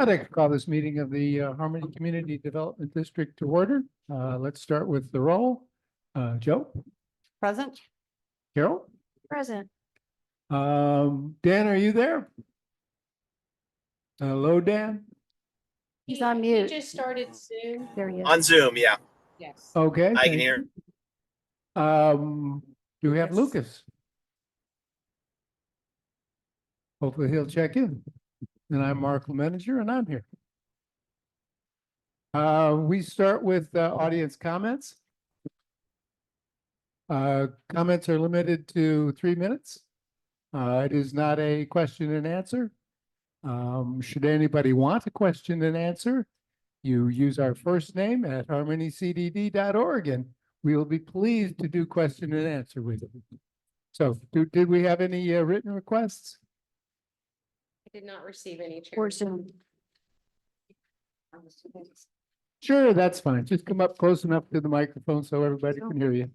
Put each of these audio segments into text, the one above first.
I'd like to call this meeting of the Harmony Community Development District to order. Let's start with the roll. Joe, Present. Carol, Present. Dan, are you there? Hello, Dan. He's on mute. He just started Zoom. There he is. On Zoom, yeah. Yes. Okay. I can thank hear. you. Do we have Lucas? Hopefully he'll check in. And I'm Mark, the manager, and I'm here. We start with audience comments. Comments are limited to 3 minutes. It is not a question and answer. Should anybody want a question and answer, you use our first name at harmonycdd.org, and we will be pleased to do question and answer with you. So did we have any written requests? I did not receive any. Or Zoom. Sure, that's fine. Just come up close enough to the microphone so everybody can hear you.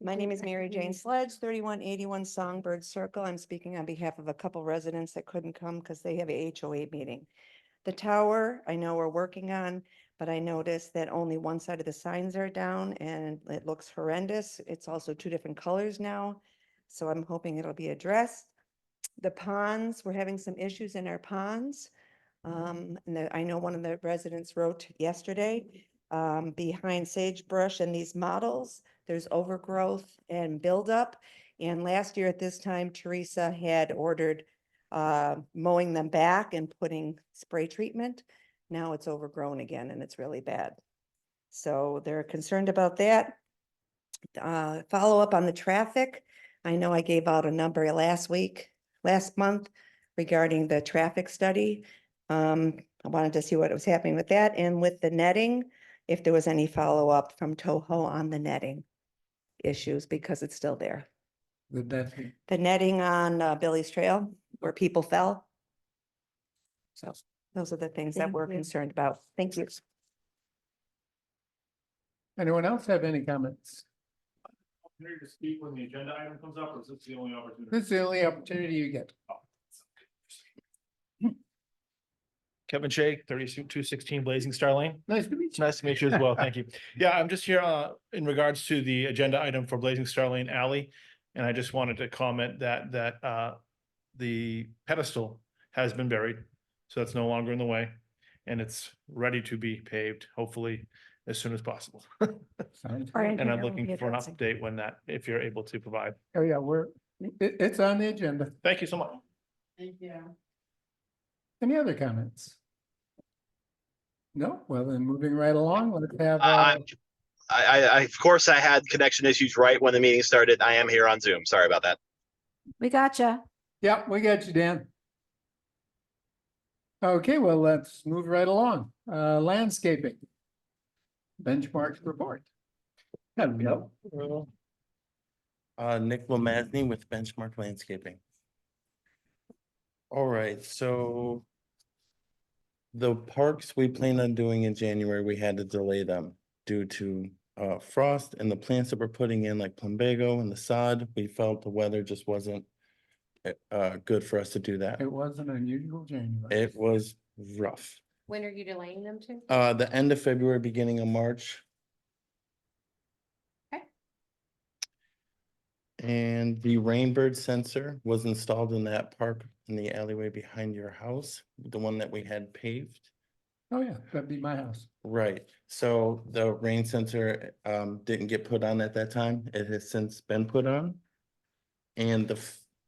My name is Mary Jane Sledge, 3181 Songbird Circle. I'm speaking on behalf of a couple residents that couldn't come because they have a HOA meeting. The tower, I know we're working on, but I noticed that only one side of the signs are down and it looks horrendous. It's also 2 different colors now. So I'm hoping it'll be addressed. The ponds, we're having some issues in our ponds. I know one of the residents wrote yesterday, behind sagebrush and these models, there's overgrowth and buildup. And last year at this time, Teresa had ordered mowing them back and putting spray treatment. Now it's overgrown again and it's really bad. So they're concerned about that. Follow up on the traffic. I know I gave out a number last month regarding the traffic study. I wanted to see what was happening with that and with the netting, if there was any follow-up from Toho on the netting issues, because it's still there. The netting on Billy's Trail where people fell. So those are the things that Thank we're you. concerned about. Thank you. Anyone else have any comments? Opportunity to speak when the agenda item comes up, or is this the only opportunity? This is the only opportunity you get. Kevin Shea, 3216 Blazing Star Lane. Nice to meet It's you. nice to meet you as well. Thank you. Yeah, I'm just here in regards to the agenda item for Blazing Star Lane Alley. And I just wanted to comment that the pedestal has been buried. So that's no longer in the way. And it's ready to be paved, hopefully as soon as possible. Sounds All right. good. And I'm Here, we'll looking be for an addressing. update when if you're able to provide. Oh, yeah, it's on the agenda. Thank you so much. Thank you. Any other comments? No? Well, then moving right along, let's have. Of course, I had connection issues right when the meeting started. I am here on Zoom. Sorry about that. We gotcha. Yeah, we got you, Dan. Okay, well, let's move right along. Landscaping. Benchmarks report. Hello. Nick Lomasny with Benchmark Landscaping. All right, so the parks we planned on doing in January, we had to delay them due to frost and the plants that we're putting in, like plumbago and the sod. We felt the weather just wasn't good for us to do that. It was an unusual January. It was rough. When are you delaying them to? The end of February, beginning of March. Okay. And the rainbird sensor was installed in that park in the alleyway behind your house, the one that we had paved. Oh, yeah, that'd be my house. Right, so the rain sensor didn't get put on at that time. It has since been put on. And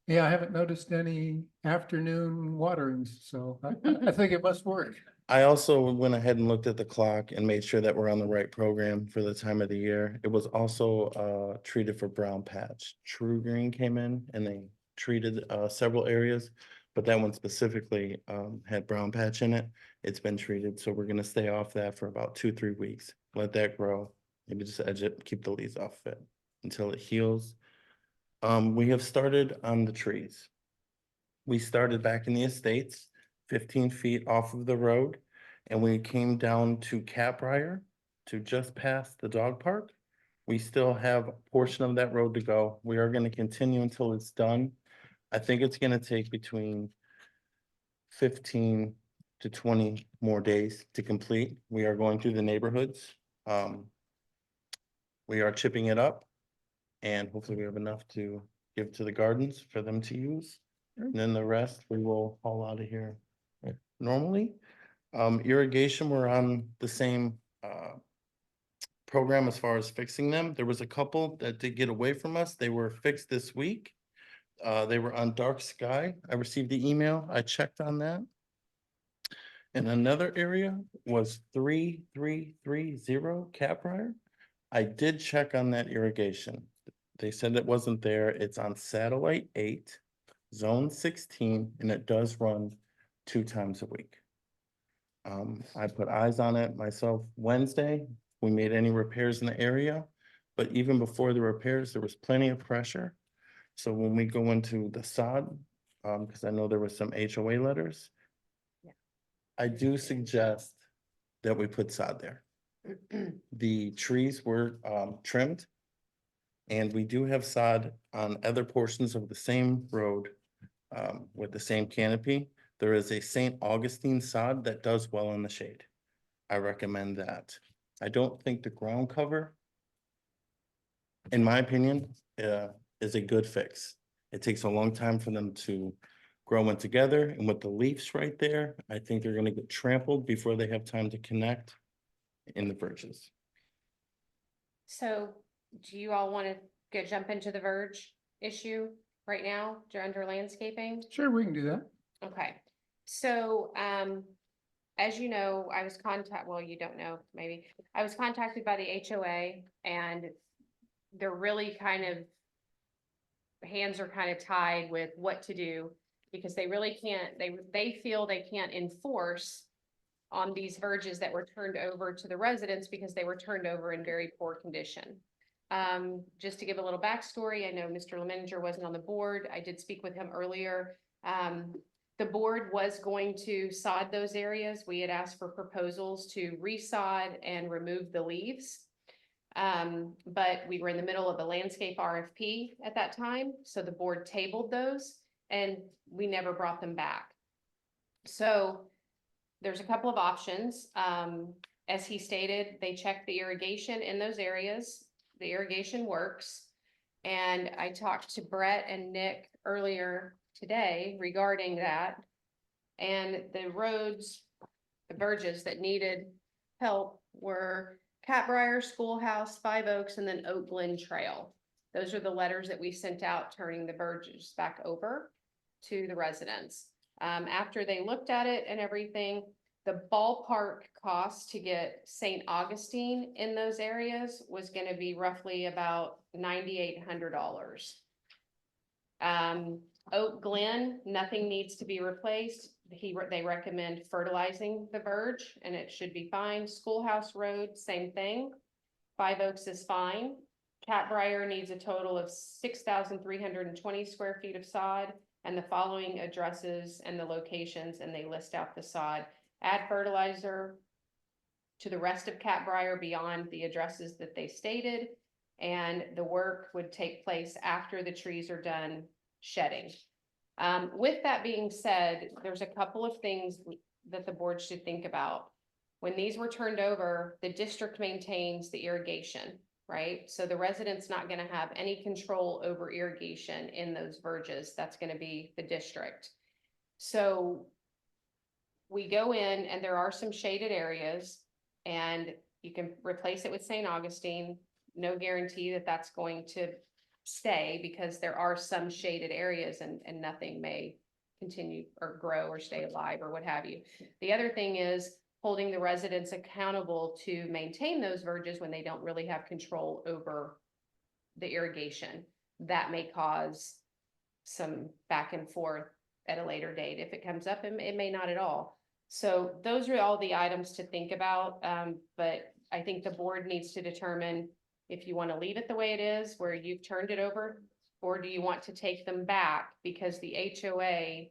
Yeah, I haven't noticed any afternoon waterings, so I think it must work. I also went ahead and looked at the clock and made sure that we're on the right program for the time of the year. It was also treated for brown patch. True Green came in and they treated several areas, but that one specifically had brown patch in it. It's been treated, so we're gonna stay off that for about 2-3 weeks. Let that grow, maybe just edge it, keep the leaves off it until it heals. We have started on the trees. We started back in the estates, 15 feet off of the road, and we came down to Catbrier to just past the dog park. We still have a portion of that road to go. We are going to continue until it's done. I think it's going to take between 15 to 20 more days to complete. We are going through the neighborhoods. We are chipping it up, and hopefully we have enough to give to the gardens for them to use. And then the rest, we will haul out of here normally. Irrigation, we're on the same program as far as fixing them. There was a couple that did get away from us. They were fixed this week. They were on dark sky. I received the email. I checked on that. And another area was 3330 Caprior. I did check on that irrigation. They said it wasn't there. It's on satellite 8, zone 16, and it does run 2 times a week. I put eyes on it myself Wednesday. We made any repairs in the area, but even before the repairs, there was plenty of pressure. So when we go into the sod, because I know there were some HOA letters, I do suggest that we put sod there. The trees were trimmed, and we do have sod on other portions of the same road with the same canopy. There is a St. Augustine sod that does well in the shade. I recommend that. I don't think the ground cover, in my opinion, is a good fix. It takes a long time for them to grow in together, and with the leaves right there, I think they're gonna get trampled before they have time to connect in the verges. So do you all want to go jump into the verge issue right now? You're under landscaping? Sure, we can do that. Okay, so, as you know, well, you don't know, maybe, I was contacted by the HOA, and they're really hands are kind of tied with what to do, because they really can't, they feel they can't enforce on these verges that were turned over to the residents because they were turned over in very poor condition. Just to give a little backstory, I know Mr. Lemninger wasn't on the board. I did speak with him earlier. The board was going to sod those areas. We had asked for proposals to resod and remove the leaves. But we were in the middle of a landscape RFP at that time, so the board tabled those and we never brought them back. So there's a couple of options. As he stated, they checked the irrigation in those areas. The irrigation works. And I talked to Brett and Nick earlier today regarding that. And the roads, the verges that needed help were Catbrier, Schoolhouse, 5 Oaks, and then Oak Glen Trail. Those are the letters that we sent out turning the verges back over to the residents. After they looked at it and everything, the ballpark cost to get St. Augustine in those areas was going to be roughly about $9,800. Oak Glen, nothing needs to be replaced. They recommend fertilizing the verge and it should be fine. Schoolhouse Road, same thing. 5 Oaks is fine. Catbrier needs a total of 6,320 square feet of sod, and the following addresses and the locations, and they list out the sod. Add fertilizer to the rest of Catbrier beyond the addresses that they stated, and the work would take place after the trees are done shedding. With that being said, there's a couple of things that the board should think about. When these were turned over, the district maintains the irrigation, right? So the resident's not going to have any control over irrigation in those verges. That's going to be the district. So we go in and there are some shaded areas and you can replace it with St. Augustine. No guarantee that that's going to stay because there are some shaded areas and nothing may continue or grow or stay alive or what have you. The other thing is holding the residents accountable to maintain those verges when they don't really have control over the irrigation. That may cause some back and forth at a later date. If it comes up, it may not at all. So those are all the items to think about. But I think the board needs to determine if you want to leave it the way it is, where you've turned it over, or do you want to take them back? Because the HOA,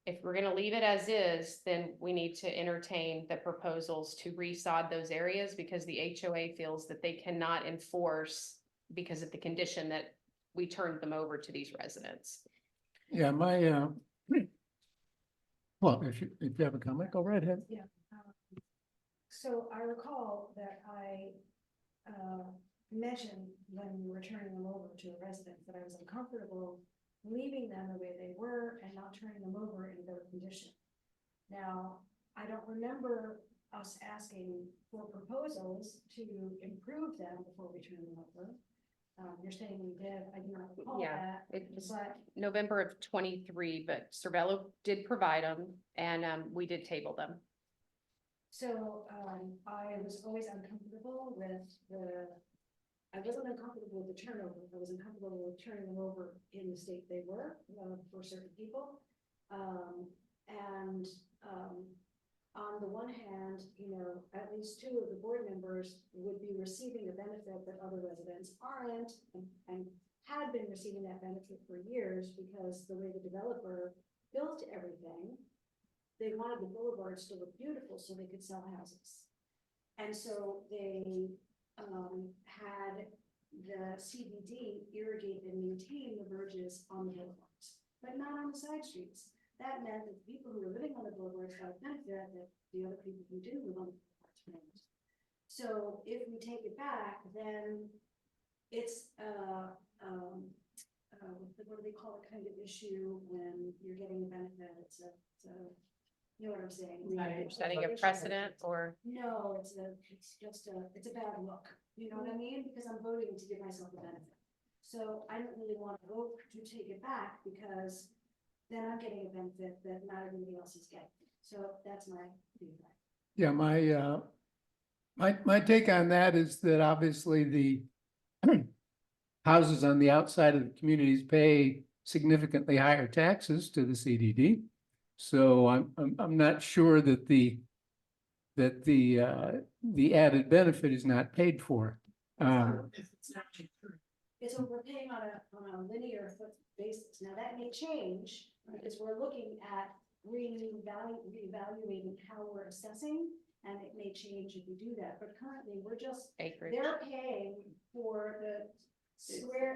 if we're going to leave it as is, then we need to entertain the proposals to resod those areas because the HOA feels that they cannot enforce because of the condition that we turned them over to these residents. Yeah, my Well, if you have a comment, go right ahead. So I recall that I mentioned when we were turning them over to a resident that I was uncomfortable leaving them the way they were and not turning them over in better condition. Now, I don't remember us asking for proposals to improve them before we turn them over. You're saying we did, I do not recall Yeah, that, it was but November of 23, but Cervello did provide them and we did table them. so I was always uncomfortable with I wasn't uncomfortable with the turnover. I was uncomfortable with turning them over in the state they were for certain people. On the one hand, at least two of the board members would be receiving a benefit that other residents aren't and had been receiving that benefit for years because the way the developer built everything, they wanted the boulevards to look beautiful so they could sell houses. And so they had the CBD irrigate and maintain the verges on the boulevards, but not on the side streets. That meant that the people who were living on the boulevards got a benefit that the other people who didn't live on the boulevards didn't. So if we take it back, then it's what do they call it, kind of issue when you're getting a benefit? It's a you know what I'm saying? Setting a precedent or, No, it's just a bad look. You know what I mean? Because I'm voting to give myself a benefit. So I don't really want to vote to take it back because then I'm getting a benefit that not everybody else is getting. So that's my feedback. Yeah, my take on that is that obviously the houses on the outside of the communities pay significantly higher taxes to the CDD. So I'm not sure that the added benefit is not paid for. It's what we're paying on a linear foot basis. Now that may change because we're looking at reevaluating how we're assessing, and it may change if we do that. But currently, we're just acreage. they're paying for the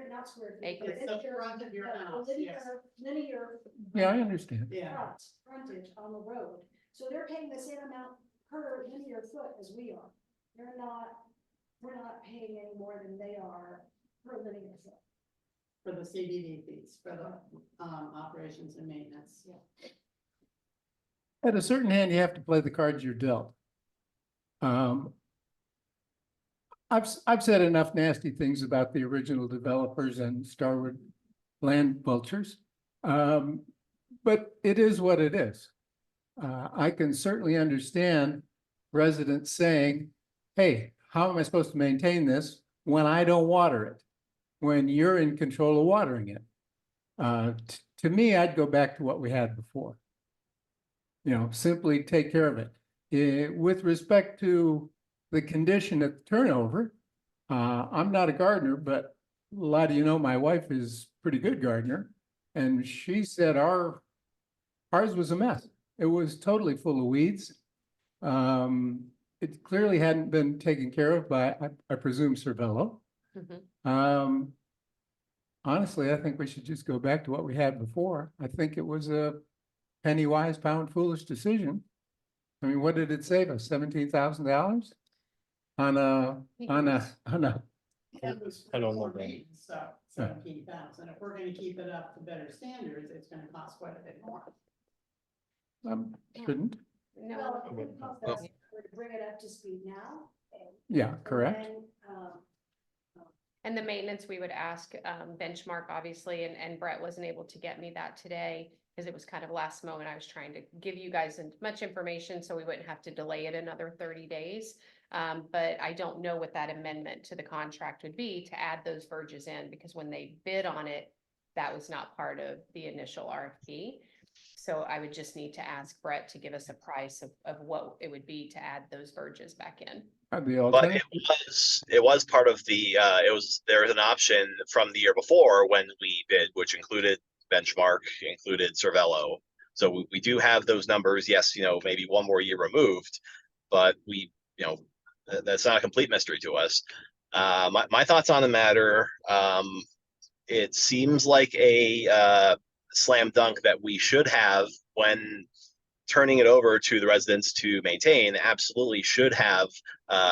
not square feet, but Acreage. It's the front of your house, yes. linear. Yeah, I understand. Yeah. Frontage on the road. So they're paying the same amount per linear foot as we are. We're not paying any more than they are per linear foot. For the CDD fees, for the operations and maintenance. Yeah. At a certain hand, you have to play the cards you're dealt. I've said enough nasty things about the original developers and Starwood land vultures. But it is what it is. I can certainly understand residents saying, hey, how am I supposed to maintain this when I don't water it? When you're in control of watering it? To me, I'd go back to what we had before. Simply take care of it. With respect to the condition at the turnover, I'm not a gardener, but a lot of my wife is a pretty good gardener. And she said ours was a mess. It was totally full of weeds. It clearly hadn't been taken care of by, I presume, Cervello. Mhm. Honestly, I think we should just go back to what we had before. I think it was a penny wise, pound foolish decision. I mean, what did it save us? $17,000 on a. I don't know that. So 17,000. If we're gonna keep it up to better standards, it's gonna cost quite a bit more. Shouldn't. No, Well, it would cost us to bring it up to speed now. Yeah, and correct. then, and the maintenance we would ask, benchmark, obviously, and Brett wasn't able to get me that today because it was kind of last moment. I was trying to give you guys as much information so we wouldn't have to delay it another 30 days. But I don't know what that amendment to the contract would be to add those verges in, because when they bid on it, that was not part of the initial RFP. So I would just need to ask Brett to give us a price of what it would be to add those verges back in. The But alternative. it was part of the there was an option from the year before when we bid, which included benchmark, included Cervello. So we do have those numbers. Yes, maybe one more year removed, but that's not a complete mystery to us. My thoughts on the matter. It seems like a slam dunk that we should have when turning it over to the residents to maintain absolutely should have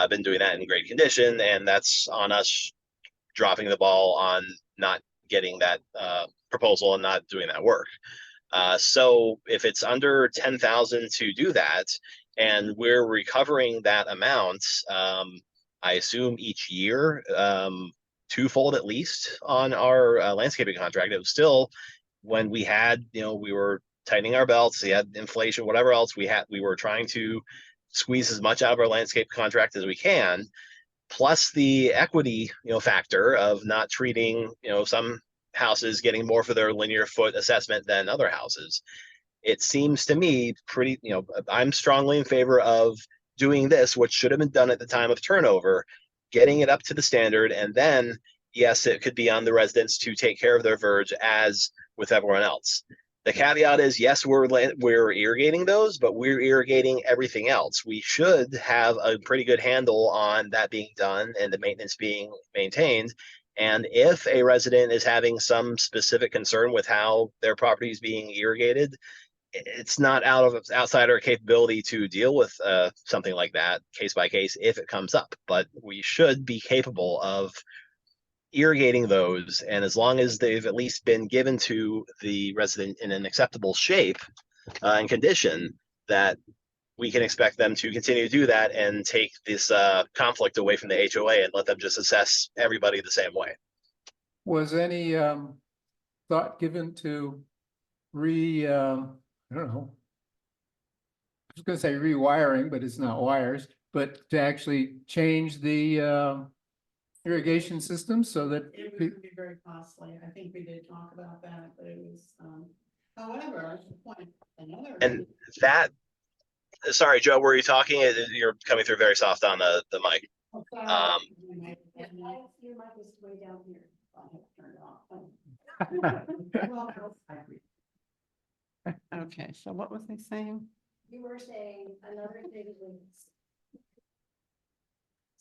been doing that in great condition, and that's on us dropping the ball on not getting that proposal and not doing that work. So if it's under 10,000 to do that, and we're recovering that amount, I assume each year, twofold at least on our landscaping contract. It was still when we had, we were tightening our belts, we had inflation, whatever else we were trying to squeeze as much out of our landscape contract as we can, plus the equity, factor of not treating, some houses getting more for their linear foot assessment than other houses. It seems to me pretty, I'm strongly in favor of doing this, which should have been done at the time of turnover, getting it up to the standard, and then, yes, it could be on the residents to take care of their verge as with everyone else. The caveat is, yes, we're irrigating those, but we're irrigating everything else. We should have a pretty good handle on that being done and the maintenance being maintained. And if a resident is having some specific concern with how their property is being irrigated, it's not outside our capability to deal with something like that case by case if it comes up. But we should be capable of irrigating those, and as long as they've at least been given to the resident in an acceptable shape and condition, that we can expect them to continue to do that and take this conflict away from the HOA and let them just assess everybody the same way. Was any thought given to I don't know. I was gonna say rewiring, but it's not wires, but to actually change the irrigation system so that It would be very costly. I think we did talk about that, but it was, however, the point, another. And that, sorry, Joe, were you talking? You're coming through very soft on the mic. Oh, sorry. Your mic is way down here. I have to turn it off. Well, Okay, so what was I saying? You were saying another thing was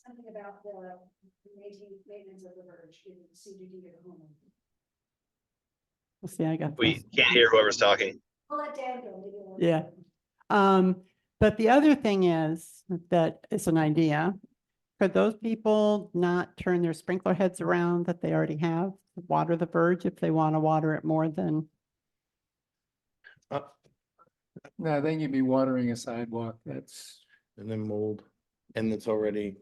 something about the maintenance of the verge in the CDD of the home. We'll see, I got We this. can't hear whoever's talking. I'll let Dan go. Maybe he'll- Yeah. But the other thing is that it's an idea. Could those people not turn their sprinkler heads around that they already have, water the verge if they want to water it more than? no, then you'd be watering a sidewalk. That's And then mold, and it's already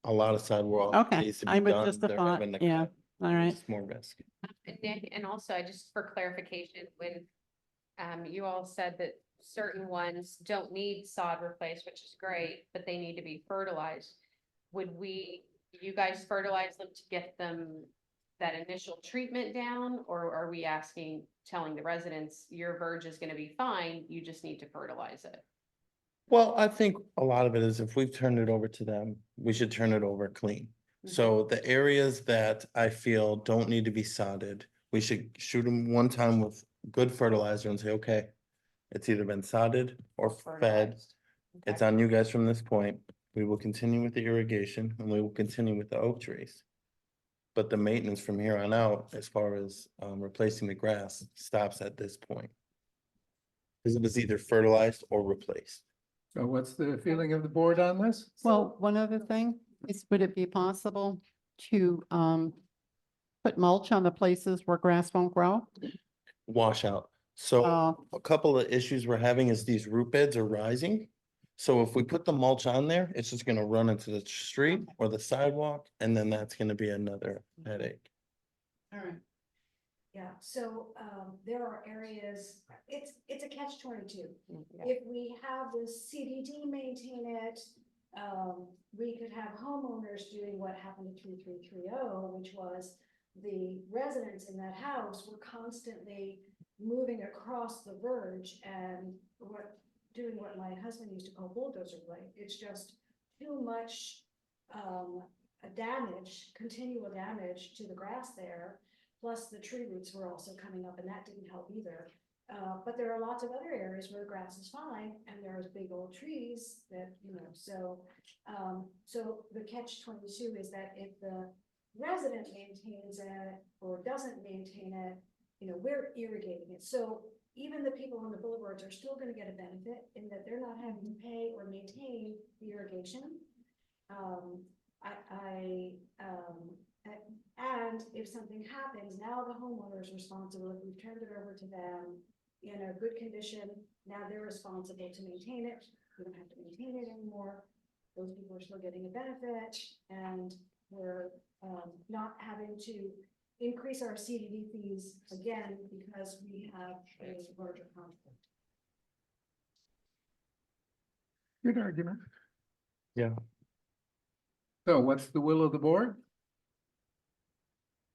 a lot of sidewalk. Okay, needs to be I would done. just have They're thought, having to yeah, cut. all right. It's more risk. And Nick, and also just for clarification, when you all said that certain ones don't need sod replaced, which is great, but they need to be fertilized. Would you guys fertilize them to get them that initial treatment down, or are we telling the residents, your verge is gonna be fine, you just need to fertilize it? Well, I think a lot of it is if we've turned it over to them, we should turn it over clean. So the areas that I feel don't need to be sodded, we should shoot them one time with good fertilizer and say, okay, it's either been sodded or fed. Fertilized. It's Okay. on you guys from this point. We will continue with the irrigation and we will continue with the oak trees. But the maintenance from here on out, as far as replacing the grass, stops at this point. Because it was either fertilized or replaced. so what's the feeling of the board on this? Well, one other thing is, would it be possible to put mulch on the places where grass won't grow? Washout. So a couple of issues we're having is these root beds are rising. So if we put the mulch on there, it's just gonna run into the street or the sidewalk, and then that's gonna be another headache. All right. Yeah, so there are areas, it's a catch-22. Yeah. If we have the CDD maintain it, we could have homeowners doing what happened to 3330, which was the residents in that house were constantly moving across the verge and doing what my husband used to call bulldozer play. It's just too much continual damage to the grass there. Plus the tree roots were also coming up and that didn't help either. But there are lots of other areas where the grass is fine and there's big old trees that, so the catch-22 is that if the resident maintains it or doesn't maintain it, we're irrigating it. So even the people on the boulevards are still gonna get a benefit in that they're not having to pay or maintain the irrigation. And if something happens, now the homeowner is responsible. If we've turned it over to them in a good condition, now they're responsible to maintain it. We don't have to maintain it anymore. Those people are still getting a benefit, and we're not having to increase our CDD fees again because we have a larger contract. Good argument. Yeah. So what's the will of the board?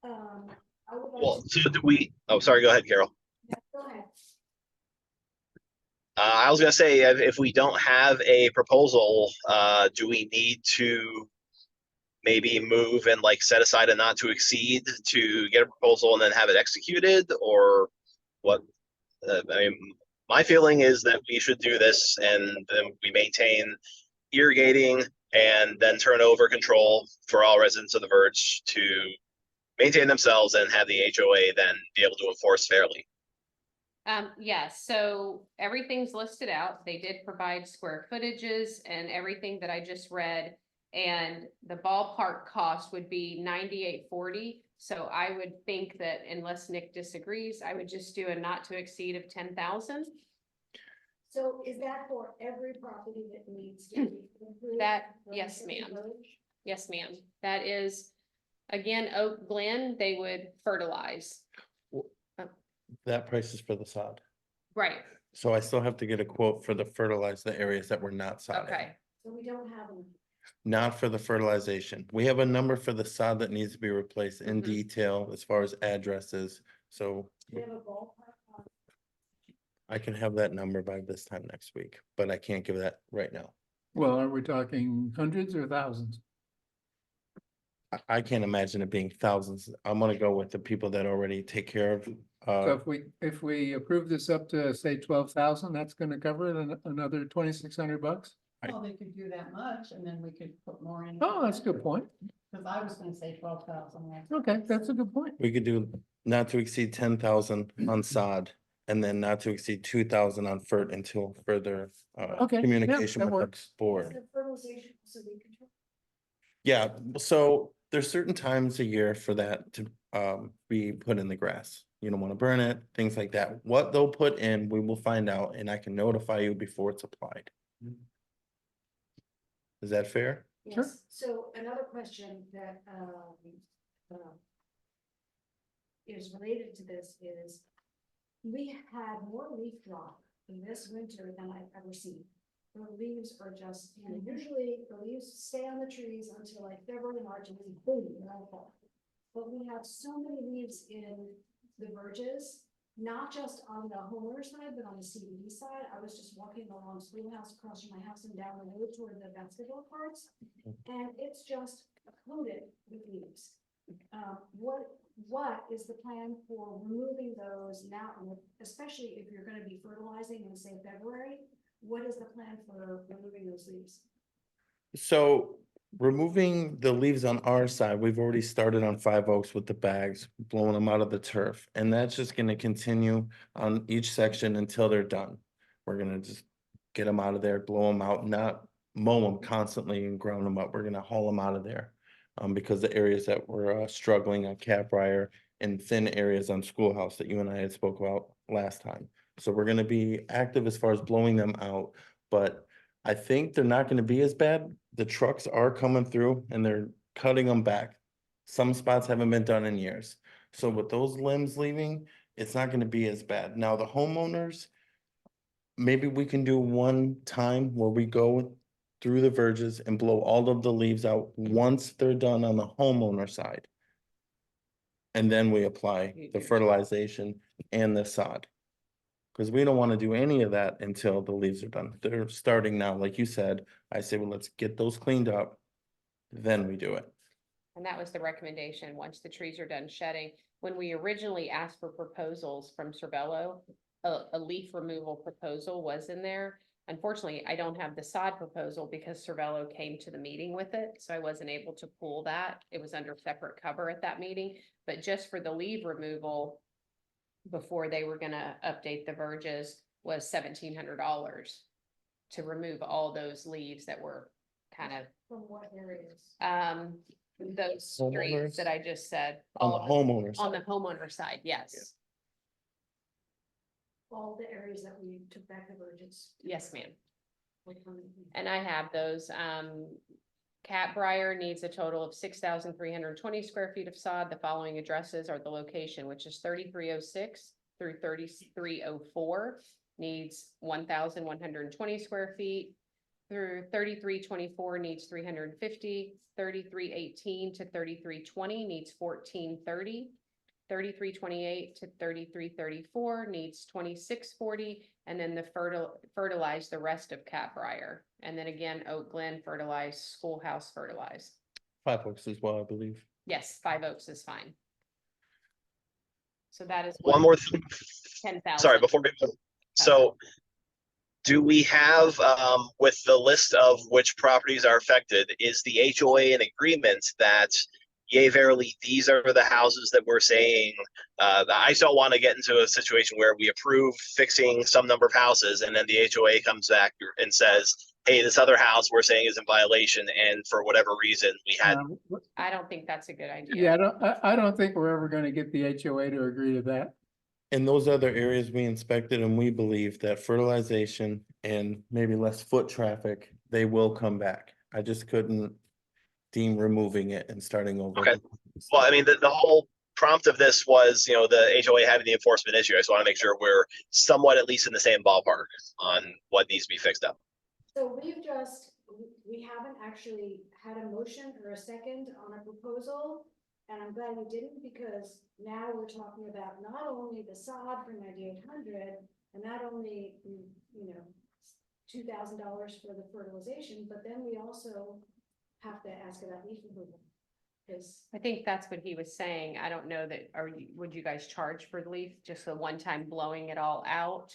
I would like Well, to, so do we, oh, sorry, go ahead, Carol. go ahead. I was gonna say, if we don't have a proposal, do we need to maybe move and like set aside a not to exceed to get a proposal and then have it executed, or what? I mean, my feeling is that we should do this and then we maintain irrigating and then turn over control for all residents of the verge to maintain themselves and have the HOA then be able to enforce fairly. Yes, so everything's listed out. They did provide square footages and everything that I just read. And the ballpark cost would be $98.40. So I would think that unless Nick disagrees, I would just do a not to exceed of 10,000. So is that for every property that needs to be improved? That, from yes, the ma'am. village? Yes, ma'am. That is, again, Oak Glen, they would fertilize. That price is for the sod. Right, So I still have to get a quote for the fertilize the areas that were not sodded. okay. So we don't have them. Not for the fertilization. We have a number for the sod that needs to be replaced in Mhm. detail as far as addresses. So We have a ballpark on. I can have that number by this time next week, but I can't give that right now. Well, are we talking hundreds or thousands? I can't imagine it being thousands. I'm gonna go with the people that already take care of. So if we approve this up to say 12,000, that's gonna cover it another 2,600 bucks? Well, they could do that much and then we could put more in. Oh, that's a good point. Cause I was gonna say 12,000. Okay, that's a good point. We could do not to exceed 10,000 on sod and then not to exceed 2,000 on FERT until further Okay, yeah, communication that with the works. board. The fertilization, so we control. Yeah, so there's certain times a year for that to be put in the grass. You don't want to burn it, things like that. What they'll put in, we will find out and I can notify you before it's applied. Is that fair? Sure. Yes, so another question that is related to this is, we had more leaf drop in this winter than I've ever seen. The leaves are just, you know, usually the leaves stay on the trees until like February, March, and then boom, they're all fall. But we have so many leaves in the verges, not just on the homeowner side, but on the CBD side. I was just walking along Schoolhouse across from my house and down the road toward the basketball courts, and it's just coated with leaves. What is the plan for removing those now, especially if you're gonna be fertilizing in say February? What is the plan for removing those leaves? So removing the leaves on our side, we've already started on 5 Oaks with the bags, blowing them out of the turf. And that's just gonna continue on each section until they're done. We're gonna just get them out of there, blow them out, not mow them constantly and ground them up. We're gonna haul them out of there. Because the areas that were struggling on Caprior and thin areas on Schoolhouse that you and I had spoke about last time. So we're gonna be active as far as blowing them out, but I think they're not gonna be as bad. The trucks are coming through and they're cutting them back. Some spots haven't been done in years. So with those limbs leaving, it's not gonna be as bad. Now, the homeowners, maybe we can do one time where we go through the verges and blow all of the leaves out once they're done on the homeowner side. And then we apply the fertilization and the sod. Because we don't want to do any of that until the leaves are done. They're starting now, like you said. I say, well, let's get those cleaned up. Then we do it. And that was the recommendation, once the trees are done shedding. When we originally asked for proposals from Cervello, a leaf removal proposal was in there. Unfortunately, I don't have the sod proposal because Cervello came to the meeting with it, so I wasn't able to pull that. It was under separate cover at that meeting, but just for the leaf removal, before they were gonna update the verges was $1,700 to remove all those leaves that were kind of, From what areas? those streets that Homeowners? I just said. On the all of homeowners. On the homeowner side, yes. All the areas that we took back the verges. Yes, ma'am. Like how many? And I have those, Catbrier needs a total of 6,320 square feet of sod. The following addresses are the location, which is 3306 through 3304. Needs 1,120 square feet. Through 3324 needs 350. 3318 to 3320 needs 1430. 3328 to 3334 needs 2640, and then the fertilize the rest of Catbrier. And then again, Oak Glen fertilize, Schoolhouse fertilize. 5 Oaks as well, I believe. Yes, 5 Oaks is fine. So that is One more thing. 10,000. Sorry, before we move. So do we have, with the list of which properties are affected, is the HOA in agreement that yea, verily, these are the houses that we're saying, I don't want to get into a situation where we approve fixing some number of houses and then the HOA comes back and says, hey, this other house we're saying is in violation, and for whatever reason, we had, I don't think that's a good idea. Yeah, I don't think we're ever gonna get the HOA to agree to that. In those other areas we inspected, and we believe that fertilization and maybe less foot traffic, they will come back. I just couldn't deem removing it and starting over. Okay. Well, I mean, the whole prompt of this was, the HOA having the enforcement issue. I just want to make sure we're somewhat at least in the same ballpark on what needs to be fixed up. So we haven't actually had a motion or a second on a proposal. And I'm glad we didn't, because now we're talking about not only the sod for 9,800 and not only, $2,000 for the fertilization, but then we also have to ask about leaf removal. Because I think that's what he was saying. I don't know that, would you guys charge for the leaf, just a one-time blowing it all out?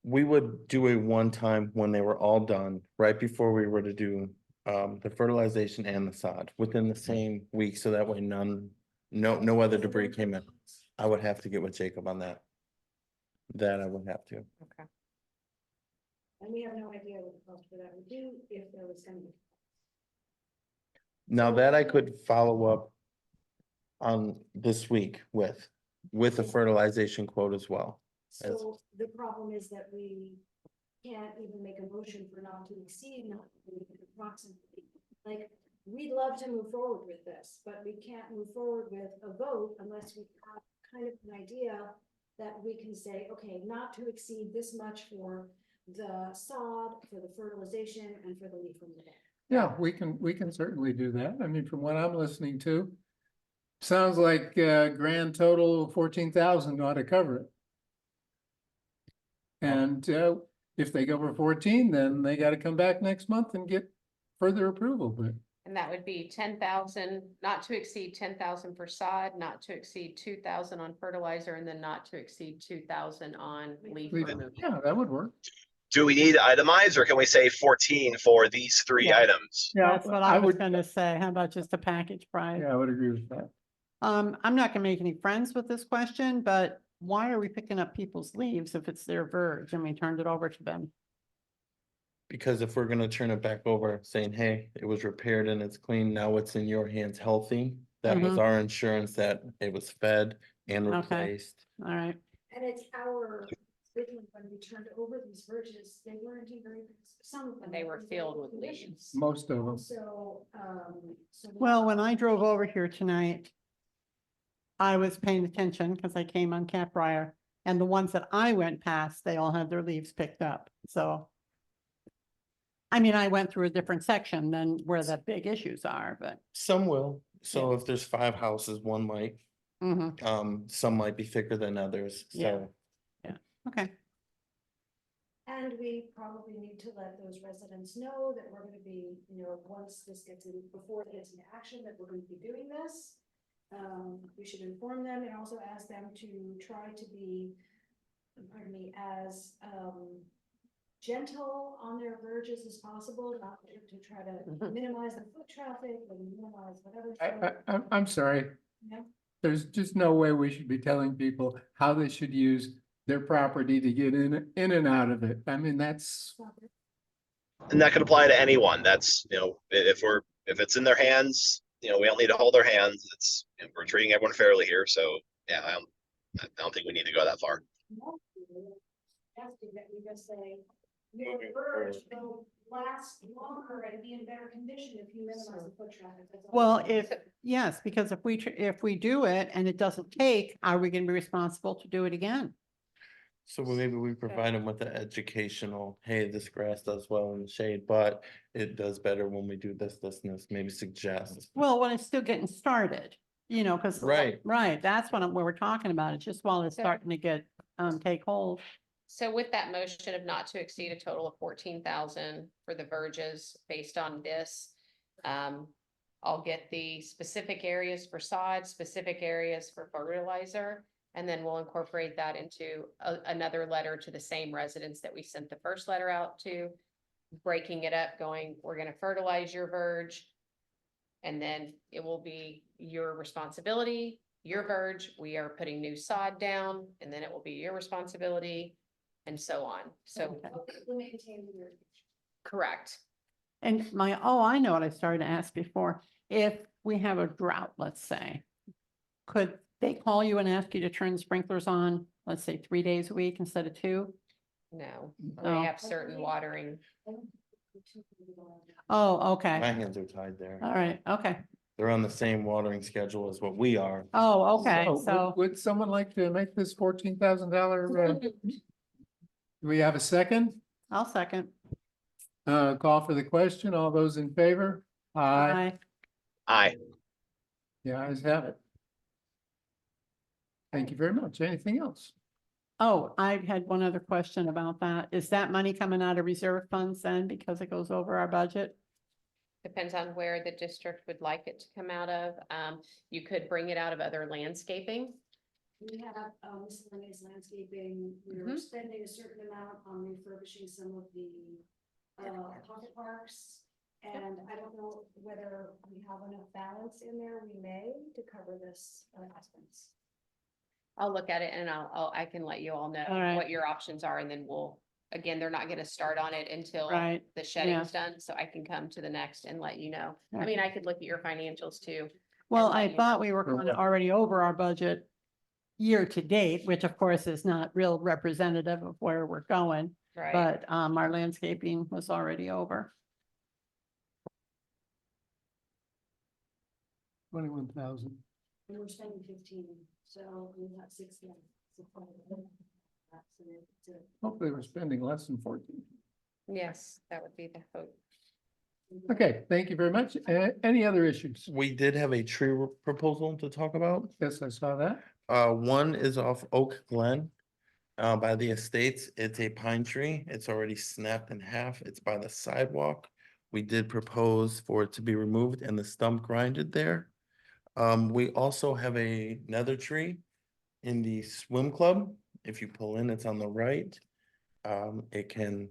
We would do a one-time when they were all done, right before we were to do the fertilization and the sod within the same week, so that way no other debris came in. I would have to get with Jacob on that. That I would have to. Okay. and we have no idea what the cost for that would do if there was gonna be. Now that I could follow up on this week with a fertilization quote as well. So the problem is that we can't even make a motion for not to exceed, not to exceed approximately. Like, we'd love to move forward with this, but we can't move forward with a vote unless we have kind of an idea that we can say, okay, not to exceed this much for the sod, for the fertilization, and for the leaf removal. Yeah, we can certainly do that. I mean, from what I'm listening to, sounds like grand total of 14,000 ought to cover it. And if they go for 14, then they got to come back next month and get further approval, but. And that would be 10,000, not to exceed 10,000 for sod, not to exceed 2,000 on fertilizer, and then not to exceed 2,000 on leaf removal. Yeah, that would work. Do we need to itemize, or can we say 14 for these three Yeah. items? Yeah, That's what I was gonna say. How about just a package price? Yeah, I would agree with that. I'm not gonna make any friends with this question, but why are we picking up people's leaves if it's their verge and we turned it over to them? Because if we're gonna turn it back over saying, hey, it was repaired and it's clean, now it's in your hands healthy. That was Mhm. our insurance that it was fed and Okay. replaced. All right, And it's our, when we turned over these verges, they weren't in very, some of them. And they were in very filled good with condition. leaves. Most of them. So, well, when I drove over here tonight, I was paying attention because I came on Catbrier, and the ones that I went past, they all had their leaves picked up, so. I mean, I went through a different section than where the big issues are, but, Some will. So if there's 5 houses, one might, mhm, some might be thicker than others, Yeah. so. okay, and we probably need to let those residents know that we're gonna be, once this gets in, before it gets into action, that we're gonna be doing this. We should inform them and also ask them to try to be, pardon me, as, gentle on their verges as possible, not to try to Mhm. minimize the foot traffic and minimize whatever. I'm sorry. Yeah. there's just no way we should be telling people how they should use their property to get in and out of it. I mean, that's, And that could apply to anyone. That's, if it's in their hands, we all need to hold their hands. We're treating everyone fairly here. So yeah, I don't think we need to go that far. Asking that we just say, your verge will last longer and be in better condition if you minimize the foot traffic. That's all Well, I'm saying. yes, because if we do it and it doesn't take, are we gonna be responsible to do it again? So maybe we provide them with the educational, hey, this grass does well in the shade, but it does better when we do this, and this, maybe suggest. Well, when it's still getting started, because. Right. Right, that's what we're talking about. It's just while it's So- starting to get, take hold. So with that motion of not to exceed a total of 14,000 for the verges based on this, I'll get the specific areas for sod, specific areas for fertilizer, and then we'll incorporate that into another letter to the same residents that we sent the first letter out to, breaking it up, going, we're gonna fertilize your verge, and then it will be your responsibility, your verge, we are putting new sod down, and then it will be your responsibility, and so on. So, We maintain the irrigation. correct. And I know what I started to ask before. If we have a drought, let's say, could they call you and ask you to turn the sprinklers on, let's say 3 days a week instead of 2? No, we Oh. have certain watering. I don't think we took the line. Oh, My okay. hands are tied there. All right, okay. They're on the same watering schedule as what we are. Oh, okay, so so, would someone like to make this $14,000? Do we have a second? I'll second. Call for the question. All those in favor? Aye. Aye. The ayes have it. Thank you very much. Anything else? Oh, I had one other question about that. Is that money coming out of reserve funds then because it goes over our budget? Depends on where the district would like it to come out of. You could bring it out of other landscaping. We have miscellaneous landscaping, we were Mhm. spending a certain amount on refurbishing some of the pocket parks. And I don't know whether we have enough balance in there, we may, to cover this expense. I'll look at it and I can let you all know All right. what your options are, and then again, they're not gonna start on it until Right, the shedding's done, so I can come to the next and let you know. I Right. mean, I could look at your financials too. well, and let I you thought know. we were For kind of what? already over our budget year to date, which of course is not real representative of where we're going. Right, But our landscaping was already over. 21,000. We were spending 15, so we got 6 left. So it's a- Hopefully we're spending less than 14. yes, that would be the hope. Okay, thank you very much. Any other issues? We did have a tree proposal to talk about. Yes, I saw that. One is off Oak Glen. By the estates, it's a pine tree. It's already snapped in half. It's by the sidewalk. We did propose for it to be removed and the stump grinded there. We also have another tree in the swim club. If you pull in, it's on the right. It can,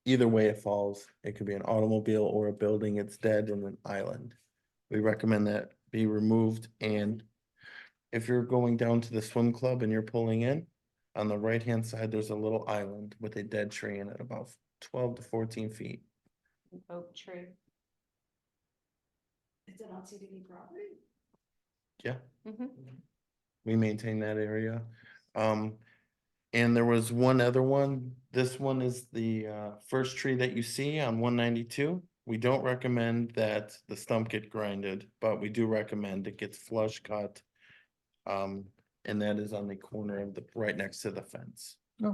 either way it falls, it could be an automobile or a building. It's dead in an island. We recommend that be removed, and if you're going down to the swim club and you're pulling in, on the right-hand side, there's a little island with a dead tree in it, about 12 to 14 feet. Oak tree. Is it on CDD property? Yeah, Mhm. we maintain that area. And there was one other one. This one is the first tree that you see on 192. We don't recommend that the stump get grinded, but we do recommend it gets flush cut. And that is on the corner of right next to the fence. No.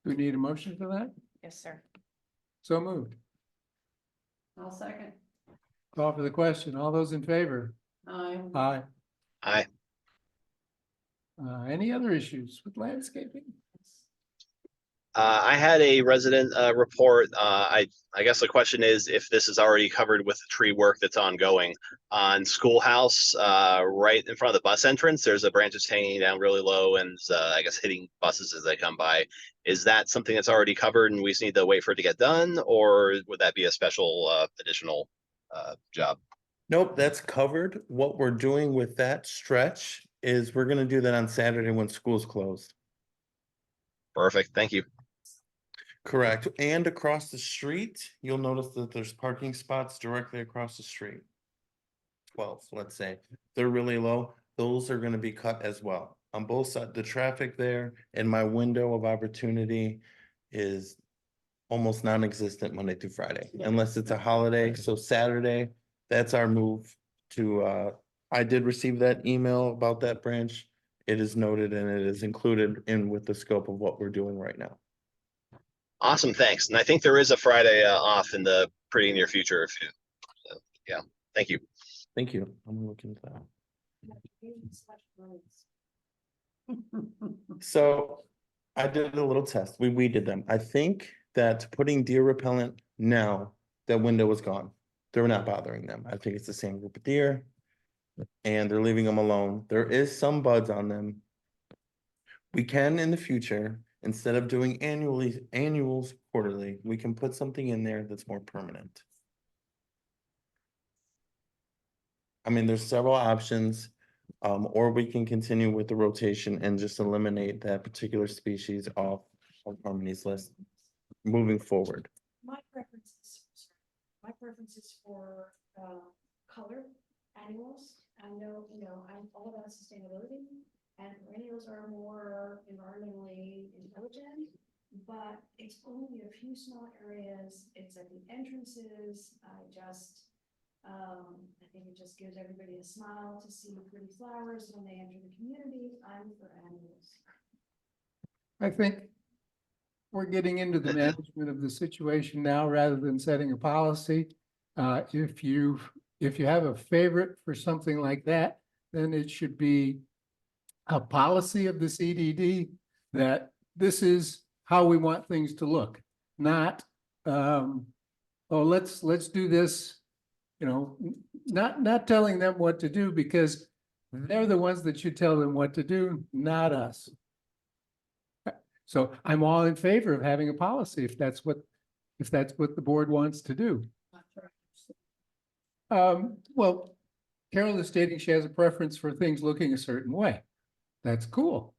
Do we need a motion for that? Yes, sir. So moved. I'll second. Call for the question. All those in favor? Aye. Aye. Any other issues with landscaping? I had a resident report. I guess the question is if this is already covered with the tree work that's ongoing on Schoolhouse, right in front of the bus entrance. There's a branch that's hanging down really low and I guess hitting buses as they come by. Is that something that's already covered and we just need to wait for it to get done, or would that be a special additional job? Nope, that's covered. What we're doing with that stretch is we're gonna do that on Saturday when school's closed. Perfect. Thank you. Correct. And across the street, you'll notice that there's parking spots directly across the street. 12, let's say. They're really low. Those are gonna be cut as well. On both sides, the traffic there and my window of opportunity is almost non-existent Monday through Friday, unless it's a holiday. So Saturday, that's our move to, I did receive that email about that branch. It is noted and it is included in with the scope of what we're doing right now. Awesome. Thanks. And I think there is a Friday off in the pretty near future. If you, yeah. Thank you. Thank you. I'm gonna look into that. So I did a little test. We weeded them. I think that putting deer repellent now, that window is gone. They're not bothering them. I think it's the same group of deer. And they're leaving them alone. There is some buds on them. We can in the future, instead of doing annuals quarterly, we can put something in there that's more permanent. I mean, there's several options, or we can continue with the rotation and just eliminate that particular species off of Harmony's list moving forward. My preference is for, color annuals. I know, I'm all about sustainability, and perennials are more environmentally intelligent, but it's only a few small areas. It's at the entrances. I think it just gives everybody a smile to see pretty flowers when they enter the community. I'm for annuals. I think we're getting into the management of the situation now rather than setting a policy. If you have a favorite for something like that, then it should be a policy of the CDD that this is how we want things to look, not, oh, let's do this, not telling them what to do, because they're the ones that should tell them what to do, not us. So I'm all in favor of having a policy if that's what the board wants to do. Well, Carol is stating she has a preference for things looking a certain way. That's cool.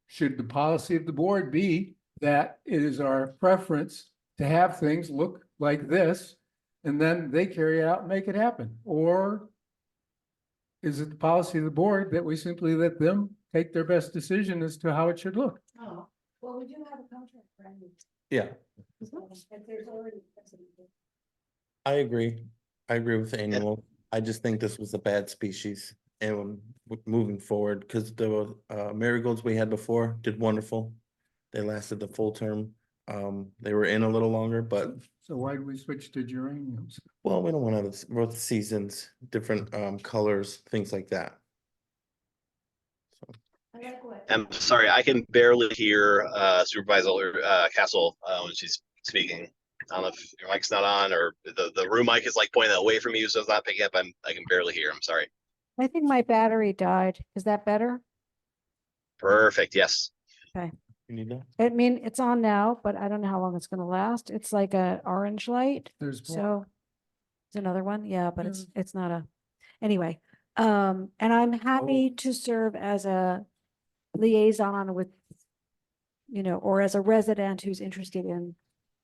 Should the policy of the board be that it is our preference to have things look like this, and then they carry it out and make it happen? Or is it the policy of the board that we simply let them take their best decision as to how it should look? Oh, well, we do have a contract for annuals. Yeah, If there's already precedent. I agree. I agree with the annual. I just think this was a bad species and moving forward, because the marigolds we had before did wonderful. They lasted the full term. They were in a little longer, but So why did we switch to geraniums? well, we don't want to, both seasons, different colors, things like that. I like what. I'm sorry, I can barely hear Supervisor Castle when she's speaking. I don't know if your mic's not on or the room mic is like pointing away from you, so it's not picking up. I can barely hear. I'm sorry. I think my battery died. Is that better? Perfect. Yes. You need that? I mean, it's on now, but I don't know how long it's gonna last. It's like a orange light. There's more. So it's another one. Yeah, but it's not a, anyway. And I'm happy to serve as a liaison with, or as a resident who's interested in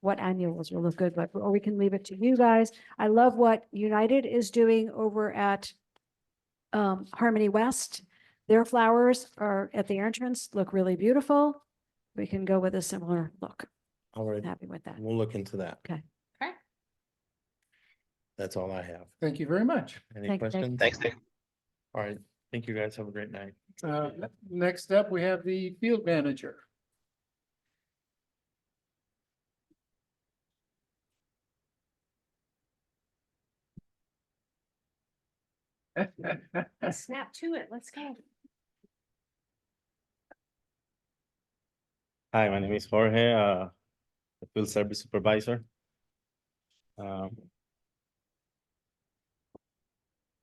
what annuals will look good, but, or we can leave it to you guys. I love what United is doing over at Harmony West. Their flowers are at the entrance, look really beautiful. We can go with a similar look. All right, Happy with that. we'll look into that. Okay. Okay. That's all I have. Thank you very much. Any Thank you, Nick. questions? Thanks, Nick. All right, thank you guys. Have a great night. Next up, we have the field manager. Snap to it. Let's go. Hi, my name is Jorge, the field service supervisor.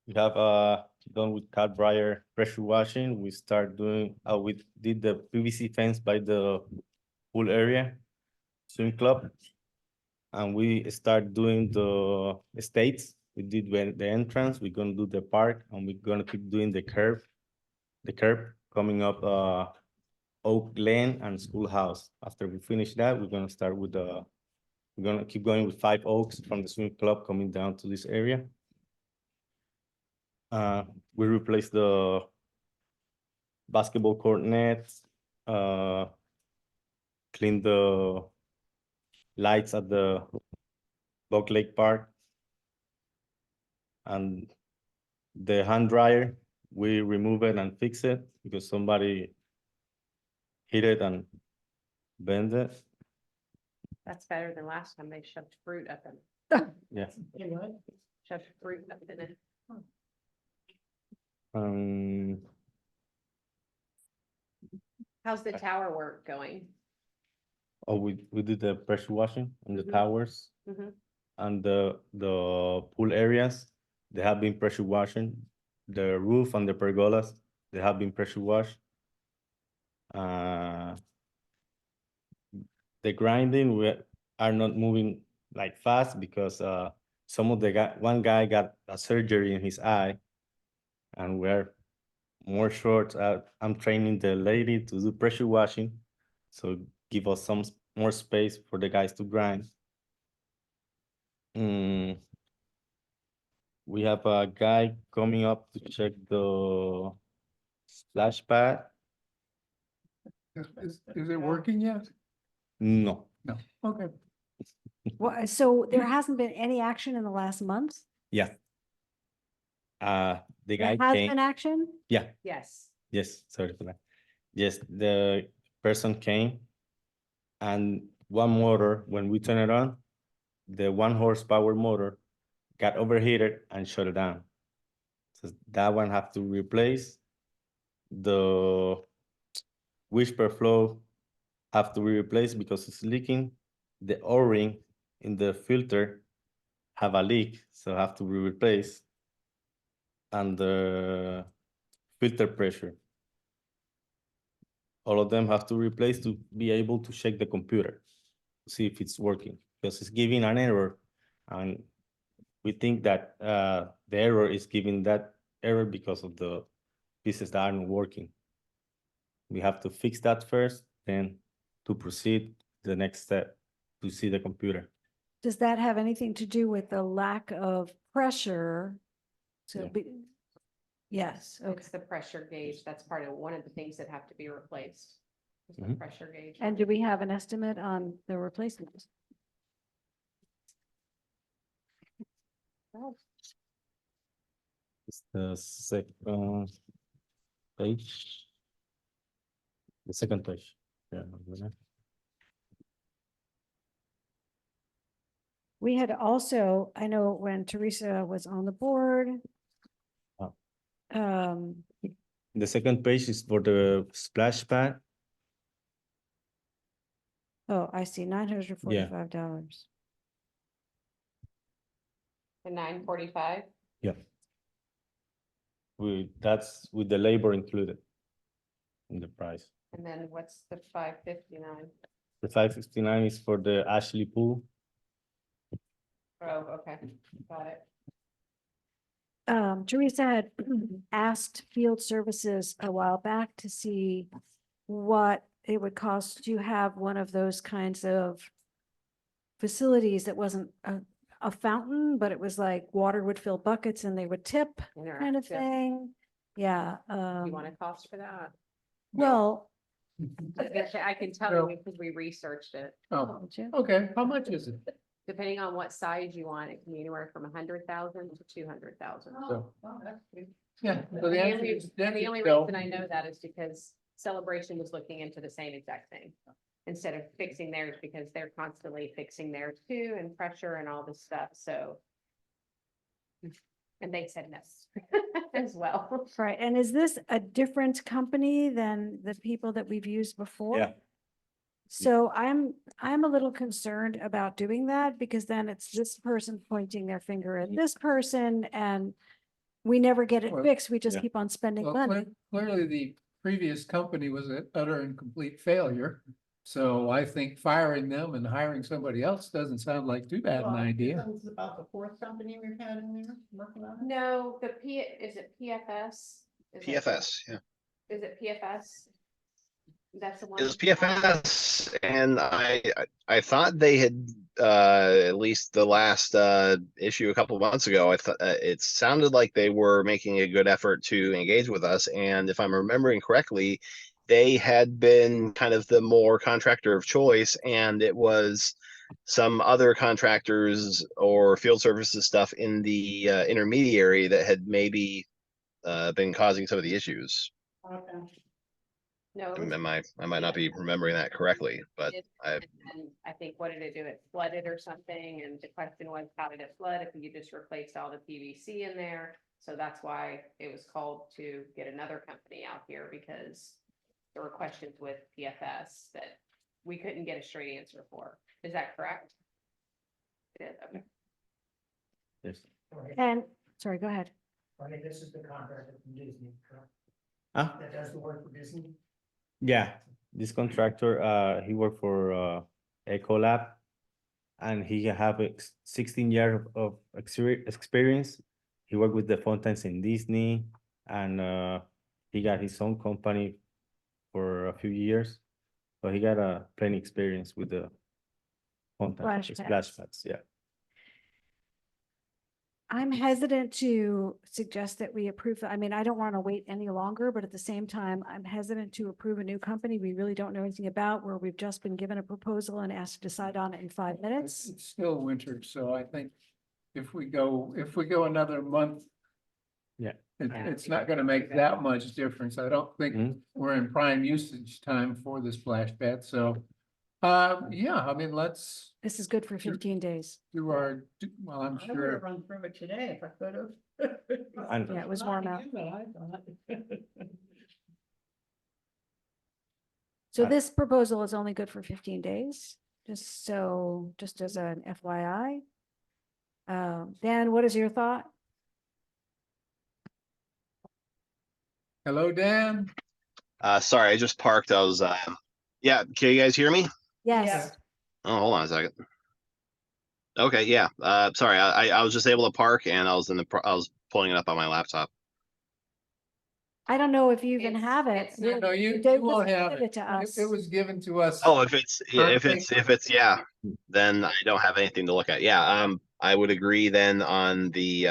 We have done with cat briar pressure washing. We did the PVC fence by the pool area, swim club. And we start doing the estates We did the entrance, we're gonna do the park, and we're gonna keep doing the curb coming up Oak Lane and Schoolhouse. After we finish that, we're gonna start with we're gonna keep going with 5 Oaks from the swim club coming down to this area. We replaced the basketball court nets, clean the lights at the Buck Lake Park. And the hand dryer, we remove it and fix it because somebody hit it and bend it. That's better than last time they shoved fruit up in, Yeah. shoved fruit up in it. How's the tower work going? Oh, we did the pressure washing on the Mhm. towers Mhm. and the pool areas. They have been pressure washing. The roof and the pergolas, they have been pressure washed. The grinding, we are not moving like fast because some of one guy got a surgery in his eye, and we're more short. I'm training the lady to do pressure washing, so give us some more space for the guys to grind. We have a guy coming up to check the splash pad. Is it working yet? No, No. Okay. Well, so there hasn't been any action in the last month? yeah. The There guy has came. been action? Yeah. Yes. Yes, sorry for that. Yes, the person came and one motor, when we turn it on, the 1 horsepower motor got overheated and shut it down. So that one have to replace. The whisper flow have to be replaced because it's leaking. The O-ring in the filter have a leak, so have to be replaced. And the filter pressure, all of them have to replace to be able to check the computer, see if it's working, because it's giving an error. And we think that the error is giving that error because of the pieces that aren't working. We have to fix that first, then to proceed the next step to see the computer. Does that have anything to do with the lack of pressure? So, Yeah. yes, okay. It's the pressure gauge. That's part of one of the things that have to be replaced. Is the Mhm. pressure gauge. And do we have an estimate on the replacement? It's the second page. The second page. Yeah. We had also, I know when Teresa was on the board. Oh. Um, The second page is for the splash pad. oh, I see, $945. The 945. Yeah. That's with the labor included in the price. And then what's the 559? The 559 is for the Ashley pool. Oh, okay, got it. Teresa had asked field services a while back to see what it would cost to have one of those kinds of facilities that wasn't a fountain, but it was like water would fill buckets and they would tip kind of Interactive. thing. Yeah. You want a cost for that? Well, I can tell No. you because we researched it. Oh, would you? okay. How much is it? Depending on what size you want, it can be anywhere from 100,000 to 200,000. So, That's good. yeah. So And the the answer only, is, and the only no. reason I know that is because Celebration was looking into the same exact thing. Instead of fixing theirs, because they're constantly fixing theirs too, and pressure and all this stuff, so. And they said no as well. Right. And is this a different company than the people that we've used before? Yeah. So I'm a little concerned about doing that because then it's this person pointing their finger at this person and we never get it Well, fixed. We just yeah. keep on spending Well, money. clearly the previous company was an utter and complete failure. So I think firing them and hiring somebody else doesn't sound like too bad an Well, idea. This is about the fourth company we've had in there working on it. No, is it PFS? PFS, yeah. Is it PFS? That's the one. It was PFS, and I thought they had at least the last issue a couple of months ago. I thought it sounded like they were making a good effort to engage with us, and if I'm remembering correctly, they had been kind of the more contractor of choice, and it was some other contractors or field services stuff in the intermediary that had maybe been causing some of the issues. Okay. No, it was. I might not be remembering that correctly, but And I think, what did it do? It flooded or something, and the question was, how did it flood? If you just replaced all the PVC in there. So that's why it was called to get another company out here, because there were questions with PFS that we couldn't get a straight answer for. Is that correct? Yeah, okay. Yes. And, sorry, go ahead. I think this is the contractor from Disney, correct? Huh? That does the work for Disney? Yeah, this contractor, he worked for Ecolab, and he have 16 years of experience. He worked with the fountains in Disney, and he got his own company for a few years. So he got a plenty experience with the fountain splash pads. Yeah. I'm hesitant to suggest that we approve. I mean, I don't want to wait any longer, but at the same time, I'm hesitant to approve a new company we really don't know anything about, where we've just been given a proposal and asked to decide on it in 5 minutes. It's still winter, so I think if we go another month. Yeah. It's not gonna make that much difference. I don't think Mhm. we're in prime usage time for the splash pad, so. Yeah, I mean, let's This is good for 15 days. do our, well, I'm I would have sure. run through it today if I could have. And- Yeah, it was warm out. So I- this proposal is only good for 15 days, just as an FYI. Dan, what is your thought? Hello, Dan? Sorry, I just parked. I was yeah, can you guys hear me? Yes. Oh, hold on a second. Okay, yeah. Sorry, I was just able to park, and I was I was pulling it up on my laptop. I don't know if you even It's- have it. it's not- No, you They won't just have gave it. it to It us. it was given to us. Oh, if it's Aren't they- yeah, then I don't have anything to look at. Yeah, I would agree then on the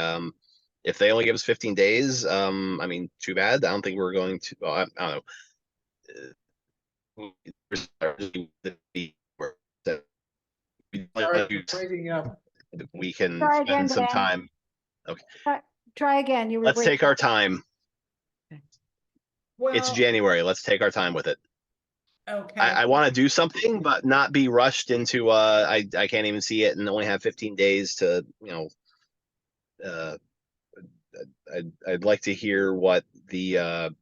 if they only give us 15 days, I mean, too bad. I don't think we're going to. Well, I don't know. Sorry, you're breaking up. We can Try again, spend some Dan. time. Try again. You were Let's take breaking our up. time. It's January. Let's take our time with it. Okay. I want to do something, but not be rushed into I can't even see it and only have 15 days to, I'd like to hear what the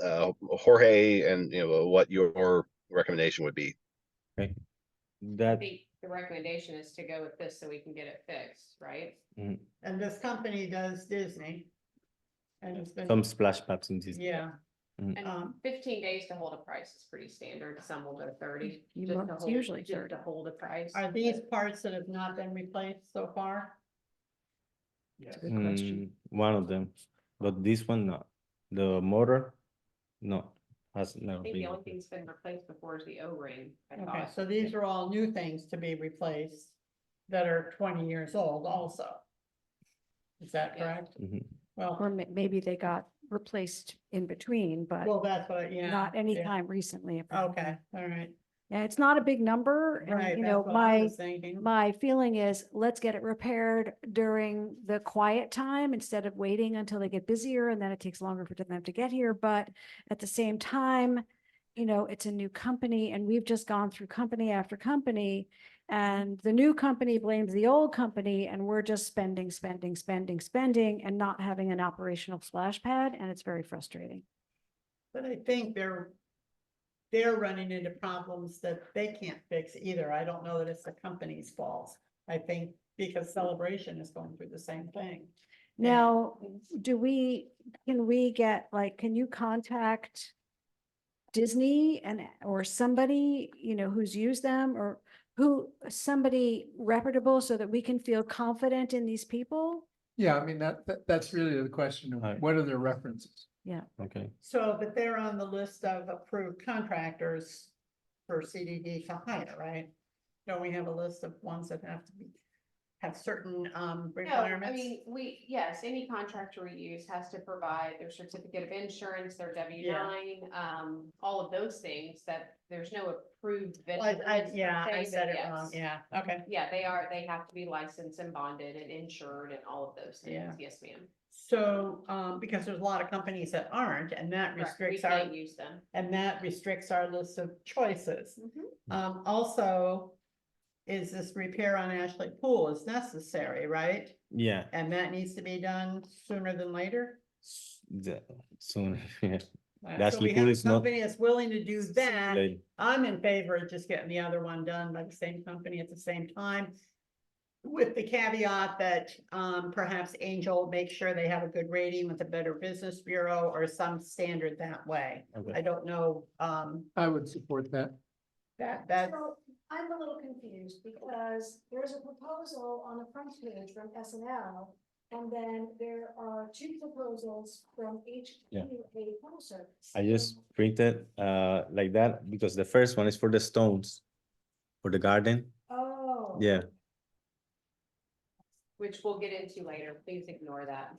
Jorge and what your recommendation would be. I That think the recommendation is to go with this so we can get it fixed, right? And this company does Disney. And it's been, some splash pads in Disney. yeah, And Um, 15 days to hold a price is pretty standard. Some will go 30. You just look- to it's hold- usually just 30. To hold a price. are these parts that have not been replaced so far? That's a good question. One of them, but this one not. The motor, no, has I never think the been. only thing that's been replaced before is the O-ring. I Okay, thought. so these are all new things to be replaced that are 20 years old also. Is that Yeah. correct? Mhm. Well, Or maybe they got replaced in between, but well, that's what, yeah. not yeah. anytime recently. apparently. Okay, all right. Yeah, it's not a big number. And, Right, you that's know, what I my, was thinking. my feeling is let's get it repaired during the quiet time instead of waiting until they get busier and then it takes longer for them to get here. But at the same time, it's a new company and we've just gone through company after company. And the new company blames the old company and we're just spending and not having an operational splash pad. And it's very frustrating. But I think they're running into problems that they can't fix either. I don't know that it's the company's fault. I think because Celebration is going through the same thing. Now, can you contact Disney or somebody, who's used them or somebody reputable so that we can feel confident in these people? Yeah, I mean, that's really the question of Right. what are their references? Okay. So, but they're on the list of approved contractors for CDD to hire, right? Don't we have a list of ones that have certain No, I requirements? mean, yes, any contractor we use has to provide their certificate of insurance, their W-9, all of those things that there's no approved vendor. Well, list per yeah, I se, said but it wrong, yes. yeah, okay. Yeah, they have to be licensed and bonded and insured and all of those things. Yeah. Yes, ma'am. So, because there's a lot of companies that aren't, and that Correct. We restricts our, can't use them. and that restricts our list of choices. Mhm. Also, is this repair on Ashley Pool is necessary, right? Yeah, And that needs to be done sooner than later? soon, yeah. So Ashley we Pool have a is not- company that's willing to do that. Like, I'm in favor of just getting the other one done by the same company at the same time. With the caveat that perhaps Angel makes sure they have a good rating with the Better Business Bureau or some standard that way. Okay. I don't know, I would support that. that, So I'm a little confused because there's a proposal on the front page from SNL. And then there are two proposals from Yeah. HQA Pool Service. I just printed like that because the first one is for the stones for the garden. Oh. Yeah. Which we'll get into later. Please ignore that.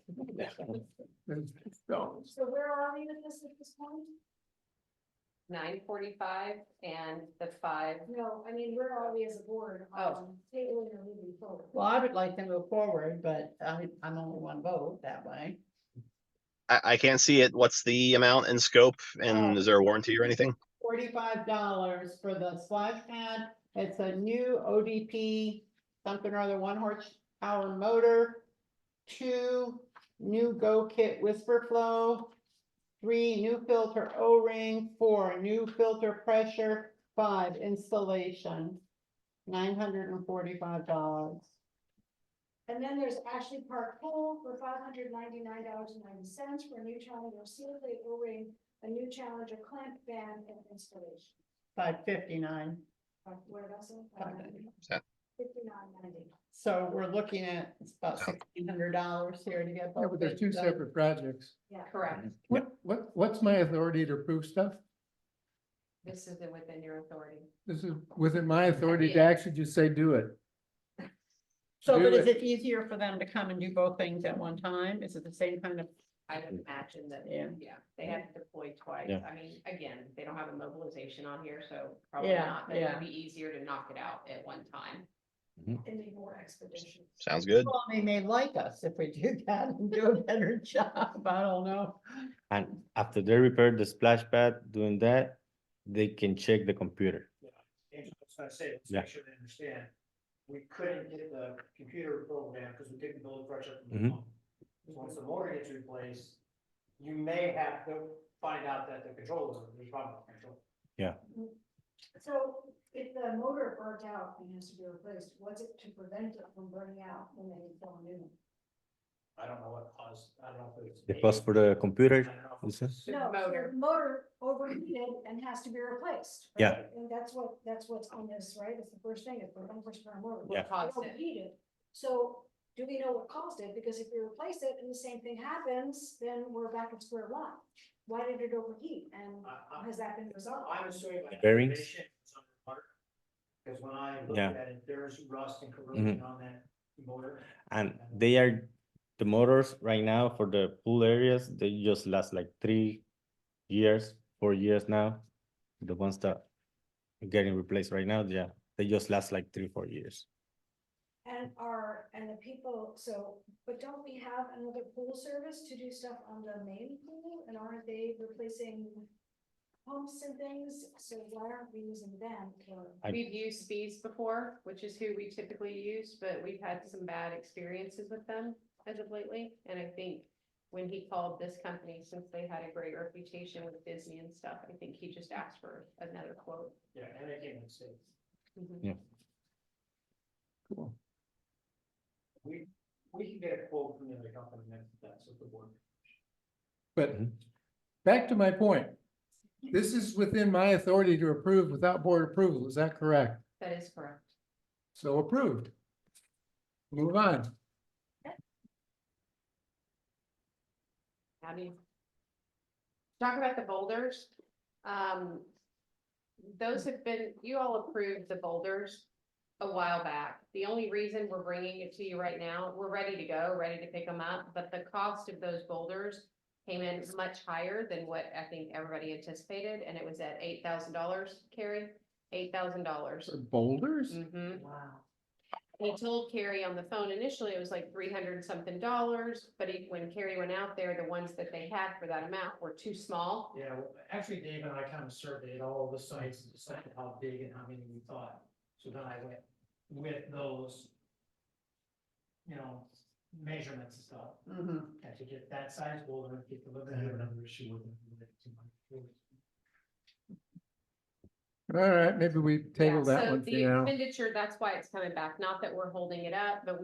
So, So where are we with this at this point? 9:45 and the 5. No, I mean, where are we as a board Oh. on tabling or moving forward? well, I would like to move forward, but I'm only one vote that way. I can't see it. What's the amount and scope? And Oh. is there a warranty or anything? $45 for the splash pad. It's a new ODP, something or other, 1 horsepower motor. 2 new Go Kit Whisper Flow. 3 new filter O-ring. 4 new filter pressure. 5 installation. $945. And then there's Ashley Park Pool for $599.90 for a new Challenger seal plate O-ring, a new Challenger clamp band and installation. $559. What did I say? Yeah. $59.90. So we're looking at, it's about $1,600 here to get yeah, both. but there's two bids done. separate projects. Yeah. Correct. What's my authority to approve stuff? This isn't within your authority. This is within my authority to Yeah. actually just say, do it. So, but Do is it easier for them to come and do both things at one time? Is it the same kind of? I would imagine that, Yeah. they have to deploy twice. Yeah. I mean, again, they don't have a mobilization on here, so probably Yeah, not, but it yeah. would be easier to knock it out at one time. And be more expeditious. Sounds good. Well, they may like us if we do that and do a better job. I don't know. And after they repair the splash pad, doing that, they can check the computer. Angela, I was gonna say, let's Yeah. make sure they understand. We couldn't get the computer program because we couldn't build a pressure from the Mhm. pump. Once the motor gets replaced, you may have to find out that the controller, there's a problem with the controller. So if the motor burnt out and has to be replaced, what's it to prevent it from burning out when they install a new one? I don't know what caused, I don't know if it's. The cost for the computer, I don't know if you said? it's- No, motor. the motor overheated and has to be replaced. Yeah. right? And that's what's on this, right? It's the first thing, it's the 1 horsepower motor. Yeah. It Caused it. Overheated. So do we know what caused it? Because if we replace it and the same thing happens, then we're back at square one. Why did it overheat? And has that been resolved? I'm assuming. my Bearings? information is on the motor. Because when I looked Yeah. at it, there's rust and corrosion on that motor. And they are, the motors right now for the pool areas, they just last like 3 years, 4 years now. The ones that are getting replaced right now, yeah, they just last like 3-4 years. And the people, but don't we have another pool service to do stuff on the main pool? And aren't they replacing pumps and things? So why aren't we using them for? We've used Speeds before, which is who we typically use, but we've had some bad experiences with them as of lately. And I think when he called this company, since they had a great reputation with Disney and stuff, I think he just asked for another quote. Yeah, and they came in States. Mhm. Cool. We can get a quote from the other company, that's what the board. But back to my point, This is within my authority to approve without board approval. Is that correct? That is correct. So approved. Move on. How do you? Talk about the boulders. Those have been, you all approved the boulders a while back. The only reason we're bringing it to you right now, we're ready to go, ready to pick them up, but the cost of those boulders came in much higher than what I think everybody anticipated, and it was at $8,000, Carrie, $8,000. Boulders? Mm-hmm. Wow. He told Carrie on the phone initially it was like $300 something, but when Carrie went out there, the ones that they had for that amount were too small. Yeah, well, actually, Dave and I kind of surveyed all the sites and decided how big and how many we thought. So then I went with those, you know, measurements and stuff, Mhm. and to get that size boulder and get the little bit of number issue with it. All right, maybe we table Yeah, that so one for the now. expenditure, that's why it's coming back. Not that we're holding it up, but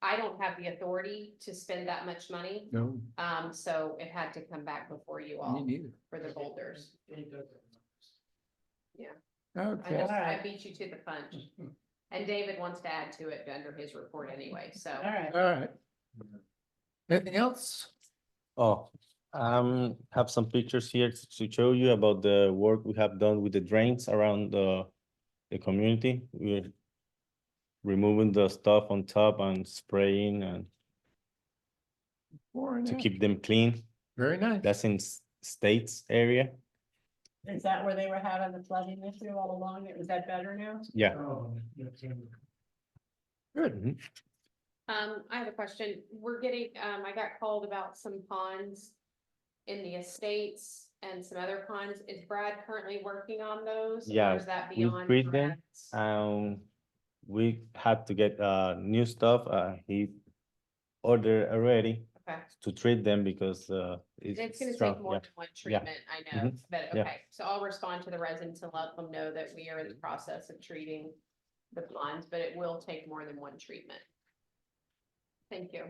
I don't have the authority to spend that much money. No, So it had to come back before you me all neither. for the boulders. It does. Okay, I beat you to the punch. And David wants to add to it under his report anyway, so. All right. all right. Anything else? Oh, have some pictures here to show you about the work we have done with the drains around the community. We're removing the stuff on top and spraying and to keep them clean. Very nice. That's in States area. Is that where they were having the flooding issue all along? Is that better now? Yeah. Good. I have a question. We're getting, I got called about some ponds in the estates and some other ponds. Is Brad currently working on those? Or Yeah, is that we beyond treat them. Brad's? We had to get new stuff. He ordered already Okay. to treat them because It's gonna strong, take more yeah. than one treatment, I know, Mhm. but Yeah. okay, so I'll respond to the residents and let them know that we are in the process of treating the ponds, but it will take more than one treatment. Thank you.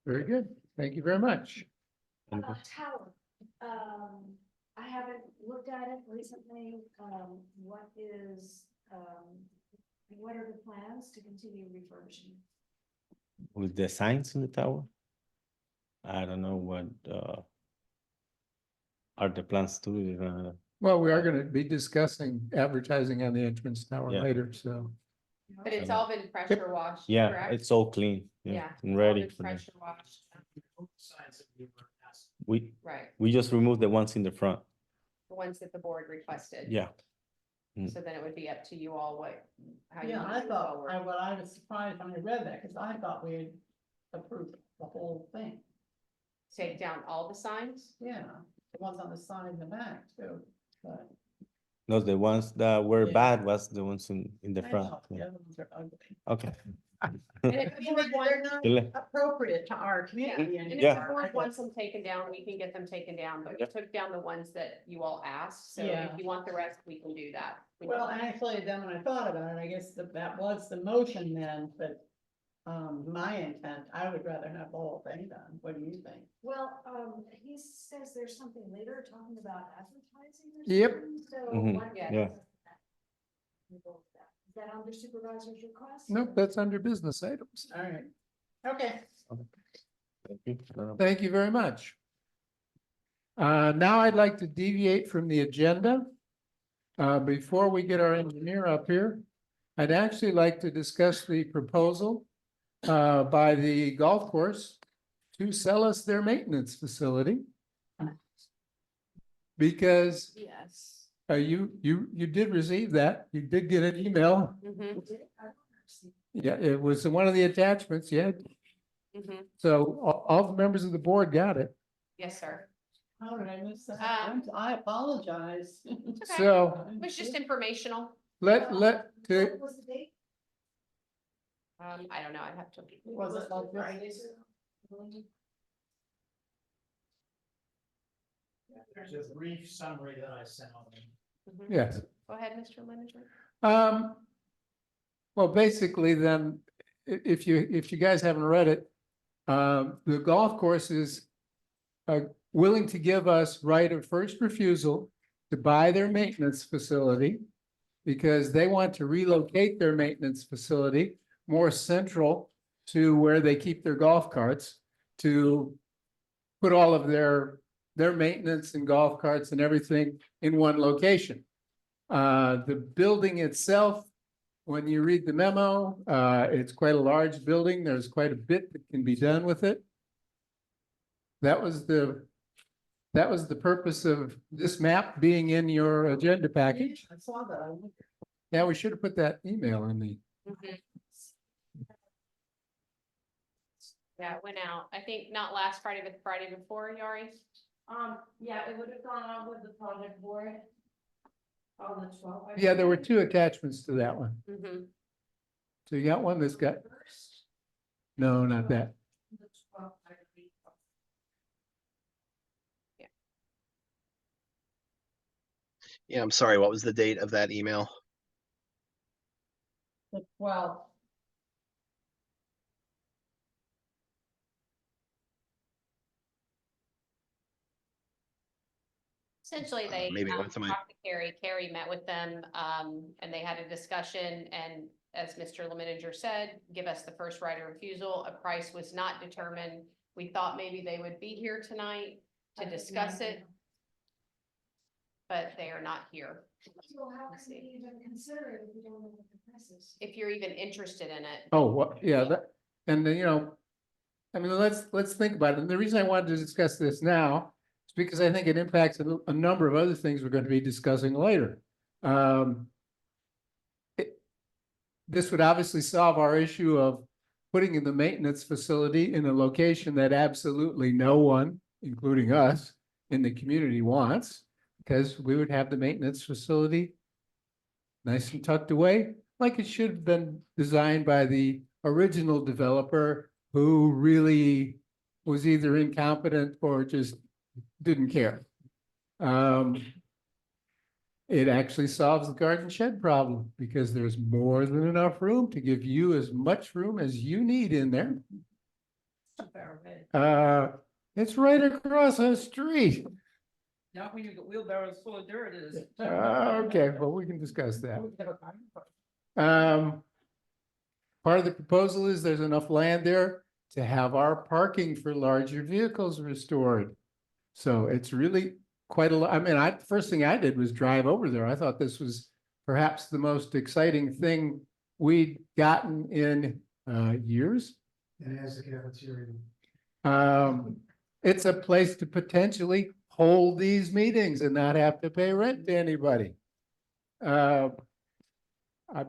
Very good. Thank you very much. Tower, I haven't looked at it recently, what are the plans to continue refurbishing? With the signs in the tower. I don't know what are the plans to do. Well, we are gonna be discussing advertising on the entrance tower Yeah. later, so. But it's all been pressure washed, Yeah, correct? it's all clean. Yeah. And it's all ready been for them. Pressure washed, Signs that we were asked. right, We just removed the ones in the front. the ones that the board requested. Yeah. So then it would be up to you all how you. Yeah, wanna I move thought, forward. I was surprised when I read that, because I thought we had approved the whole thing. Take down all the signs? Yeah, the ones on the side and the back too, but. No, the ones that were Yeah. bad was the ones in the I front. know, the Yeah. other ones are ugly. Okay. And if the board They're wants, not appropriate to our yeah, community. and if Yeah. the board wants them taken down, we can get them taken down, but we took down the ones that you all asked, so Yeah. if you want the rest, we can do that. We Well, can- actually, then when I thought about it, I guess that was the motion then, but. My intent, I would rather have the whole thing done. What do you think? Well, he says there's something later talking about advertising or Yep. something, so. Mhm, what- yeah. Is that under supervisor's request? Nope, that's under business items. All right. Okay. Thank you. Thank you very much. Now I'd like to deviate from the agenda. Before we get our engineer up here, I'd actually like to discuss the proposal by the golf course to sell us their maintenance facility. Because Yes. you did receive that. You did get an email. Mhm, Yeah, it was one of the attachments. Yeah. mhm. So all the members of the board got it. Yes, sir. How did I miss that? Um, I apologize. Okay. So It was just informational. let What was the date? I don't know, I'd have to. Was it like Fridays? There's a brief summary that I sent on. Mhm. Yes. Go ahead, Mr. Manager. Well, basically then, if you guys haven't read it, the golf course is willing to give us right of first refusal to buy their maintenance facility because they want to relocate their maintenance facility more central to where they keep their golf carts, to put all of their maintenance and golf carts and everything in one location. The building itself, when you read the memo, it's quite a large building. There's quite a bit that can be done with it. That was the purpose of this map being in your agenda package. I saw that. I wondered. Yeah, we should have put that email in the, Yeah, it went out. I think not last Friday, but the Friday before, Yari. Yeah, it would have gone out with the project board on the 12th. yeah, there were two attachments to that one. Mhm. So you got one that's got, no, not that. The 12th, I believe. Yeah, I'm sorry, what was the date of that email? The 12th. Essentially, they Maybe it went to my- talked to Carrie. Carrie met with them, and they had a discussion. And as Mr. Lemoniger said, give us the first right of refusal. A price was not determined. We thought maybe they would be here tonight to discuss it, but they are not here. So how can we even consider it if we don't know what the price is? If you're even interested in it. Oh, what, yeah, that, and then, I mean, let's think about it. And the reason I wanted to discuss this now is because I think it impacts a number of other things we're going to be discussing later. This would obviously solve our issue of putting in the maintenance facility in a location that absolutely no one, including us, in the community wants, because we would have the maintenance facility nice and tucked away, like it should have been designed by the original developer who really was either incompetent or just didn't care. It actually solves the garden shed problem because there's more than enough room to give you as much room as you need in there. It's right across the street. Not when you get wheelbarrows full of dirt is. Okay, well, we can discuss that. Part of the proposal is there's enough land there to have our parking for larger vehicles restored. So it's really quite a lot. I mean, the first thing I did was drive over there. I thought this was perhaps the most exciting thing we'd gotten in years. And it has a cafeteria. It's a place to potentially hold these meetings and not have to pay rent to anybody. I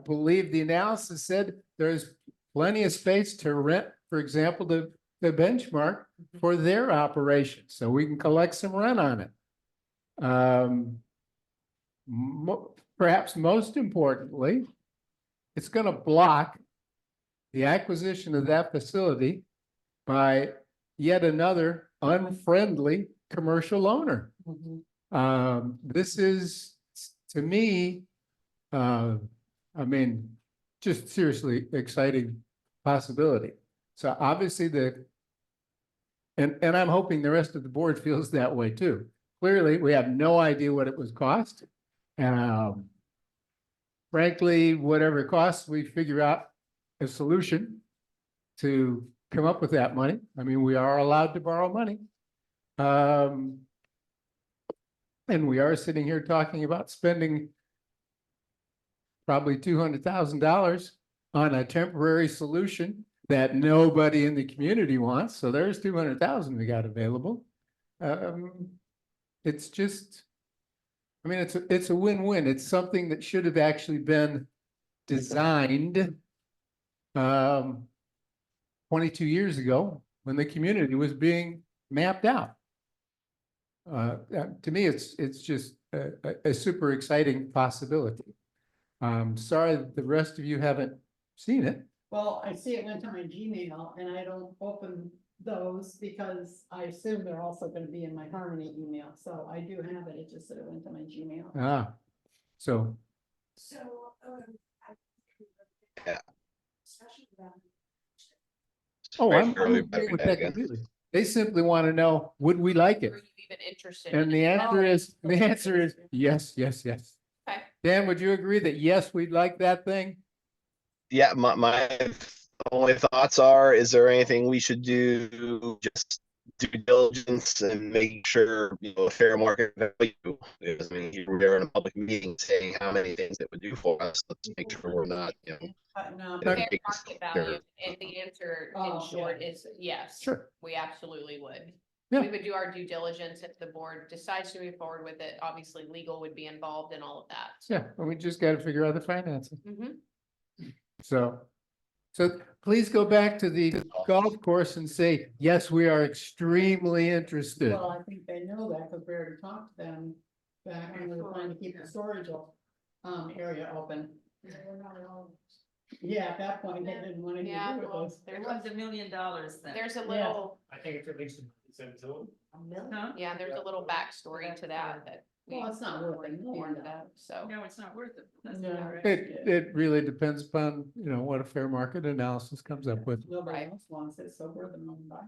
believe the analysis said there's plenty of space to rent, for example, the benchmark for their operation, so we can collect some rent on it. Perhaps most importantly, it's going to block the acquisition of that facility by yet another unfriendly commercial owner. This is, to me, I mean, just seriously exciting possibility. So obviously and I'm hoping the rest of the board feels that way too. Clearly, we have no idea what it would cost. Frankly, whatever it costs, we figure out a solution to come up with that money. I mean, we are allowed to borrow money. And we are sitting here talking about spending probably $200,000 on a temporary solution that nobody in the community wants. So there's 200,000 we got available. It's just, I mean, it's a win-win. It's something that should have actually been designed 22 years ago when the community was being mapped out. To me, it's just a super exciting possibility. Sorry that the rest of you haven't seen it. Well, I see it went to my Gmail and I don't open those because I assume they're also gonna be in my Harmony email. So I do have it. It just said it went to my Gmail. So So, Yeah. discussion about Oh, Right, I'm early agreeing with back that again. completely. They simply want to know, would we like it? even interested. And in the it. answer is yes, yes, yes. Okay. Dan, would you agree that yes, we'd like that thing? Yeah, my only thoughts are, is there anything we should do, just due diligence and making sure, a fair market value? Because, I mean, we're in a public meeting saying how many things it would do for us. Let's make sure we're not, No. Fair Okay. market value, and the answer in Oh, short yeah. is yes. Sure. We absolutely would. Yeah. We would do our due diligence if the board decides to move forward with it. Obviously, legal would be involved in all of that. Yeah, and we just gotta figure out the financing. Mhm. So please go back to the golf course and say, yes, we are extremely interested. Well, I think they know that because we already talked to them back when we were trying to keep the storage area open. Yeah, at that point, they didn't want anything Yeah, to do with well, us. there It was, was $1 million then. there's a Yeah. little, I think it's at least $1 million. Huh? yeah, there's a little backstory to that, that. we Well, it's not worth weren't $1 million. informed about, So. No, it's not worth it. That's No. not right. It really depends upon, what a fair market analysis comes up with. Nobody Right. else wants it, so we're the one buy.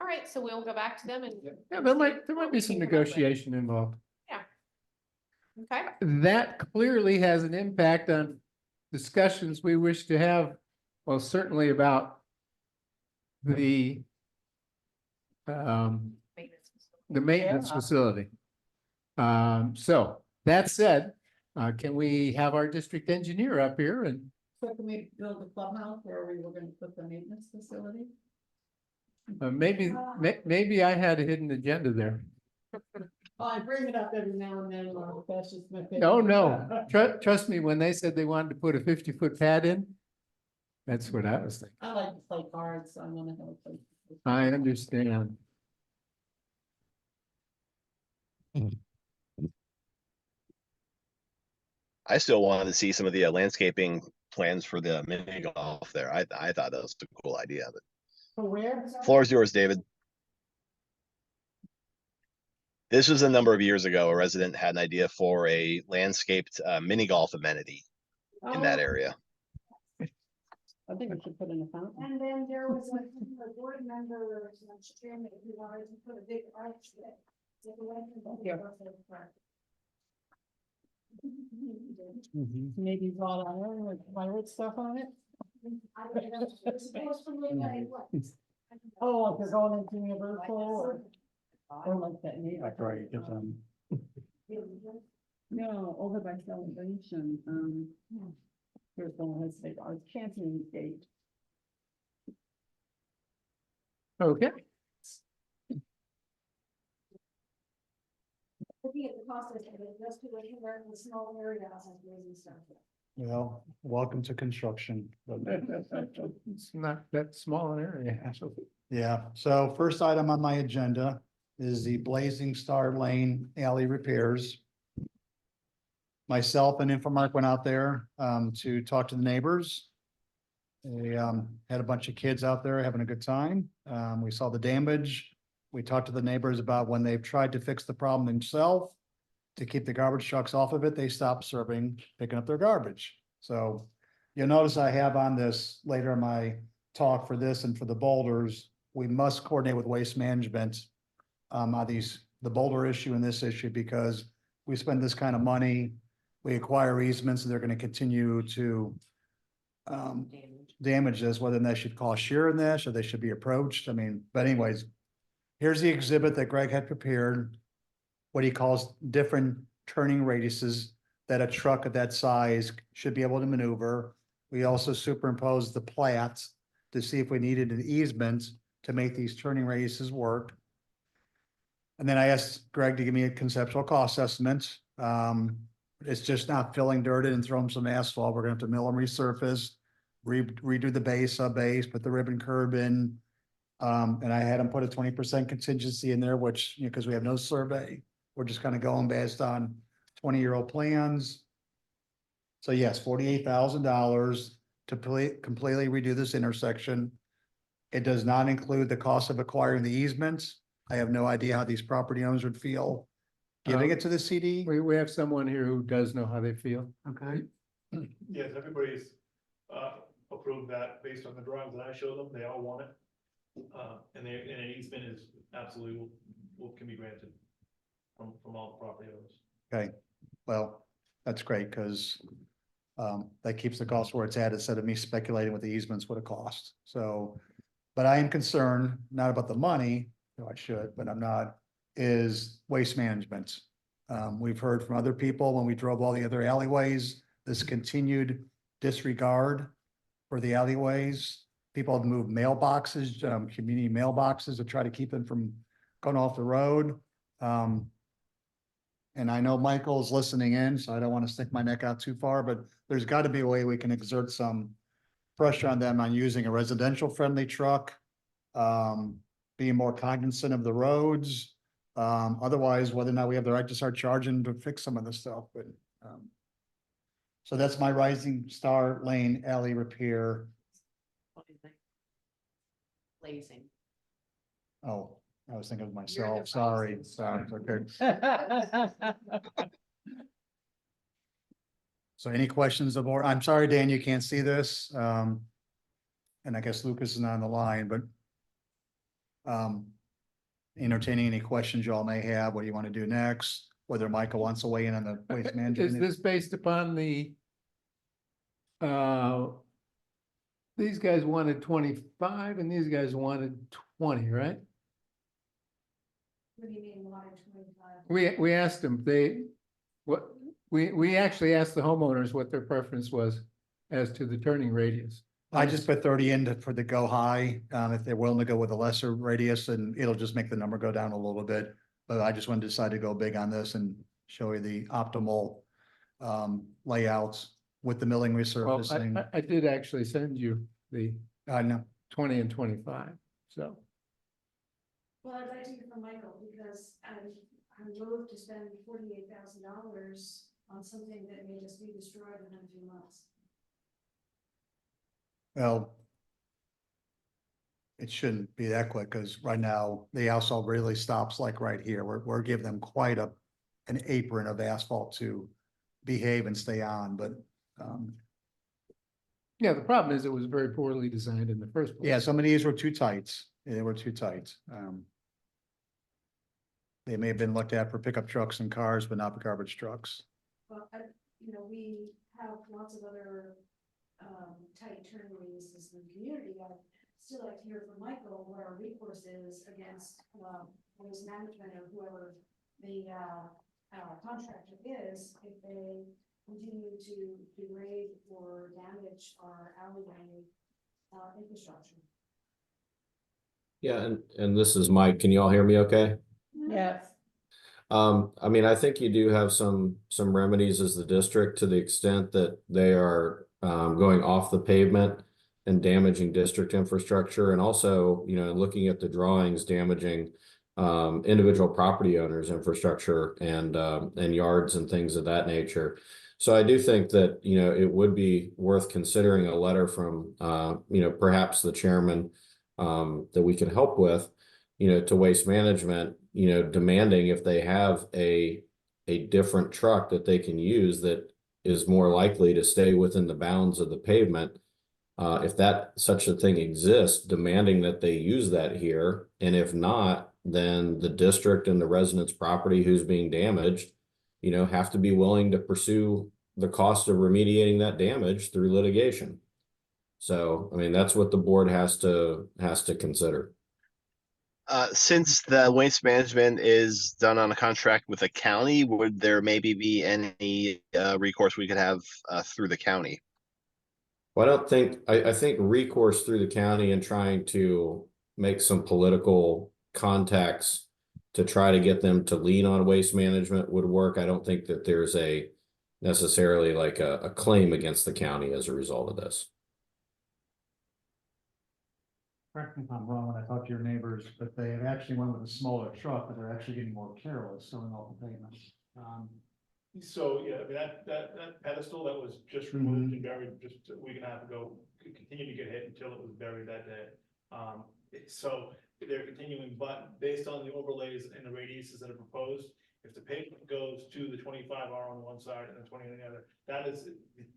All right, so we'll go back to them and. Yeah, there might be some negotiation involved. Okay, That clearly has an impact on discussions we wish to have, well, certainly about the maintenance Yeah. facility. So that said, can we have our district engineer up here and So can we build a clubhouse where we were gonna put the maintenance facility? maybe I had a hidden agenda there. Oh, I bring it up every now and then, that's just my. No, trust me, when they said they wanted to put a 50-foot pad in, that's what I was thinking. I like to play cards, so I wanna have a place. I understand. I still wanted to see some of the landscaping plans for the mini golf there. I thought that was a cool idea, but For where? floor is yours, David. This was a number of years ago. A resident had an idea for a landscaped mini golf amenity in that area. I think we should put in a fountain. And then there was a board member, chairman, who wanted to put a big arch there. Maybe wrought iron with pirate stuff on it. I don't know, it's supposed to look like what? Oh, if they're going into Universal or like that. That's right, if, No, over by Celebration, there's one that's big, Champion Gate. Okay, Looking at the cost of it, just to like convert in small area houses, raising stuff. well, welcome to construction. it's not that small an area, actually. Yeah, so first item on my agenda is the Blazing Star Lane alley repairs. Myself and Infomark went out there to talk to the neighbors. We had a bunch of kids out there having a good time. We saw the damage. We talked to the neighbors about when they've tried to fix the problem themselves to keep the garbage trucks off of it, they stopped picking up their garbage. So you'll notice I have on this later in my talk for this and for the boulders, we must coordinate with Waste Management on the boulder issue and this issue, because we spend this kind of money, we acquire easements, and they're gonna continue to damage this, whether they should call shearing this or they should be approached. I mean, but anyways, here's the exhibit that Greg had prepared, what he calls different turning radiuses that a truck of that size should be able to maneuver. We also superimposed the plats to see if we needed an easement to make these turning radiuses work. And then I asked Greg to give me a conceptual cost estimate. It's just not filling dirt in and throwing some asphalt. We're gonna have to mill and resurface, redo the base, sub-base, put the ribbon curb in. And I had him put a 20% contingency in there, which, because we have no survey, we're just kind of going based on 20-year-old plans. So yes, $48,000 to completely redo this intersection. It does not include the cost of acquiring the easements. I have no idea how these property owners would feel giving it to the CD. We have someone here who does know how they feel. Okay. Yes, everybody's approved that based on the drawings that I showed them. They all want it. And an easement is absolutely can be granted from all property owners. Okay, well, that's great, because that keeps the cost where it's at, instead of me speculating what the easements would have cost. So, but I am concerned, not about the money, though I should, but I'm not, is waste management. We've heard from other people when we drove all the other alleyways, this continued disregard for the alleyways. People have moved mailboxes, community mailboxes to try to keep them from going off the road. And I know Michael's listening in, so I don't want to stick my neck out too far, but there's got to be a way we can exert some pressure on them on using a residential friendly truck. Being more cognizant of the roads. Otherwise, whether or not we have the right to start charging to fix some of this stuff, but. So that's my Rising Star Lane alley repair. Blazing. Oh, I was thinking of myself, sorry, okay. So any questions of, or, I'm sorry, Dan, you can't see this, and I guess Lucas is not on the line, but entertaining any questions y'all may have, what do you want to do next? Whether Michael wants to weigh in on the waste Is management. this based upon the these guys wanted 25 and these guys wanted 20, right? What do you mean, water 25? We asked them, we actually asked the homeowners what their preference was as to the turning radius. I just put 30 in for the go high, if they're willing to go with a lesser radius, and it'll just make the number go down a little bit. But I just wanted to decide to go big on this and show you the optimal layouts with the milling Well, resurfacing. I did actually send you the I know. 20 and 25, so. Well, I'd like to hear from Michael, because I'm loath to spend $48,000 on something that may just be destroyed in a few months. Well, it shouldn't be that quick, because right now the asphalt really stops like right here. We're giving them quite an apron of asphalt to behave and stay on, but Yeah, the problem is it was very poorly designed in the first place. yeah, some of these were too tight. They were too tight. They may have been looked at for pickup trucks and cars, but not for garbage trucks. Well, we have lots of other tight turn radiuses in the community. I'd still like to hear from Michael what our recourse is against waste management or whoever the contractor is if they continue to degrade or damage our alleyway infrastructure. Yeah, and this is Mike. Can you all hear me okay? Yes. I mean, I think you do have some remedies as the district to the extent that they are going off the pavement and damaging district infrastructure, and also, you know, looking at the drawings, damaging individual property owners' infrastructure and yards and things of that nature. So I do think that, you know, it would be worth considering a letter from you know, perhaps the chairman that we could help with, you know, to Waste Management, you know, demanding if they have a different truck that they can use that is more likely to stay within the bounds of the pavement. If that such a thing exists, demanding that they use that here, and if not, then the district and the residents' property who's being damaged, you know, have to be willing to pursue the cost of remediating that damage through litigation. So, I mean, that's what the board has to consider. Since the waste management is done on a contract with a county, would there maybe be any recourse we could have through the county? Well, I think recourse through the county and trying to make some political contacts to try to get them to lean on waste management would work. I don't think that there's necessarily like a claim against the county as a result of this. Correct me if I'm wrong, when I talked to your neighbors, but they have actually went with a smaller truck, but they're actually getting more careless going off the pavement. So, yeah, I mean, that pedestal that was just removed and buried just a week and a half ago, continued to get hit until it was buried that day. So they're continuing, but based on the overlays and the radiuses that are proposed, if the pavement goes to the 25R on one side and the 20 on the other, that is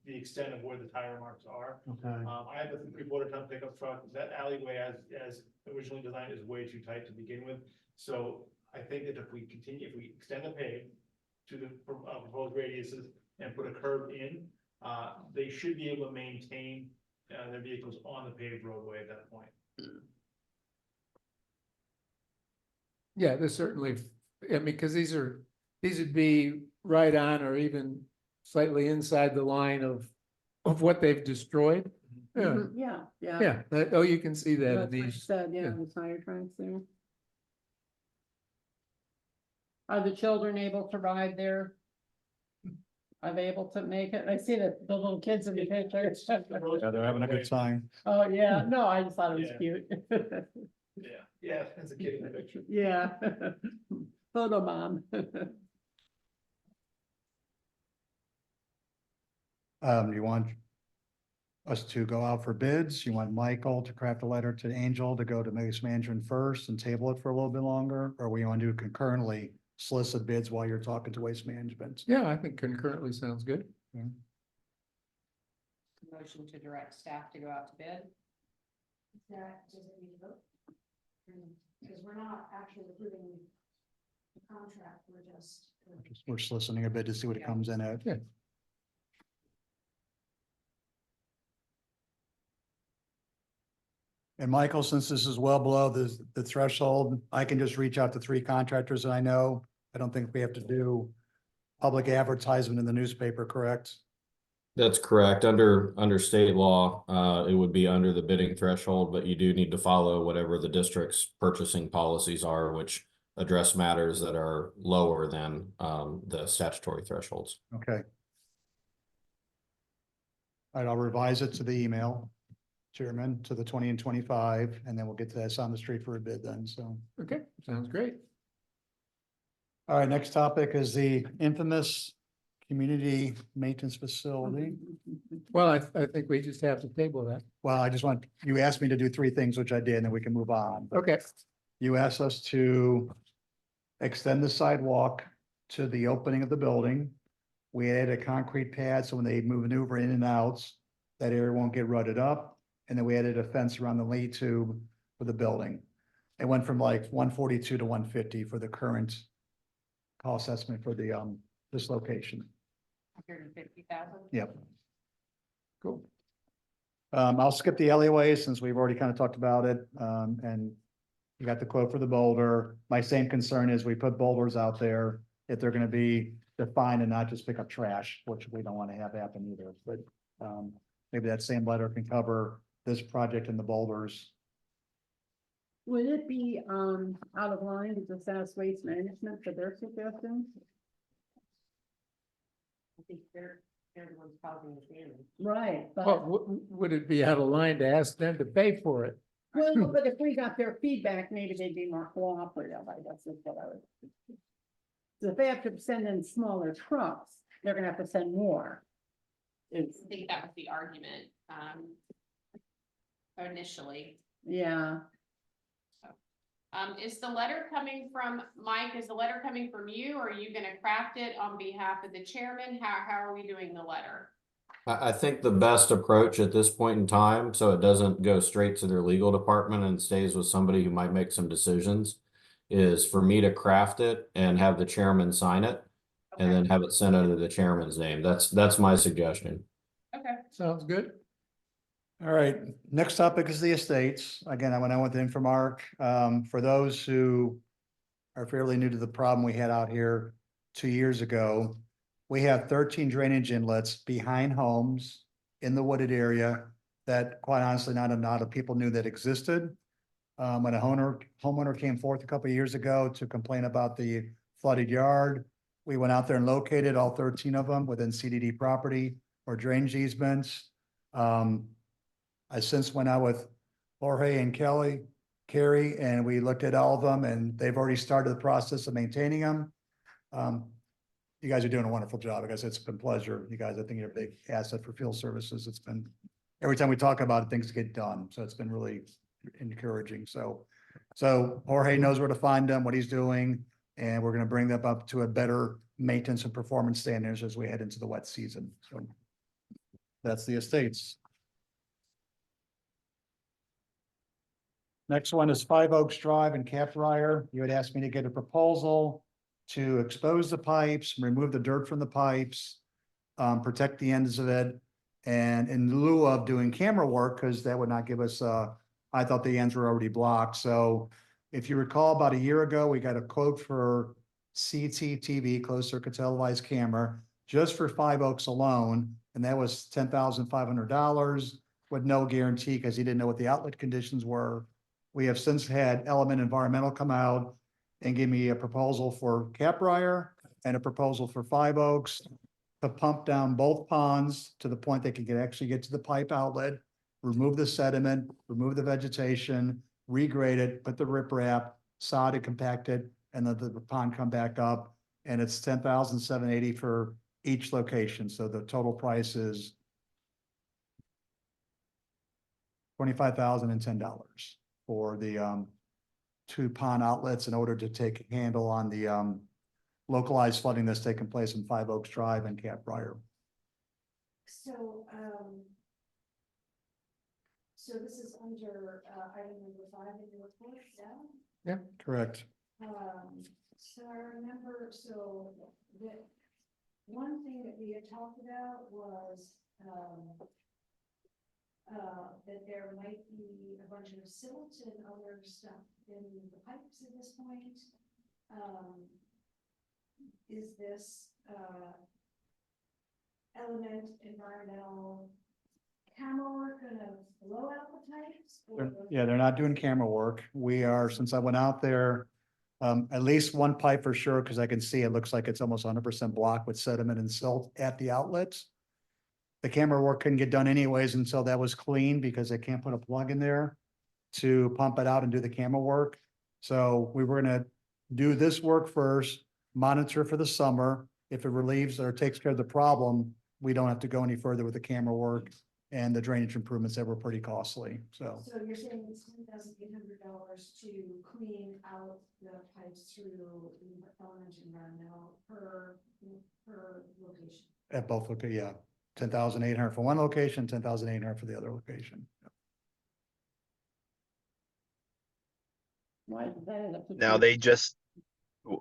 the extent of where the tire marks are. Okay. I have a 3/4 ton pickup truck. That alleyway as originally designed is way too tight to begin with. So I think that if we continue, if we extend the pave to the proposed radiuses and put a curb in, they should be able to maintain their vehicles on the paved roadway at that point. Yeah, there's certainly, I mean, because these would be right on or even slightly inside the line of what they've destroyed. Yeah, Mhm, yeah, yeah. yeah, oh, you can see that in That's what you these. said, yeah, yeah. the tire tracks there. Are the children able to ride there? Are they able to make it? I see the little kids in the pictures. Yeah, they're having a good time. Oh, yeah, no, I just thought it was Yeah. cute. Yeah, as a kid in the picture. Yeah. Photo mom. You want us to go out for bids? You want Michael to craft a letter to Angel to go to Waste Management first and table it for a little bit longer? Or we want to do concurrently solicit bids while you're talking to Waste Management? Yeah, I think concurrently sounds good. Motion to direct staff to go out to bid. That, does it need to vote? Because we're not actually approving the contract, we're just. We're soliciting a bid to see what it Yeah. comes in at. Yeah. And Michael, since this is well below the threshold, I can just reach out to 3 contractors that I know. I don't think we have to do public advertisement in the newspaper, correct? That's correct. Under state law, it would be under the bidding threshold, but you do need to follow whatever the district's purchasing policies are, which address matters that are lower than the statutory thresholds. Okay. All right, I'll revise it to the email, Chairman, to the 20 and 25, and then we'll get to that on the street for a bid then, so. Okay, sounds great. All right, next topic is the infamous community maintenance facility. Well, I think we just have to table that. Well, I just want, you asked me to do 3 things, which I did, and then we can move on. Okay, You asked us to extend the sidewalk to the opening of the building. We added a concrete pad, so when they maneuver in and out, that area won't get rutted up. And then we added a fence around the lead tube for the building. It went from like 142 to 150 for the current cost estimate for the this location. 150,000. Yep. Cool. I'll skip the alleyway since we've already kind of talked about it. And you got the quote for the boulder. My same concern is we put boulders out there if they're gonna be defined and not just pick up trash, which we don't want to have happen either. But maybe that same letter can cover this project and the boulders. Would it be out of line to just ask Waste Management for their suggestions? I think they're the ones causing the damage. Right, well, but, would it be out of line to ask them to pay for it? well, but if we got their feedback, maybe they'd be more cooperative, I guess is what I would. So if they have to send in smaller trucks, they're gonna have to send more. It's, I think that was the argument, initially. yeah, Is the letter coming from, Mike, is the letter coming from you, or are you gonna craft it on behalf of the chairman? How are we doing the letter? I think the best approach at this point in time, so it doesn't go straight to their legal department and stays with somebody who might make some decisions, is for me to craft it and have the chairman sign it and then have it sent under the chairman's name. That's my suggestion. Okay. Sounds good. All right, next topic is the estates. Again, I went on with the Infomark. For those who are fairly new to the problem we had out here 2 years ago, we have 13 drainage inlets behind homes in the wooded area that quite honestly not a lot of people knew that existed. When a homeowner came forth a couple of years ago to complain about the flooded yard, we went out there and located all 13 of them within CDD property or drainage easements. I since went out with Jorge and Carrie, and we looked at all of them, and they've already started the process of maintaining them. You guys are doing a wonderful job. I guess it's been a pleasure. You guys, I think you're a big asset for field services. It's been, every time we talk about it, things get done. So it's been really encouraging. So Jorge knows where to find them, what he's doing, and we're gonna bring them up to a better maintenance and performance standards as we head into the wet season. So that's the estates. Next one is Five Oaks Drive in Caprior. You had asked me to get a proposal to expose the pipes, remove the dirt from the pipes, protect the ends of it. And in lieu of doing camera work, because that would not give us, I thought the ends were already blocked. So if you recall, about a year ago, we got a quote for CCTV, closed circuit televised camera, just for Five Oaks alone. And that was $10,500 with no guarantee because he didn't know what the outlet conditions were. We have since had Element Environmental come out and give me a proposal for Caprior and a proposal for Five Oaks to pump down both ponds to the point they can actually get to the pipe outlet, remove the sediment, remove the vegetation, regrade it, put the riprap, sod it, compact it, and let the pond come back up. And it's $10,780 for each location. So the total price is $25,010 for the two pond outlets in order to take a handle on the localized flooding that's taking place in Five Oaks Drive and Caprior. So this is under item number 5 in your report, yeah? Yeah, correct. So I remember, so the one thing that we had talked about was that there might be a bunch of silt and other stuff in the pipes at this point. Is this Element Environmental camera work gonna blow out the pipes? Yeah, they're not doing camera work. We are, since I went out there, at least one pipe for sure, because I can see it looks like it's almost 100% blocked with sediment and silt at the outlets. The camera work couldn't get done anyways until that was clean because they can't put a plug in there to pump it out and do the camera work. So we were gonna do this work first, monitor for the summer. If it relieves or takes care of the problem, we don't have to go any further with the camera work and the drainage improvements that were pretty costly, so. So you're saying it's $10,800 to clean out the pipes through Element Environmental per location? At both, okay, yeah, 10,800 for one location, 10,800 for the other location. Why did that end up? Now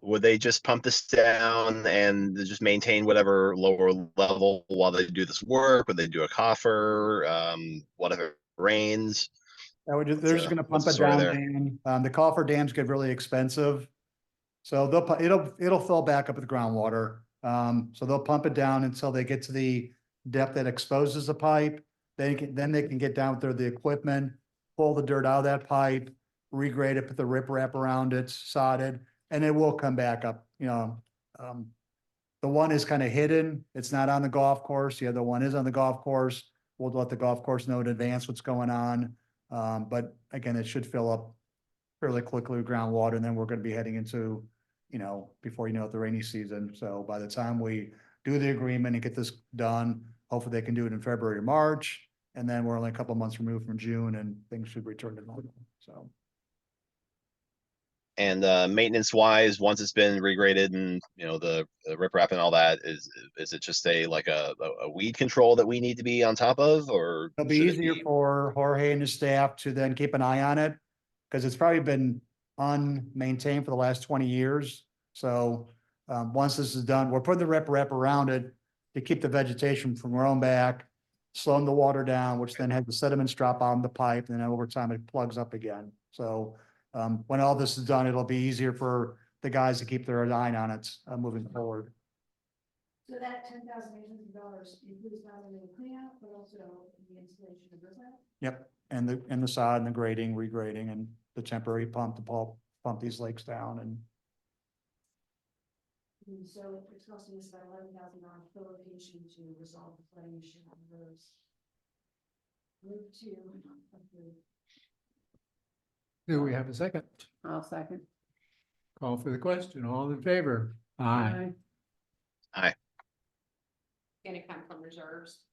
would they just pump this down and just maintain whatever lower level while they do this work? Would they do a coffer? What if it rains? They're just gonna what's pump the it story down, there? Dan. The coffer dams get really expensive. So it'll fill back up with groundwater. So they'll pump it down until they get to the depth that exposes the pipe. Then they can get down with the equipment, pull the dirt out of that pipe, regrade it, put the riprap around it, sod it, and it will come back up, you know. The one is kind of hidden. It's not on the golf course. The other one is on the golf course. We'll let the golf course know in advance what's going on. But again, it should fill up fairly quickly with groundwater, and then we're gonna be heading into, you know, before you know it, the rainy season. So by the time we do the agreement and get this done, hopefully they can do it in February or March. And then we're only a couple months removed from June and things should return to normal, so. And maintenance wise, once it's been regraded and the riprap and all that, is it just a weed control that we need to be on top of, or It'll be should it easier for Jorge and his staff to then keep an eye on it, because it's probably been unmaintained for the last 20 years. So once this is done, we're putting the riprap around it to keep the vegetation from growing back, slowing the water down, which then has the sediments drop out in the pipe, and then over time it plugs up again. So when all this is done, it'll be easier for the guys to keep their eye on it moving forward. So that $10,800 includes not only the cleanup, but also the installation of riprap? Yep, and the sod and the grading, regrading, and the temporary pump to pump these lakes down. And so it's costing us about $11,000 per location to resolve the flooding issue on the roads. Move to approve. Do we have a second? I'll second. Call for the question. All in favor? Aye. Gonna come from reserves.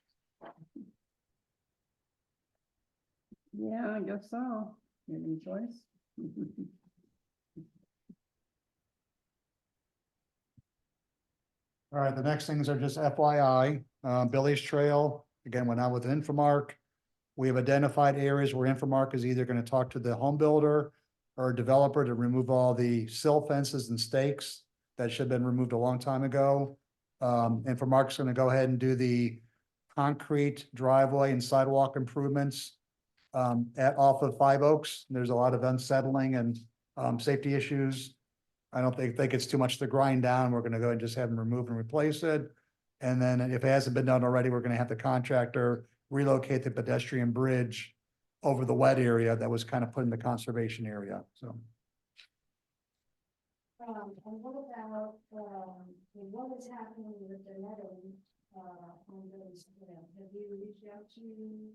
Yeah, I guess so. Any choice? all right, the next things are just FYI. Billy's Trail, again, went out with Infomark. We have identified areas where Infomark is either gonna talk to the home builder or developer to remove all the sill fences and stakes that should have been removed a long time ago. Infomark's gonna go ahead and do the concrete driveway and sidewalk improvements off of Five Oaks. There's a lot of unsettling and safety issues. I don't think it's too much to grind down. We're gonna go and just have them remove and replace it. And then if it hasn't been done already, we're gonna have the contractor relocate the pedestrian bridge over the wet area that was kind of put in the conservation area, so. And what about, what is happening with the netting, on those, have you reached out to?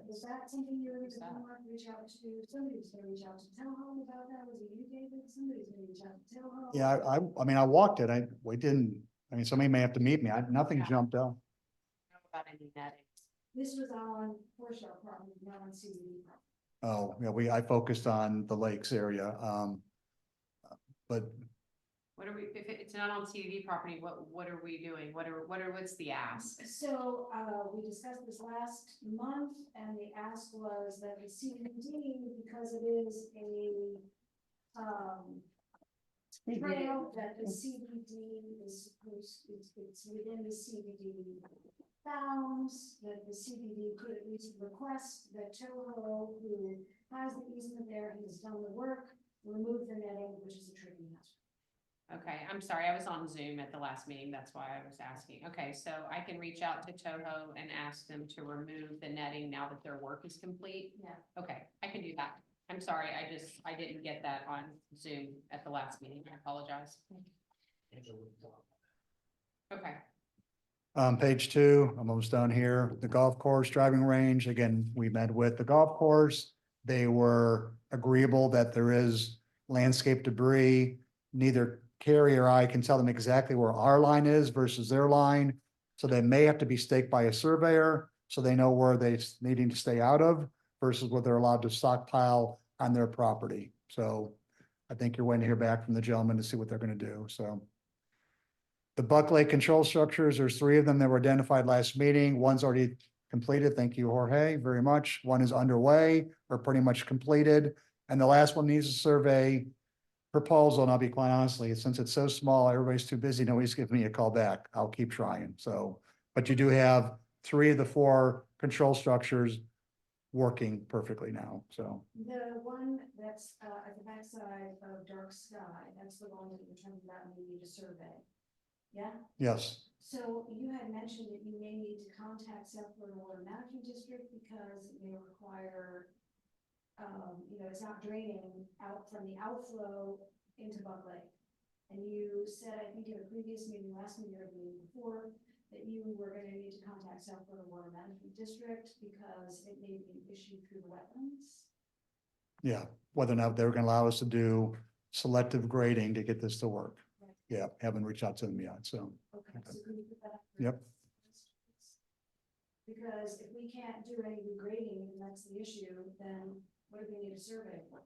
Is that something you're gonna reach out to, somebody's gonna reach out to Town Hall about that, was it you, David? Somebody's gonna reach out to Town Hall. Yeah, I mean, I walked it, somebody may have to meet me, nothing Yeah. jumped out. About any netting. This was on Foreshore property, not on CBD property. Oh, yeah, I focused on the lakes area, but What are we, if it's not on CDD property, what are we doing? What's the ask? So, we discussed this last month, and the ask was that the CBD, because it is a, trail that the CBD is supposed, it's within the CBD bounds, that the CBD could at least request that Toho, who has the easement there, has done the work, remove the netting, which is a tricky hazard. Okay, I'm sorry, I was on Zoom at the last meeting, that's why I was asking. Okay, so I can reach out to Toho and ask them to remove the netting now that their work is complete? Yeah. Okay, I can do that. I'm sorry, I didn't get that on Zoom at the last meeting, I apologize. Okay, page 2, I'm almost done here. The golf course driving range, again, we met with the golf course. They were agreeable that there is landscape debris. Neither Carrie or I can tell them exactly where our line is versus their line. So they may have to be staked by a surveyor, so they know where they needing to stay out of versus what they're allowed to stockpile on their property. So I think you're waiting to hear back from the gentleman to see what they're gonna do, so. The Buck Lake control structures, there's 3 of them that were identified last meeting. One's already completed. Thank you, Jorge, very much. One is underway or pretty much completed. And the last one needs a survey proposal. And I'll be quite honestly, since it's so small, everybody's too busy. Nobody's giving me a call back. I'll keep trying. So, but you do have 3 of the 4 control structures working perfectly now, so. The one that's, at the backside of Dark Sky, that's the one that you're talking about, and you need a survey. Yeah? Yes, So you had mentioned that you may need to contact South Florida Water Management District because it may require, it's not draining out from the outflow into Buck Lake. And you said, I think in a previous meeting, last meeting or the meeting before, that you were gonna need to contact South Florida Water Management District because it may be issued through the wetlands. yeah, whether or not they're gonna allow us to do selective grading to get this to work. Yeah, haven't reached out to them yet, so. Okay, so can you put that? Yep. Because if we can't do any regrading, and that's the issue, then what do we need a survey for?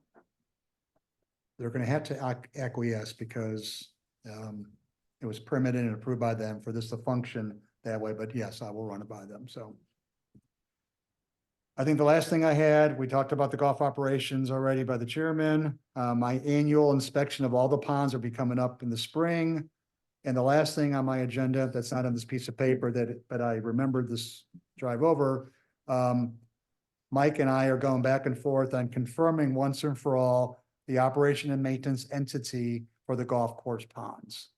They're gonna have to acquiesce because it was permitted and approved by them for this to function that way, but yes, I will run it by them, so. I think the last thing I had, we talked about the golf operations already by the chairman. My annual inspection of all the ponds will be coming up in the spring. And the last thing on my agenda, that's not on this piece of paper but I remembered this drive over. Mike and I are going back and forth on confirming once and for all the operation and maintenance entity for the golf course ponds.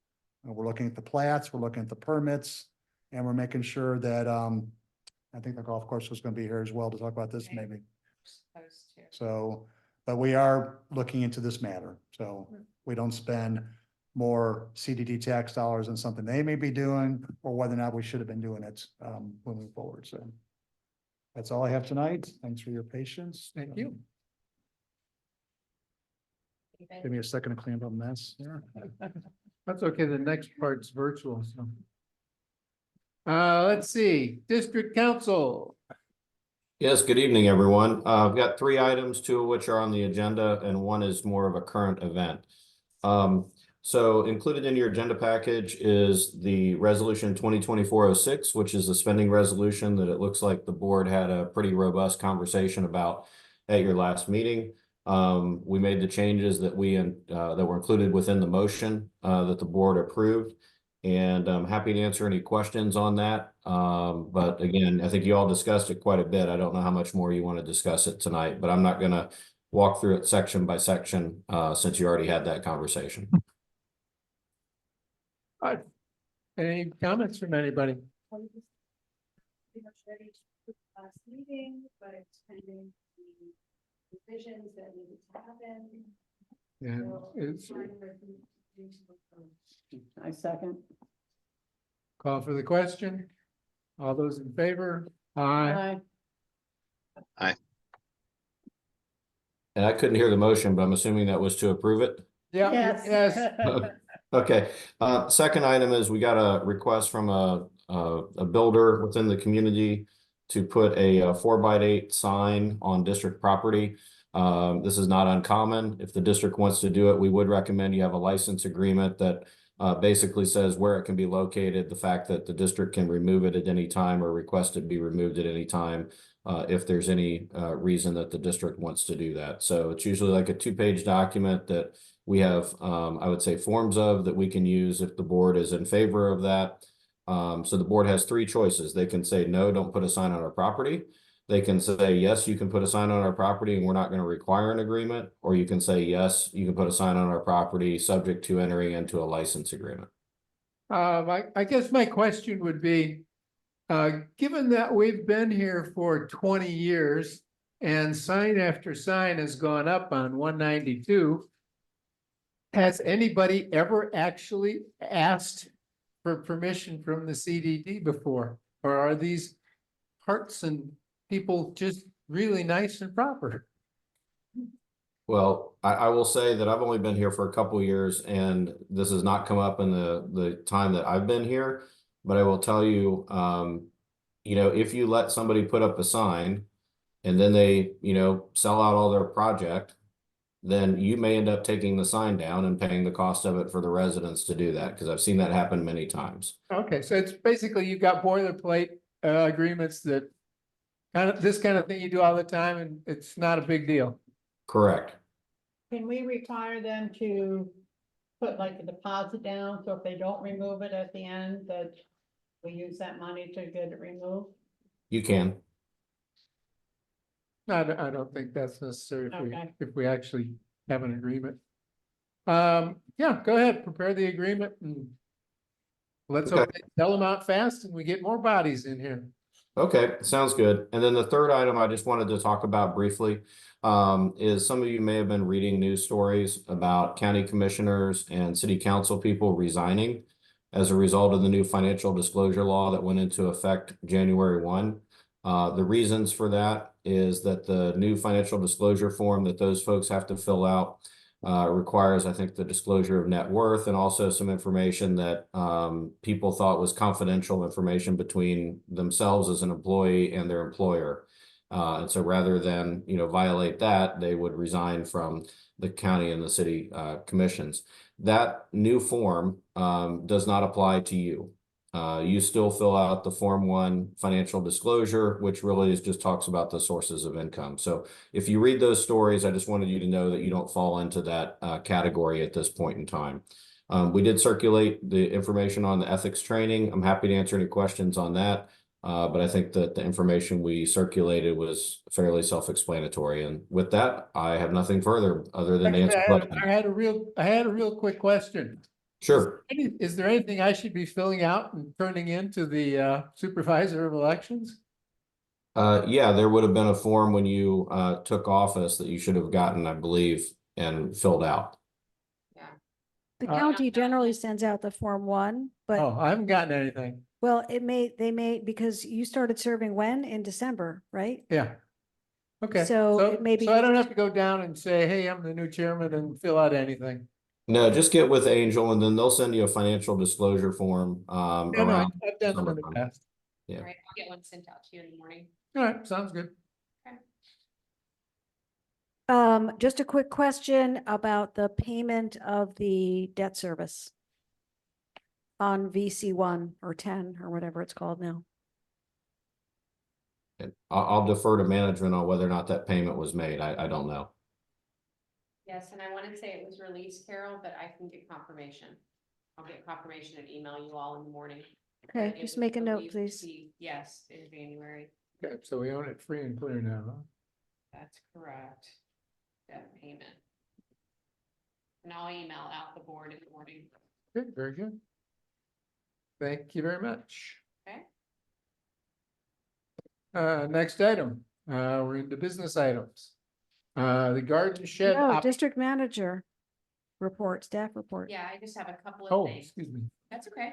We're looking at the plats, we're looking at the permits, and we're making sure that, I think the golf course was gonna be here as well to talk about this Okay. maybe. supposed to. So, but we are looking into this matter, so we don't spend more CDD tax dollars on something they may be doing, or whether or not we should have been doing it, moving forward, so. That's all I have tonight. Thanks for your patience. Thank you. Give me a second to clean up a mess here. That's okay. The next part's virtual, so. Let's see, District Council. Yes, good evening, everyone. I've got 3 items, 2 of which are on the agenda, and one is more of a current event. So included in your agenda package is the resolution 2024-06, which is a spending resolution that it looks like the board had a pretty robust conversation about at your last meeting. We made the changes that that were included within the motion that the board approved. And I'm happy to answer any questions on that. But again, I think you all discussed it quite a bit. I don't know how much more you want to discuss it tonight, but I'm not going to walk through it section by section since you already had that conversation. Any comments from anybody? Pretty much ready to put the last meeting, but it's pending the revisions that needed to happen. And So it's trying to do some- I second. call for the question. All those in favor? Aye. And I couldn't hear the motion, but I'm assuming that was to approve it. Yeah, Yes. yes. Okay, second item is we got a request from a builder within the community to put a 4x8 sign on district property. This is not uncommon. If the district wants to do it, we would recommend you have a license agreement that basically says where it can be located, the fact that the district can remove it at any time or request it be removed at any time if there's any reason that the district wants to do that. So it's usually like a 2-page document that we have, I would say, forms of that we can use if the board is in favor of that. So the board has 3 choices. They can say, no, don't put a sign on our property. They can say, yes, you can put a sign on our property and we're not going to require an agreement. Or you can say, yes, you can put a sign on our property subject to entering into a license agreement. I guess my question would be, given that we've been here for 20 years and sign after sign has gone up on 192, has anybody ever actually asked for permission from the CDD before? Or are these hearts and people just really nice and proper? Well, I will say that I've only been here for a couple of years and this has not come up in the time that I've been here. But I will tell you, you know, if you let somebody put up a sign and then they, you know, sell out all their project, then you may end up taking the sign down and paying the cost of it for the residents to do that, because I've seen that happen many times. Okay, so it's basically you've got boilerplate agreements that this kind of thing you do all the time and it's not a big deal. Correct. Can we require them to put like a deposit down, so if they don't remove it at the end, that we use that money to get it removed? You can. I don't think that's necessary Okay. if we actually have an agreement. Yeah, go ahead, prepare the agreement and let's hope they sell them out fast and we get more bodies in here. Okay, sounds good. And then the third item I just wanted to talk about briefly is some of you may have been reading news stories about county commissioners and city council people resigning as a result of the new financial disclosure law that went into effect January 1. The reasons for that is that the new financial disclosure form that those folks have to fill out requires, I think, the disclosure of net worth and also some information that people thought was confidential information between themselves as an employee and their employer. And so rather than, you know, violate that, they would resign from the county and the city commissions. That new form does not apply to you. You still fill out the Form 1 financial disclosure, which really just talks about the sources of income. So if you read those stories, I just wanted you to know that you don't fall into that category at this point in time. We did circulate the information on the ethics training. I'm happy to answer any questions on that. But I think that the information we circulated was fairly self-explanatory. And with that, I have nothing further other than to answer questions. I had a real quick question. Sure. Is there anything I should be filling out and turning into the supervisor of elections? Yeah, there would have been a form when you took office that you should have gotten, I believe, and filled out. The Uh, county generally sends out the Form 1, but, Oh, I haven't gotten anything. well, they may, because you started serving when? In December, right? Yeah. Okay. So it may be So I don't just- have to go down and say, hey, I'm the new chairman and fill out anything. No, just get with Angel and then they'll send you a financial disclosure form Yeah, no, around. I've done them in the summertime. past. Yeah. All right, I'll get one sent out to you in the morning. All right, sounds good. Just a quick question about the payment of the debt service on VC 1 or 10 or whatever it's called now. And I'll defer to management on whether or not that payment was made. I don't know. Yes, and I want to say it was released, Carol, but I can get confirmation. I'll get confirmation and email you all in the morning. Okay, But it just was make a note, released please. Yes, in January. Okay, so we own it free and clear now, huh? That's correct. That payment. And I'll email out the board in the morning. Good, very good. Thank you very much. Okay. Next item, we're into business items. The garden shed. No, district manager report, staff report. Yeah, I just have a couple of Oh, things. excuse me. That's okay.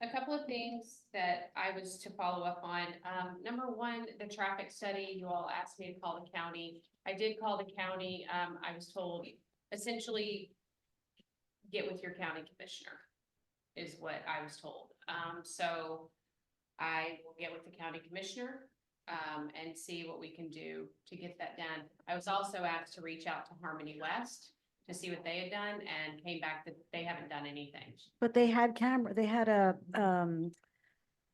A couple of things that I was to follow up on. Number one, the traffic study, you all asked me to call the county. I did call the county. I was told essentially get with your county commissioner is what I was told. So I will get with the county commissioner and see what we can do to get that done. I was also asked to reach out to Harmony West to see what they had done and came back that they haven't done anything. But they had they had a,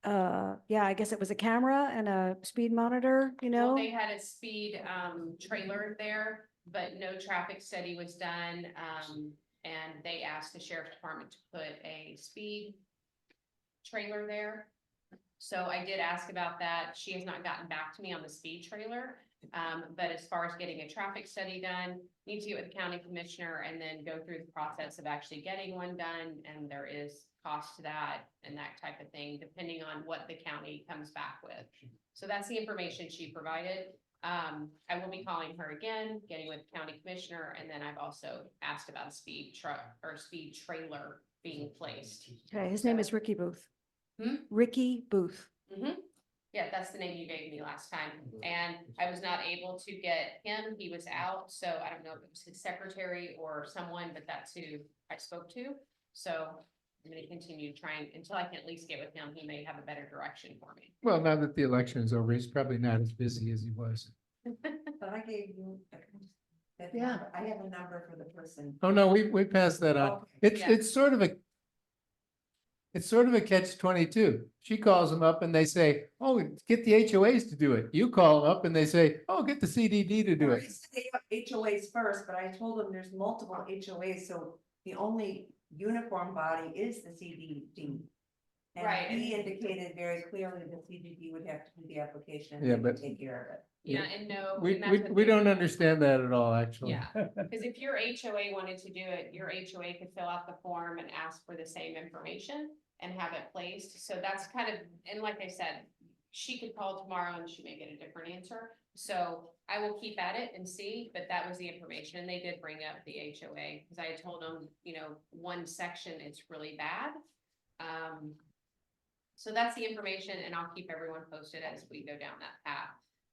yeah, I guess it was a camera and a speed monitor, you Well, know? they had a speed trailer there, but no traffic study was done. And they asked the sheriff's department to put a speed trailer there. So I did ask about that. She has not gotten back to me on the speed trailer. But as far as getting a traffic study done, need to get with the county commissioner and then go through the process of actually getting one done. And there is cost to that and that type of thing, depending on what the county comes back with. So that's the information she provided. I will be calling her again, getting with the county commissioner, and then I've also asked about a speed truck or speed trailer being placed. Okay, his name is Ricky Booth. Hmm? Ricky Booth. Yeah, that's the name you gave me last time, and I was not able to get him, he was out, so I don't know if it was his secretary or someone, but that's who I spoke to. So I'm gonna continue trying until I can at least get with him, he may have a better direction for me. Well, now that the election is over, he's probably not as busy as he was. But I gave you. that Yeah. number. I have a number for the person. Oh, no, we passed that on. Okay. It's, Yeah. it's sort of a. It's sort of a catch-22. She calls them up and they say, oh, get the HOAs to do it. You call them up and they say, oh, get the CDD to do Well, it. I said they have HOAs first, but I told them there's multiple HOAs, so the only uniform body is the CDD. And Right. he indicated very clearly the CDD would have to do the application Yeah, and they would but- take care of it. Yeah, and no. We, and that's we, what we they- don't understand that at all, actually. Yeah. Cause if your HOA wanted to do it, your HOA could fill out the form and ask for the same information and have it placed. So that's kind of, and like I said, she could call tomorrow and she may get a different answer. So I will keep at it and see, but that was the information. They did bring up the HOA because I had told them, you know, one section, it's really bad. So that's the information and I'll keep everyone posted as we go down that path.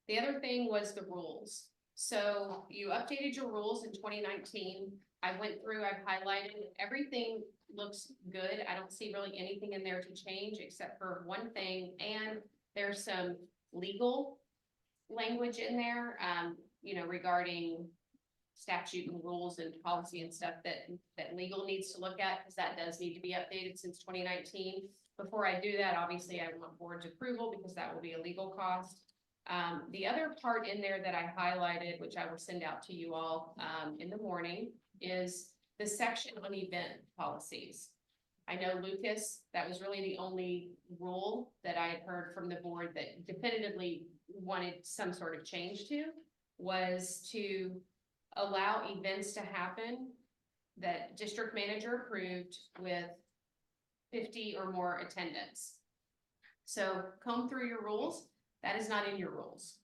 The other thing was the rules. So you updated your rules in 2019. I went through, I've highlighted, everything looks good. I don't see really anything in there to change except for one thing. And there's some legal language in there, you know, regarding statute and rules and policy and stuff that legal needs to look at, because that does need to be updated since 2019. Before I do that, obviously I want board's approval because that will be a legal cost. The other part in there that I highlighted, which I will send out to you all in the morning, is the section on event policies. I know Lucas, that was really the only rule that I had heard from the board that definitively wanted some sort of change to, was to allow events to happen that district manager approved with 50 or more attendance. So comb through your rules. That is not in your rules.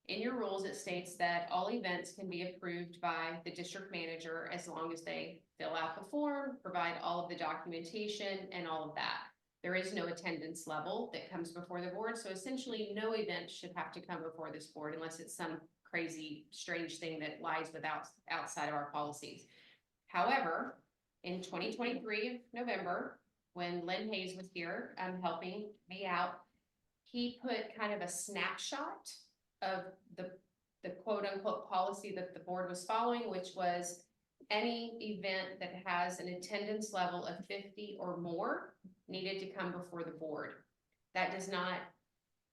In your rules, it states that all events can be approved by the district manager as long as they fill out the form, provide all of the documentation and all of that. There is no attendance level that comes before the board. So essentially no event should have to come before this board unless it's some crazy, strange thing that lies outside of our policies. However, in 2023 November, when Lynn Hayes was here, helping me out, he put kind of a snapshot of the the quote unquote policy that the board was following, which was any event that has an attendance level of 50 or more needed to come before the board. That does not.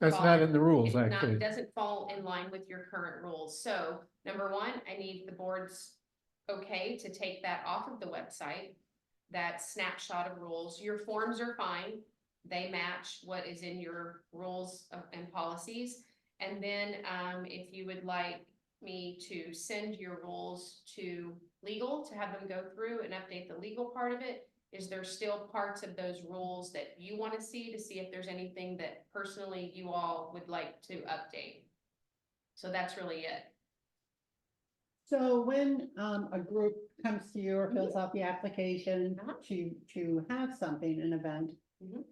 That's fall not in the rules, It actually. doesn't fall in line with your current rules. So number one, I need the board's okay to take that off of the website. That snapshot of rules. Your forms are fine. They match what is in your rules and policies. And then if you would like me to send your rules to legal to have them go through and update the legal part of it, is there still parts of those rules that you want to see if there's anything that personally you all would like to update? So that's really it. So when a group comes to you or fills out the application Uh-huh. to have something, an event, Mhm.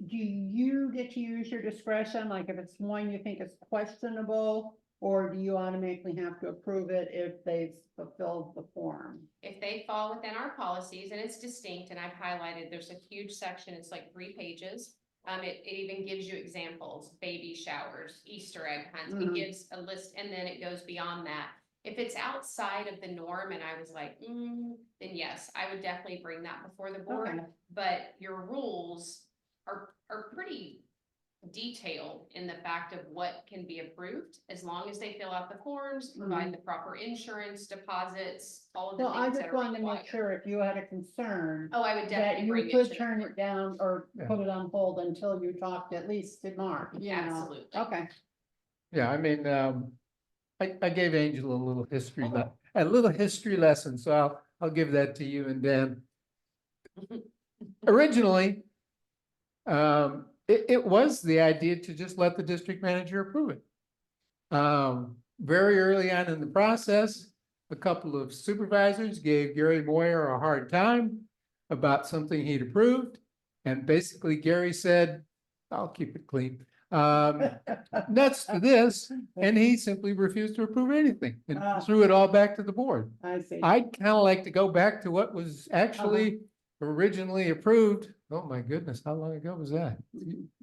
do you get to use your discretion? Like if it's one you think is questionable, or do you automatically have to approve it if they've fulfilled the form? If they fall within our policies and it's distinct, and I've highlighted, there's a huge section, it's like 3 pages. It even gives you examples, baby showers, Easter egg hunts. It Mhm. gives a list and then it goes beyond that. If it's outside of the norm and I was like, then yes, I would definitely bring that before the board. Okay. But your rules are pretty detailed in the fact of what can be approved, as long as they fill out the forms, provide the proper insurance, deposits, all of the Well, I things that just are wanted to make required. sure if you had a concern, Oh, I would that definitely you bring it could to the turn board. it down or Yeah. put it on hold until you talked at least to Mark, you know? Absolutely. Okay. Yeah, I mean, I gave Angel a little history lesson, so I'll give that to you and Dan. Originally, it was the idea to just let the district manager approve it. Very early on in the process, a couple of supervisors gave Gary Moyer a hard time about something he'd approved. And basically Gary said, I'll keep it clean. Nuts to this, and he simply refused to approve anything and threw it all back to the board. I see. I'd kind of like to go back to what was actually originally approved. Oh my goodness, how long ago was that?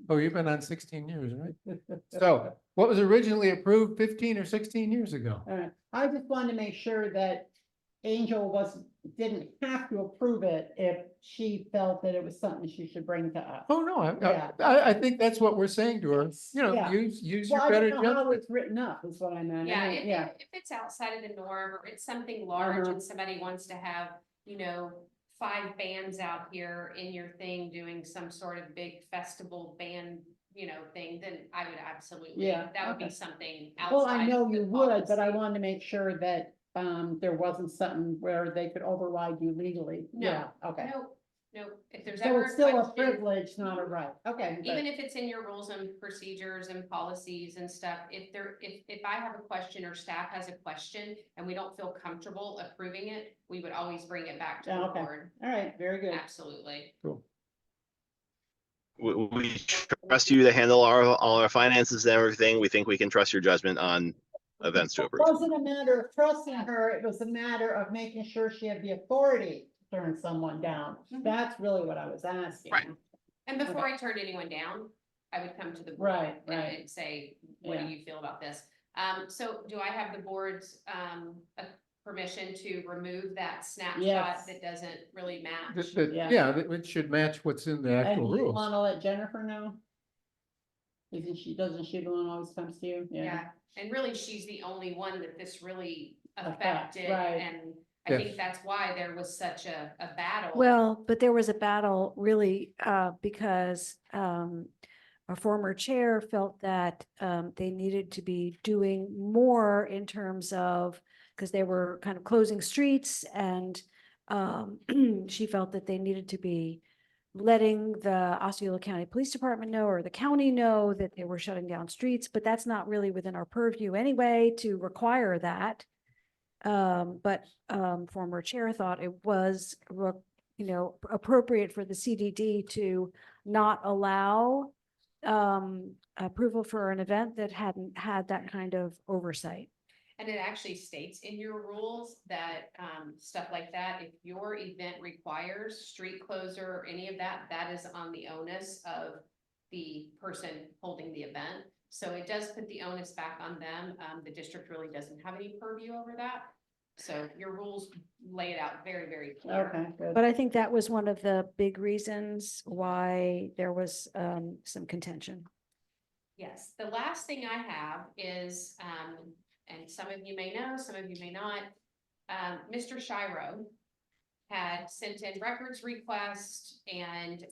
Oh, you've been on 16 years, right? So what was originally approved 15 or 16 years ago? All right. I just wanted to make sure that Angel didn't have to approve it if she felt that it was something she should bring to us. Oh, no, Yeah. I think that's what we're saying to her. You know, Yeah. use Well, your I better don't know how judgment. it's written up is what I meant. Yeah, I mean, yeah. if it's outside of the norm, or it's something large and somebody wants to have, 5 bands out here in your thing doing some sort of big festival band, thing, then I would absolutely, Yeah, that would be okay. something Well, outside. I know of the you would, but I policy. wanted to make sure that there wasn't something where they could override you legally. No, Yeah, okay. No, if there's So ever it's a still a question, privilege, not a right. Okay. good. even if it's in your rules and procedures and policies and stuff, if I have a question or staff has a question and we don't feel comfortable approving it, we would always bring it back to Yeah, the okay. board. All right, very good. Absolutely. We trust you to handle all our finances and everything. We think we can trust your judgment on events to It approve. wasn't a matter of trusting her, it was a matter of making sure she had the authority to turn someone down. Mhm. That's really what I was asking. Right. And before I turned anyone down, I would come to the board Right, right. and say, what Yeah. do you feel about this? So do I have the board's permission to remove that snapshot Yes. that doesn't really match? Yeah. Yeah, it should match what's in the And actual do you rules. wanna let Jennifer know? Doesn't she the one who always comes to you? Yeah, and really, she's the only one that this really Affect, affected, right. and I Yes. think that's why there was such a battle. Well, but there was a battle really, because, our former chair felt that, they needed to be doing more in terms of, because they were kind of closing streets and, she felt that they needed to be letting the Osceola County Police Department know, or the county know, that they were shutting down streets, but that's not really within our purview anyway to require that. But former chair thought it was, appropriate for the CDD to not allow approval for an event that hadn't had that kind of oversight. And it actually states in your rules that stuff like that, if your event requires street closure or any of that, that is on the onus of the person holding the event. So it does put the onus back on them. The district really doesn't have any purview over that. So your rules lay it out very, very clear. Okay, good. But I think that was one of the big reasons why there was some contention. Yes, the last thing I have is, and some of you may know, some of you may not, Mr. Shiro had sent in records request and,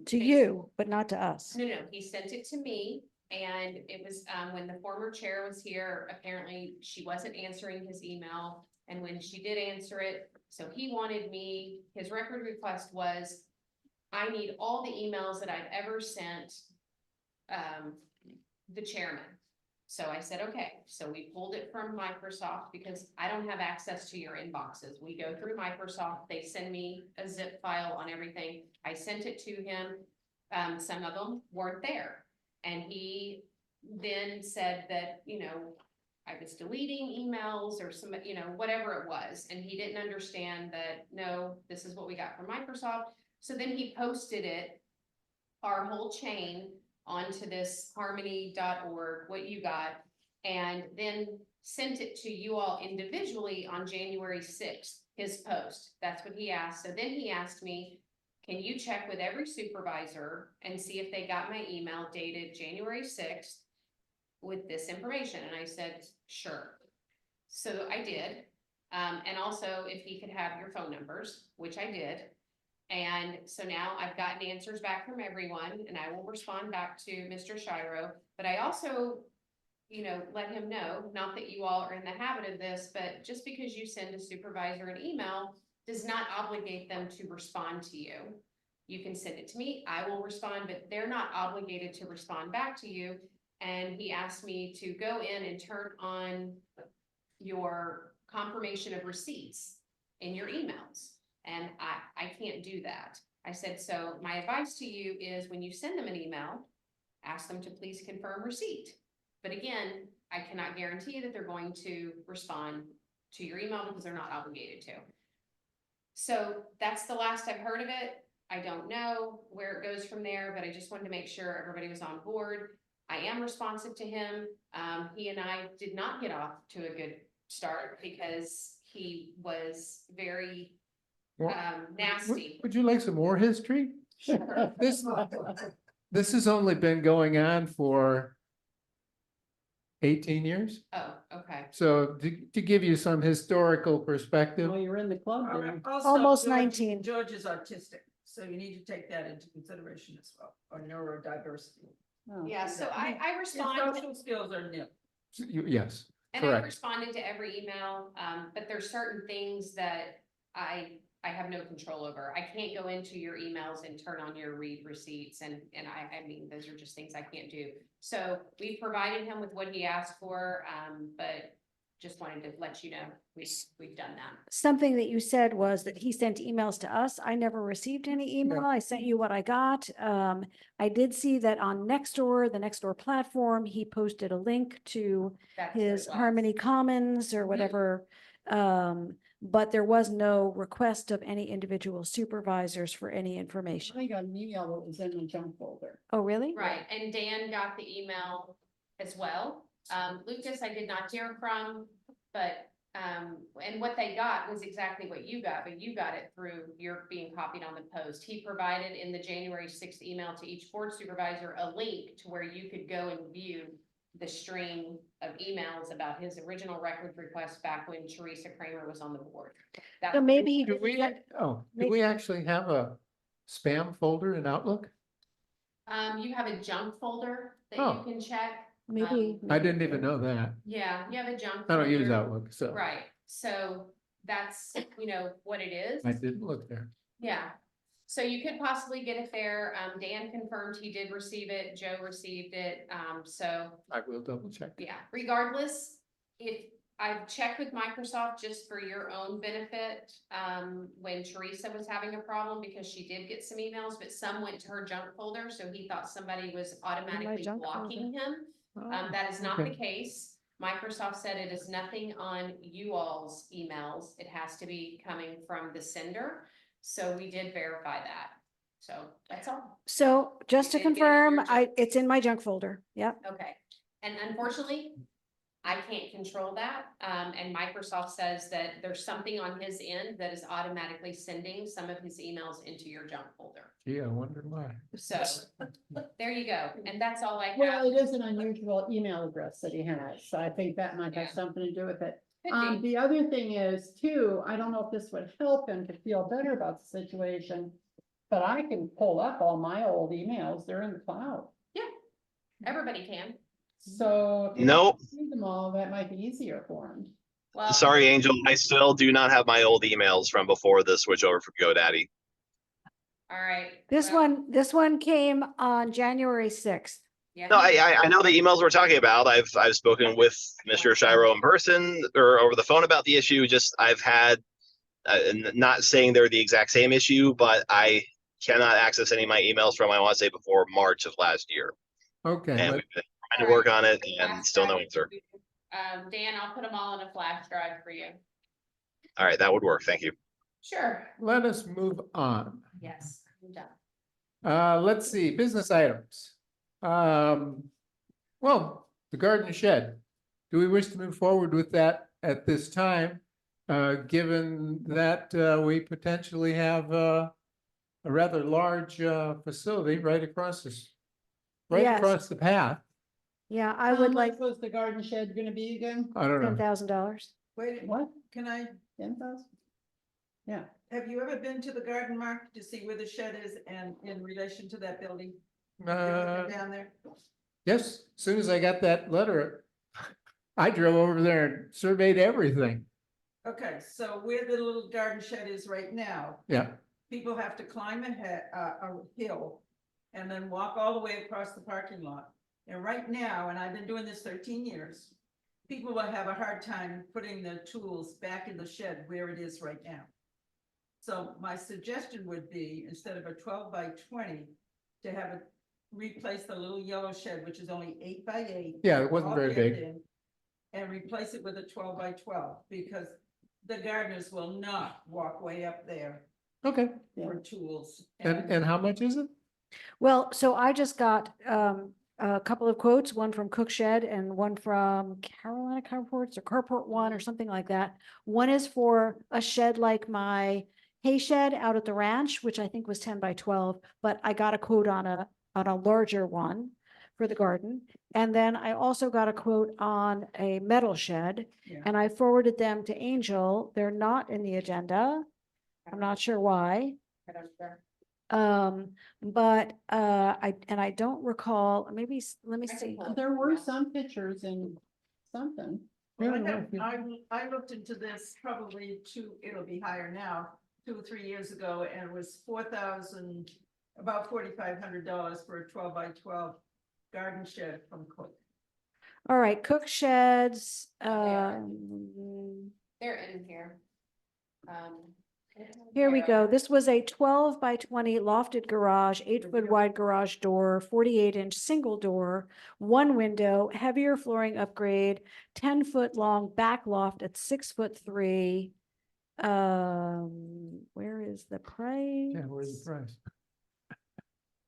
To you, but not to us. No, no, he sent it to me, and it was, when the former chair was here, apparently she wasn't answering his email, and when she did answer it, so he wanted me, his record request was, I need all the emails that I've ever sent, the chairman. So I said, okay, so we pulled it from Microsoft because I don't have access to your inboxes. We go through Microsoft, they send me a zip file on everything. I sent it to him. Some of them weren't there. And he then said that, you know, I was deleting emails or some, you know, whatever it was. And he didn't understand that, no, this is what we got from Microsoft. So then he posted it, our whole chain, onto this harmony.org, what you got, and then sent it to you all individually on January 6th, his post. That's what he asked. So then he asked me, can you check with every supervisor and see if they got my email dated January 6th with this information? And I said, sure. So I did. And also if he could have your phone numbers, which I did. And so now I've gotten answers back from everyone, and I will respond back to Mr. Shiro, but I also, you know, let him know, not that you all are in the habit of this, but just because you send a supervisor an email does not obligate them to respond to you. You can send it to me, I will respond, but they're not obligated to respond back to you. And he asked me to go in and turn on your confirmation of receipts in your emails. And I can't do that. I said, so my advice to you is when you send them an email, ask them to please confirm receipt. But again, I cannot guarantee that they're going to respond to your email because they're not obligated to. So that's the last I've heard of it. I don't know where it goes from there, but I just wanted to make sure everybody was on board. I am responsive to him. He and I did not get off to a good start because he was very nasty. Would you like some more history? This has only been going on for 18 years. Oh, okay. So to give you some historical perspective, Well, you're in the club then. Also, Almost George- 19. George is autistic, so you need to take that into consideration as well, or neurodiversity. Oh, Yeah, so I His respond, social skills are nil. yes, and I correct. responded to every email, but there's certain things that I have no control over. I can't go into your emails and turn on your read receipts, and I mean, those are just things I can't do. So we provided him with what he asked for, but just wanted to let you know, we've done that. Something that you said was that he sent emails to us. I never received any email. I sent you what I got. I did see that on Nextdoor, the Nextdoor platform, he posted a link to That's what it his was. Harmony Commons or whatever. But there was no request of any individual supervisors for any information. I got an email that was in the junk folder. Oh, really? Right, and Dan got the email as well. Lucas, I did not hear from, but, and what they got was exactly what you got, but you got it through your being copied on the post. He provided in the January 6th email to each board supervisor a link to where you could go and view the stream of emails about his original record request back when Teresa Kramer was on the board. That So was- maybe he Do didn't we, get- do maybe- we actually have a spam folder in Outlook? You have a junk folder that Oh. you can check. maybe. I didn't even know that. Yeah, you have a junk. I don't use folder. Outlook, so Right, so that's, you know, what it is. I didn't look there. Yeah, so you could possibly get it there. Dan confirmed he did receive it, Joe received it, so I will double check. yeah, regardless, if I've checked with Microsoft just for your own benefit, when Teresa was having a problem, because she did get some emails, but some went to her junk folder, so he thought somebody was automatically junk blocking him. Oh, That is not the okay. case. Microsoft said it is nothing on you all's emails. It has to be coming from the sender. So we did verify that. So that's all. So just to It did get in confirm, your junk. it's in my junk folder. Yep. Okay, and unfortunately, I can't control that. And Microsoft says that there's something on his end that is automatically sending some of his emails into your junk folder. Gee, I wonder why. So there you go. And that's all I Well, have. it is an unusual email address that he has, so I think that might have Yeah. something to do with it. Could be. The other thing is too, I don't know if this would help him to feel better about the situation, but I can pull up all my old emails, they're in the cloud. Everybody can. So. if you Nope. want to see them all, that might be easier for him. Well, Sorry, Angel, I still do not have my old emails from before the switch over from GoDaddy. all right. This well, this one came on January 6th. Yeah. No, I know the emails we're talking about. I've spoken with Mr. Shiro in person or over the phone about the issue. Just I've had, not saying they're the exact same issue, but I cannot access any of my emails from, I want to say, before March of last year. Okay, And let- we've been trying to work on it and Flash still no drive. answer. Dan, I'll put them all in a flash drive for you. All right, that would work. Thank you. Sure. let us move on. Yes, I'm done. Let's see, business items. Well, the garden shed. Do we wish to move forward with that at this time? Given that, we potentially have, a rather large, facility right across this, right Yes. across the path. Yeah, I How would much like was the garden shed gonna be again? I don't know. $10,000. Wait, What? can I, 10,000? Yeah. have you ever been to the garden, Mark, to see where the shed is and in relation to that building? You ever Uh, been down there? yes, as soon as I got that letter, I drove over there and surveyed everything. Okay, so where the little garden shed is right now, Yeah, people have to climb a hill and then walk all the way across the parking lot. And right now, and I've been doing this 13 years, people will have a hard time putting their tools back in the shed where it is right now. So my suggestion would be, instead of a 12 by 20, to have it replace the little yellow shed, which is only 8 by 8. Yeah, it wasn't all very kept big. in, and replace it with a 12 by 12, because the gardeners will not walk way up there okay. for tools. And how much is it? Well, so I just got a couple of quotes, one from Cook Shed and one from Carolina Carports or Carport One or something like that. One is for a shed like my hay shed out at the ranch, which I think was 10 by 12, but I got a quote on a larger one for the garden. And then I also got a quote on a metal shed, Yeah. and I forwarded them to Angel. They're not in the agenda. I'm not sure why. But I don't recall, maybe, let me I can see. pull it. There were some pictures in something. Well, Yeah, I looked into this probably it'll be higher now, 2 or 3 years ago, and it was about $4,500 for a 12 by 12 garden shed from Cook. All right, Cook Sheds, They're in here. here we yeah. go. This was a 12 by 20 lofted garage, 8-foot wide garage door, 48-inch single door, one window, heavier flooring upgrade, 10-foot long back loft at 6'3". Where is the price? Yeah, where's the price?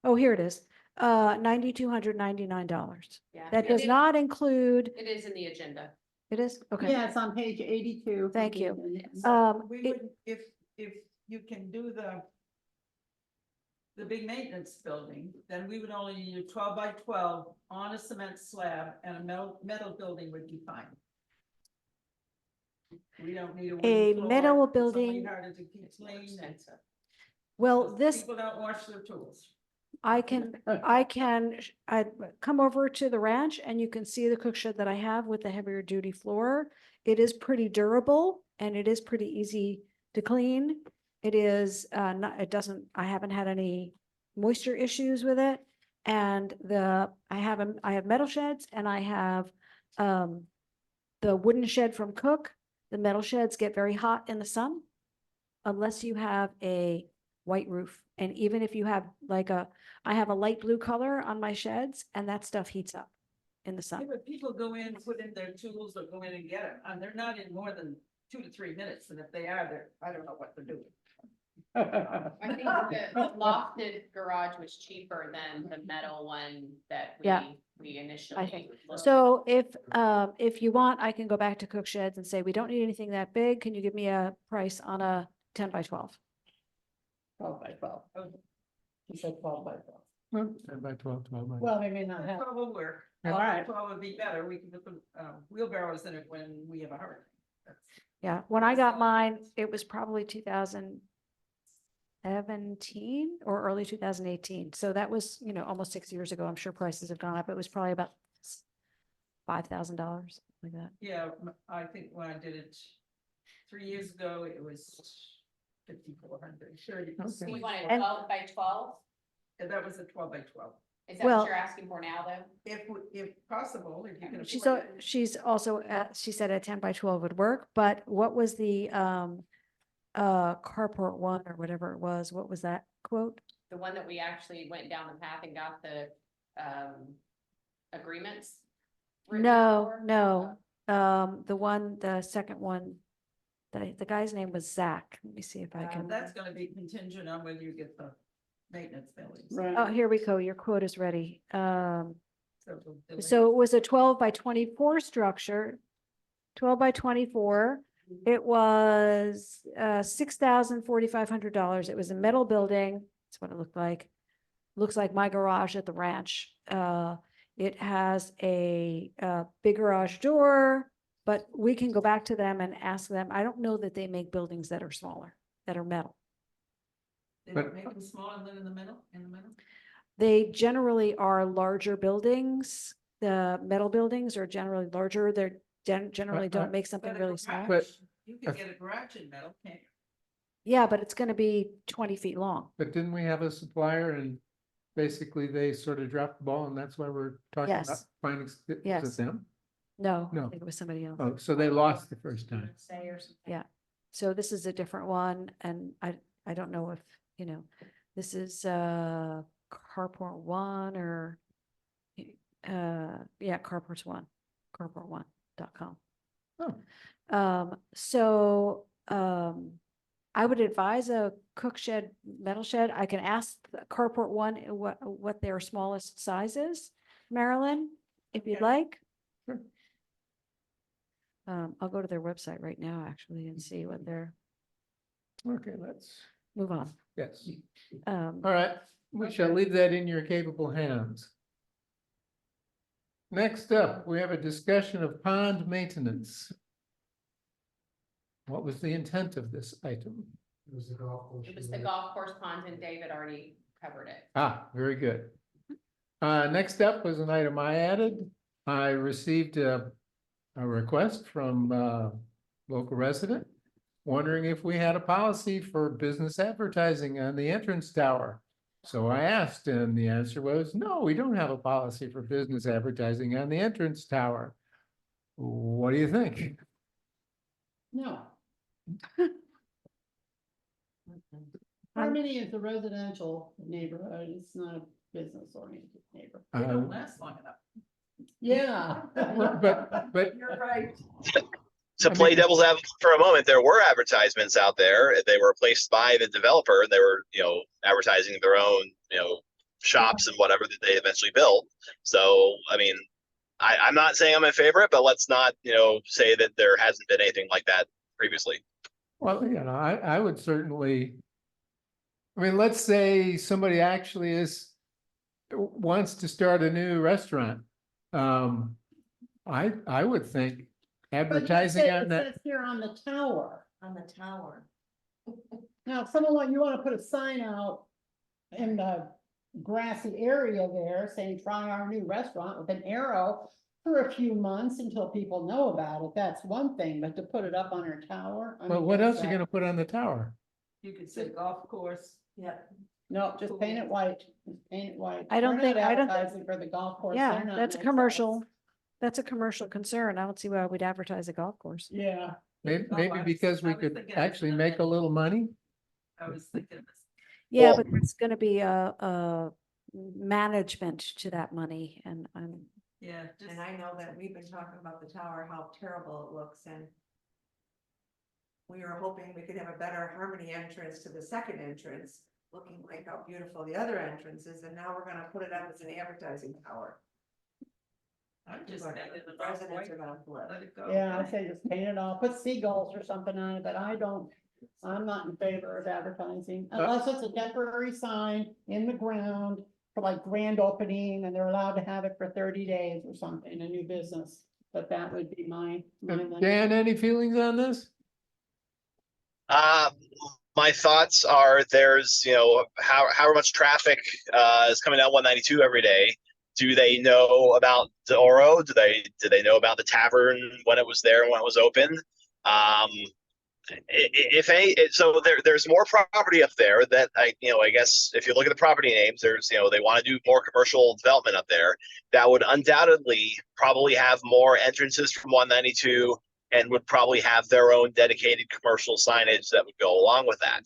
Oh, here it is. $9,299. Yeah. That It does is- not include, It is in the agenda. it is, okay. Yeah, it's on page 82. Thank you. We it- would, if you can do the big maintenance building, then we would only need a 12 by 12 on a cement slab, and a metal building would be fine. We don't need a A wooden floor. metal It's only building- harder to keep clean, and Well, this, people don't wash their tools. I can come over to the ranch and you can see the cook shed that I have with the heavier duty floor. It is pretty durable and it is pretty easy to clean. It is not, I haven't had any moisture issues with it. And I have metal sheds and I have the wooden shed from Cook. The metal sheds get very hot in the sun unless you have a white roof. And even if you have I have a light blue color on my sheds and that stuff heats up in the Yeah, sun. but people go in, put in their tools, or go in and get them, and they're not in more than 2 to 3 minutes, and if they are, I don't know what they're doing. I think the lofted garage was cheaper than the metal one that Yeah. we initially. looked So if you want, I can go back to Cook Sheds and say, we don't need anything that big. Can you give me a price on a 10 by 12? 12 by 12. You said 12 by 12. 10 by 12, 12 by. Well, they may not have. 12 will work. Yeah. All right. 12 would be better. We can put the wheelbarrows in it when we have a hurricane. That's- Yeah, when I got mine, it was probably 2017 or early 2018. So that was, you know, almost 6 years ago. I'm sure prices have gone up. It was probably about $5,000, like that. Yeah, I think when I did it 3 years ago, it was 5,400. Sure, you can Okay. So see. you want a And- 12 by 12? And that was a 12 by 12. Is that Well- what you're asking for now, though? If possible, if you can. She's, afford it. she's also, she said a 10 by 12 would work, but what was the carport one or whatever it was? What was that quote? The one that we actually went down the path and got the agreements? written out No, for? no. The second one, the guy's name was Zach. Let me see if I can. That's gonna be contingent on whether you get the maintenance billings. Right. Oh, here we go. Your quote is ready. So So it was a 12 by 24 structure, 12 by 24. It was $6,400. It was a metal building. That's what it looked like. Looks like my garage at the ranch. It has a big garage door, but we can go back to them and ask them. I don't know that they make buildings that are smaller, that are metal. They But- don't make them smaller than in the middle, They generally are larger buildings. The metal buildings are generally larger. They're generally don't make something But a really small. But- You could get a garage in metal, can't you? Yeah, but it's gonna be 20 feet long. But didn't we have a supplier and basically they sort of dropped the ball and that's why we're talking about Yes. finding, was it Yes. them? No, I No. think it was somebody else. Oh, so they lost the first time. Say or something. Yeah. So this is a different one and I don't know if, you know, this is carport one or yeah, carport's one, carport1.com. Oh. I would advise a cook shed, metal shed. I can ask the carport one what their smallest size is, Marilyn, if you'd Okay. like. Sure. I'll go to their website right now, actually, and see what they're, Okay, let's, move on. yes. Um, All right, we shall leave that in your capable hands. Next up, we have a discussion of pond maintenance. What was the intent of this item? It was the golf course pond and David already covered it. Ah, very good. Next up was an item I added. I received a request from a local resident wondering if we had a policy for business advertising on the entrance tower. So I asked, and the answer was, no, we don't have a policy for business advertising on the entrance tower. What do you think? No. Harmony is a residential neighborhood. It's not a business oriented neighborhood. They don't last long enough. Yeah. But You're right. To I play mean- devil's advocate for a moment, there were advertisements out there. They were placed by the developer. They were, advertising their own, shops and whatever that they eventually built. So, I mean, I'm not saying I'm in favor, but let's not, say that there hasn't been anything like that previously. Well, I would certainly. I mean, let's say somebody actually wants to start a new restaurant. I would think advertising on It that. says here on the tower. On the tower. Now, if someone, you want to put a sign out in the grassy area there saying, try our new restaurant with an arrow for a few months until people know about it, that's one thing, but to put it up on our tower. I Well, mean, what what's else are you that? gonna put on the tower? You could say golf course. Yeah. No, just paint it white, just paint it white. I don't We're not think- I don't thi- advertising for the golf course. yeah, They're not that's a next to us. commercial. That's a commercial concern. I don't see why we'd advertise a golf course. Yeah. Maybe, Oh, maybe I because we was could thinking actually of make a little money. I was thinking of this. Yeah, Well- but there's gonna be a management to that money and Yeah. just- And I know that we've been talking about the tower, how terrible it looks and we were hoping we could have a better Harmony entrance to the second entrance, looking like how beautiful the other entrance is, and now we're gonna put it up as an advertising tower. I'm just. But thinking the about residents white- are gonna flip. Let it go. Yeah, I say just paint it all, put seagulls or something on it, but I'm not in favor of advertising. Unless it's a temporary sign in the ground for like grand opening and they're allowed to have it for 30 days or something, a new business. But that would be my. Dan, any feelings on this? My thoughts are there's, how much traffic is coming down 192 every day. Do they know about the Oro? Do they know about the tavern when it was there and when it was open? So there's more property up there that I guess if you look at the property names, there's, they want to do more commercial development up there that would undoubtedly probably have more entrances from 192 and would probably have their own dedicated commercial signage that would go along with that.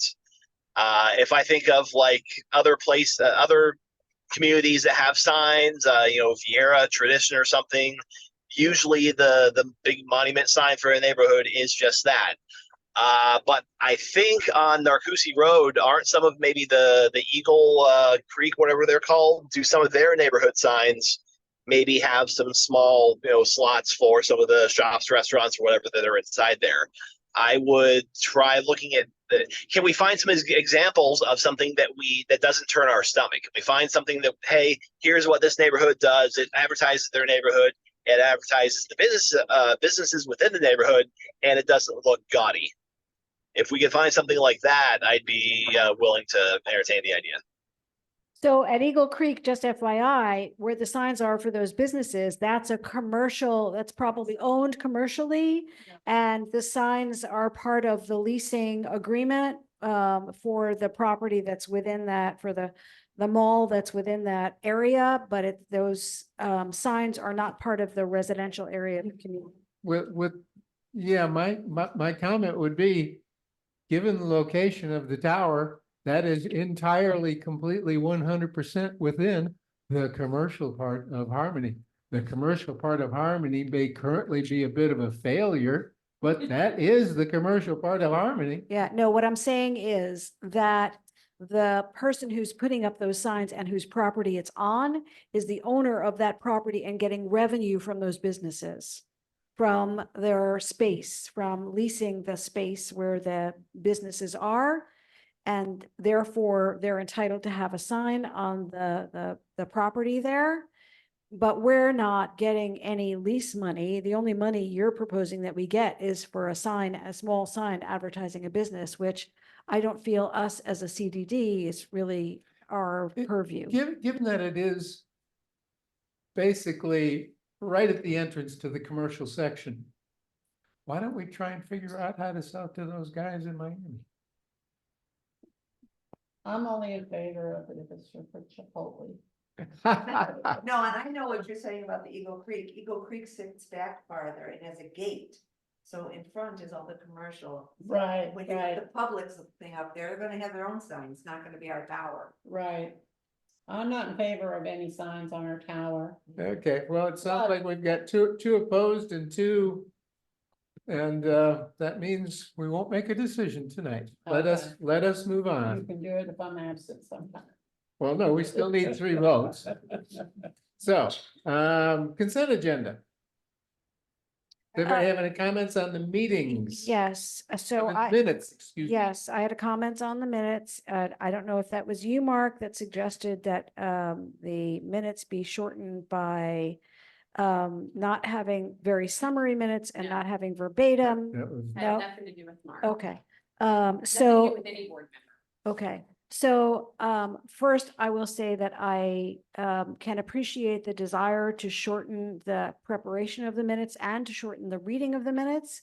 If I think of like other communities that have signs, Viera Tradition or something, usually the big monument sign for a neighborhood is just that. But I think on Narcoossee Road, aren't some of maybe the Eagle Creek, whatever they're called, do some of their neighborhood signs maybe have some small, slots for some of the shops, restaurants, or whatever that are inside there. I would try looking at can we find some examples of something that doesn't turn our stomach? Can we find something that, hey, here's what this neighborhood does. It advertises their neighborhood. It advertises the businesses within the neighborhood, and it doesn't look gaudy. If we can find something like that, I'd be willing to entertain the idea. So at Eagle Creek, just FYI, where the signs are for those businesses, that's a commercial, that's probably owned commercially. And the signs are part of the leasing agreement for the property that's within that, for the mall that's within that area, but those signs are not part of the residential area of the community. Yeah, my comment would be, given the location of the tower, that is entirely, completely 100% within the commercial part of Harmony. The commercial part of Harmony may currently be a bit of a failure, but that is the commercial part of Harmony. Yeah, no, what I'm saying is that the person who's putting up those signs and whose property it's on is the owner of that property and getting revenue from those businesses, from their space, from leasing the space where the businesses are. And therefore they're entitled to have a sign on the property there. But we're not getting any lease money. The only money you're proposing that we get is for a sign, a small sign advertising a business, which I don't feel us as a CDD is really our purview. Given that it is basically right at the entrance to the commercial section, why don't we try and figure out how to sell to those guys in Miami? I'm only in favor of it if it's for Chipotle. No, and I know what you're saying about the Eagle Creek. Eagle Creek sits back farther and has a gate. So in front is all the commercial. Right, When you right. put the Publix thing up there, they're gonna have their own sign. It's not gonna be our tower. Right. I'm not in favor of any signs on our tower. Okay, well, it sounds like we've got two opposed and two. And that means we won't make a decision tonight. Let us move You on. can do it if I'm absent sometime. Well, no, we still need 3 votes. So, consent agenda. Does anybody have any comments on the meetings? Yes, so Minutes, excuse me. yes, I had a comment on the minutes. I don't know if that was you, Mark, that suggested that the minutes be shortened by not having very summary minutes and not having verbatim. That was- No? Nothing to do with Mark. Okay, Nothing to do so, with any board member. okay. So first, I will say that I can appreciate the desire to shorten the preparation of the minutes and to shorten the reading of the minutes.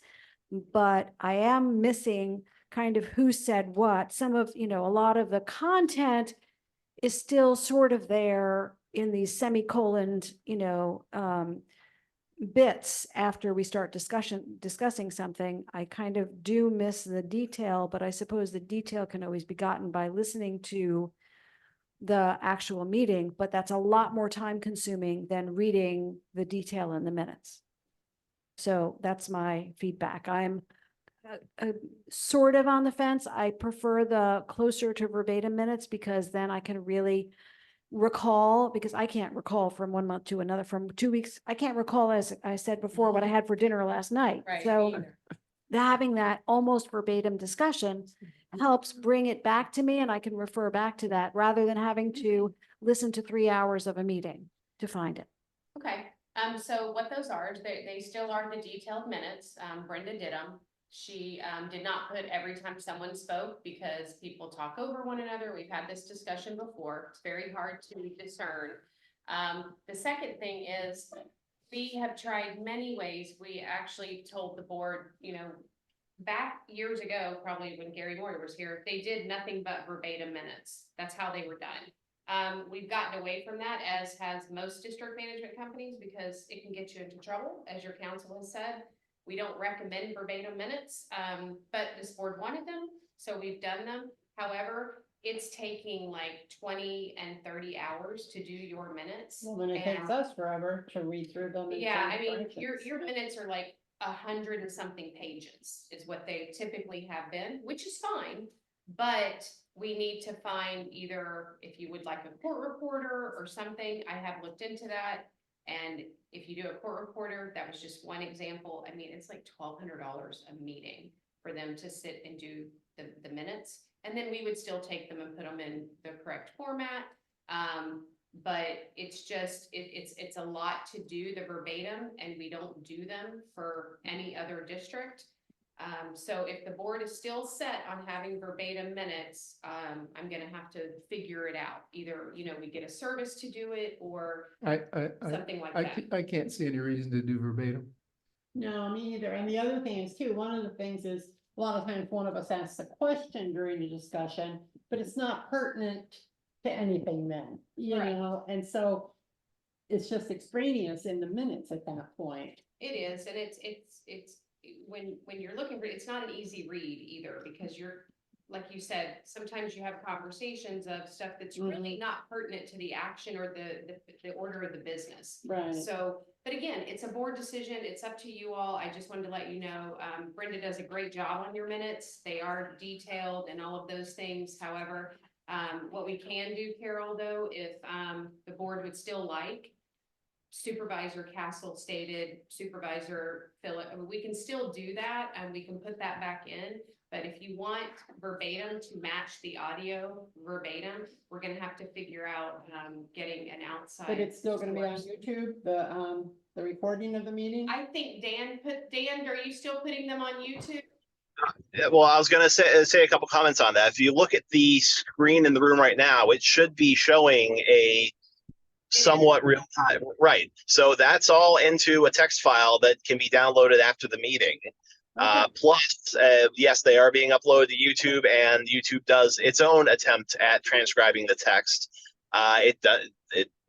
But I am missing kind of who said what. Some of, a lot of the content is still sort of there in these semicoloned, bits after we start discussing something. I kind of do miss the detail, but I suppose the detail can always be gotten by listening to the actual meeting, but that's a lot more time consuming than reading the detail in the minutes. So that's my feedback. I'm sort of on the fence. I prefer the closer to verbatim minutes because then I can really recall, because I can't recall from 1 month to another, from 2 weeks. I can't recall, as I said before, what I had for dinner last night. Right. So having that almost verbatim discussion helps bring it back to me and I can refer back to that rather than having to listen to 3 hours of a meeting to find it. Okay, so what those are, they still are the detailed minutes. Brenda did them. She, did not put every time someone spoke because people talk over one another. We've had this discussion before. It's very hard to discern. The second thing is we have tried many ways. We actually told the board, you know, back years ago, probably when Gary Moore was here, they did nothing but verbatim minutes. That's how they were done. We've gotten away from that, as has most district management companies, because it can get you into trouble, as your council has said. We don't recommend verbatim minutes, but this board wanted them, so we've done them. However, it's taking like 20 and 30 hours to do your minutes. Well, then it takes and- us forever to read through them. and Yeah, send I mean, corrections. your minutes are like 100 and something pages is what they typically have been, which is fine. But we need to find either, if you would like a court reporter or something, I have looked into that. And if you do a court reporter, that was just one example. I mean, it's like $1,200 a meeting for them to sit and do the minutes. And then we would still take them and put them in the correct format. But it's just, it's a lot to do the verbatim, and we don't do them for any other district. So if the board is still set on having verbatim minutes, I'm gonna have to figure it out. Either, you know, we get a service to do it or something like that. I can't see any reason to do verbatim. No, me either. And the other thing is too, one of the things is, a lot of times one of us asks a question during the discussion, but it's not pertinent to anything then, you Right. know, and so it's just extraneous in the minutes at that point. It is, and it's, when you're looking for, it's not an easy read either, because you're, like you said, sometimes you have conversations of stuff that's really not pertinent to the action or the order of the business. Right. So, but again, it's a board decision. It's up to you all. I just wanted to let you know, Brenda does a great job on your minutes. They are detailed and all of those things. However, what we can do, Carol, though, if, the board would still like, Supervisor Castle stated, Supervisor Phillip, I mean, we can still do that and we can put that back in. But if you want verbatim to match the audio verbatim, we're gonna have to figure out, getting an outside. But it's still gonna be on source. YouTube, the recording of the meeting? I think Dan, are you still putting them on YouTube? Yeah, well, I was gonna say a couple comments on that. If you look at the screen in the room right now, it should be showing a somewhat real time, right? So that's all into a text file that can be downloaded after the meeting. Plus, yes, they are being uploaded to YouTube, and YouTube does its own attempt at transcribing the text.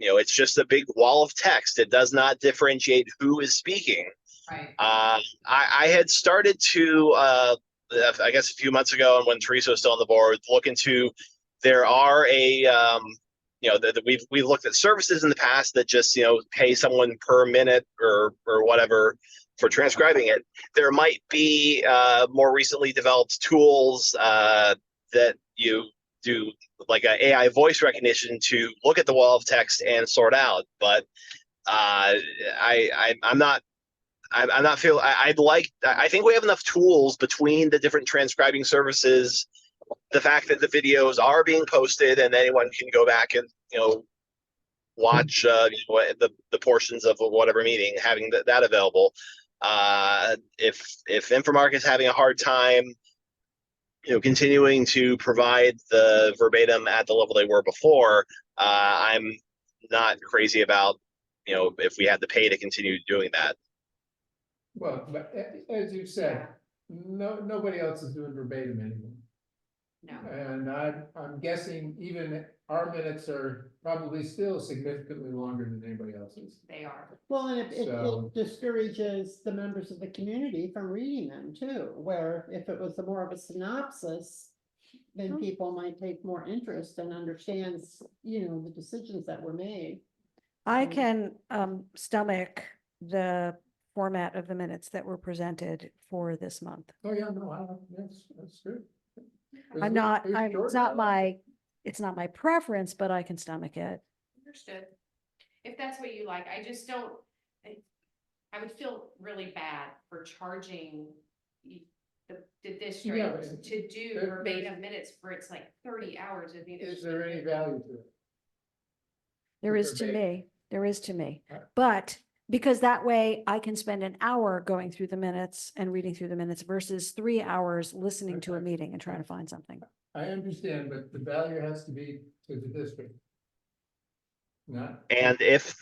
It's just a big wall of text. It does not differentiate who is speaking. Right. I had started to, I guess a few months ago, and when Teresa was still on the board, look into, there are we've looked at services in the past that just, pay someone per minute or whatever for transcribing it. There might be more recently developed tools that you do, like a AI voice recognition, to look at the wall of text and sort out. But I think we have enough tools between the different transcribing services. The fact that the videos are being posted and anyone can go back and watch the portions of whatever meeting, having that available. If Infomark is having a hard time continuing to provide the verbatim at the level they were before, I'm not crazy about if we had to pay to continue doing that. Well, but as you said, nobody else is doing verbatim anymore. No. And I'm guessing even our minutes are probably still significantly longer than anybody else's. They are. Well, and it So- discourages the members of the community from reading them too, where if it was more of a synopsis, then people might take more interest and understands, the decisions that were made. I can stomach the format of the minutes that were presented for this month. Oh, yeah, no, that's good. I'm not, it's not my preference, but I can stomach it. Understood. If that's what you like, I just don't, I would feel really bad for charging the district to do verbatim minutes for it's like 30 hours of either. Is there any value to it? There is to me, there is to me. But because that way I can spend an hour going through the minutes and reading through the minutes versus 3 hours listening to a meeting and trying to find something. I understand, but the value has to be to the district. Not. And if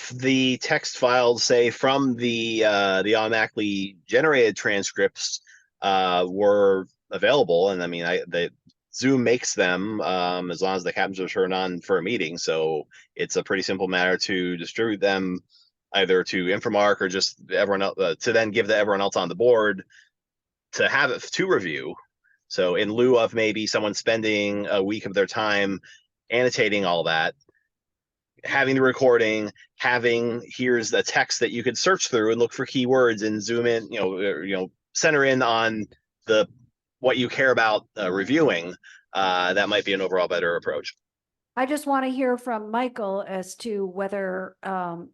the text files, say from the automatically generated transcripts were available, and I mean the Zoom makes them as long as the cameras are turned on for a meeting, so it's a pretty simple matter to distribute them either to Infomark or just everyone else to then give to everyone else on the board to have it to review. So in lieu of maybe someone spending a week of their time annotating all that, having the recording, having here's the text that you could search through and look for keywords and zoom in, center in on the what you care about reviewing. That might be an overall better approach. I just want to hear from Michael as to whether having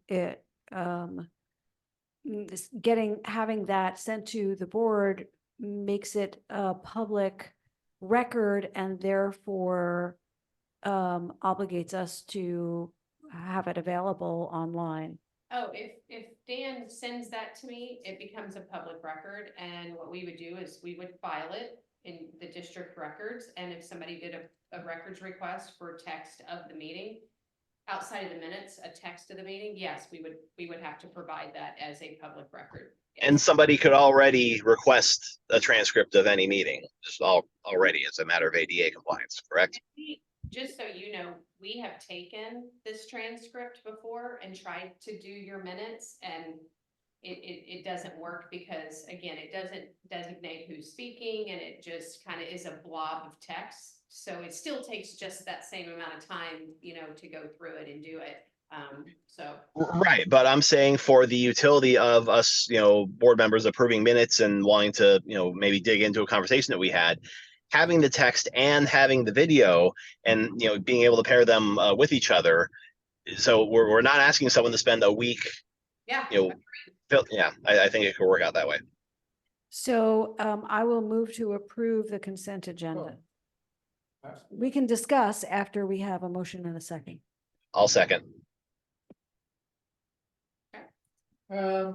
that sent to the board makes it a public record and therefore obligates us to have it available online. Oh, if Dan sends that to me, it becomes a public record, and what we would do is we would file it in the district records, and if somebody did a records request for text of the meeting, outside of the minutes, a text of the meeting, yes, we would have to provide that as a public record. Yes. And somebody could already request a transcript of any meeting, just already as a matter of ADA compliance, correct? Just so you know, we have taken this transcript before and tried to do your minutes, and it doesn't work because, again, it doesn't designate who's speaking, and it just kind of is a blob of text. So it still takes just that same amount of time, to go through it and do it. Right, but I'm saying for the utility of us, board members approving minutes and wanting to, maybe dig into a conversation that we had, having the text and having the video and, being able to pair them with each other. So we're not asking someone to spend a week. Yeah. I think it could work out that way. So I will move to approve the consent agenda. We can discuss after we have a motion and a second. I'll second. I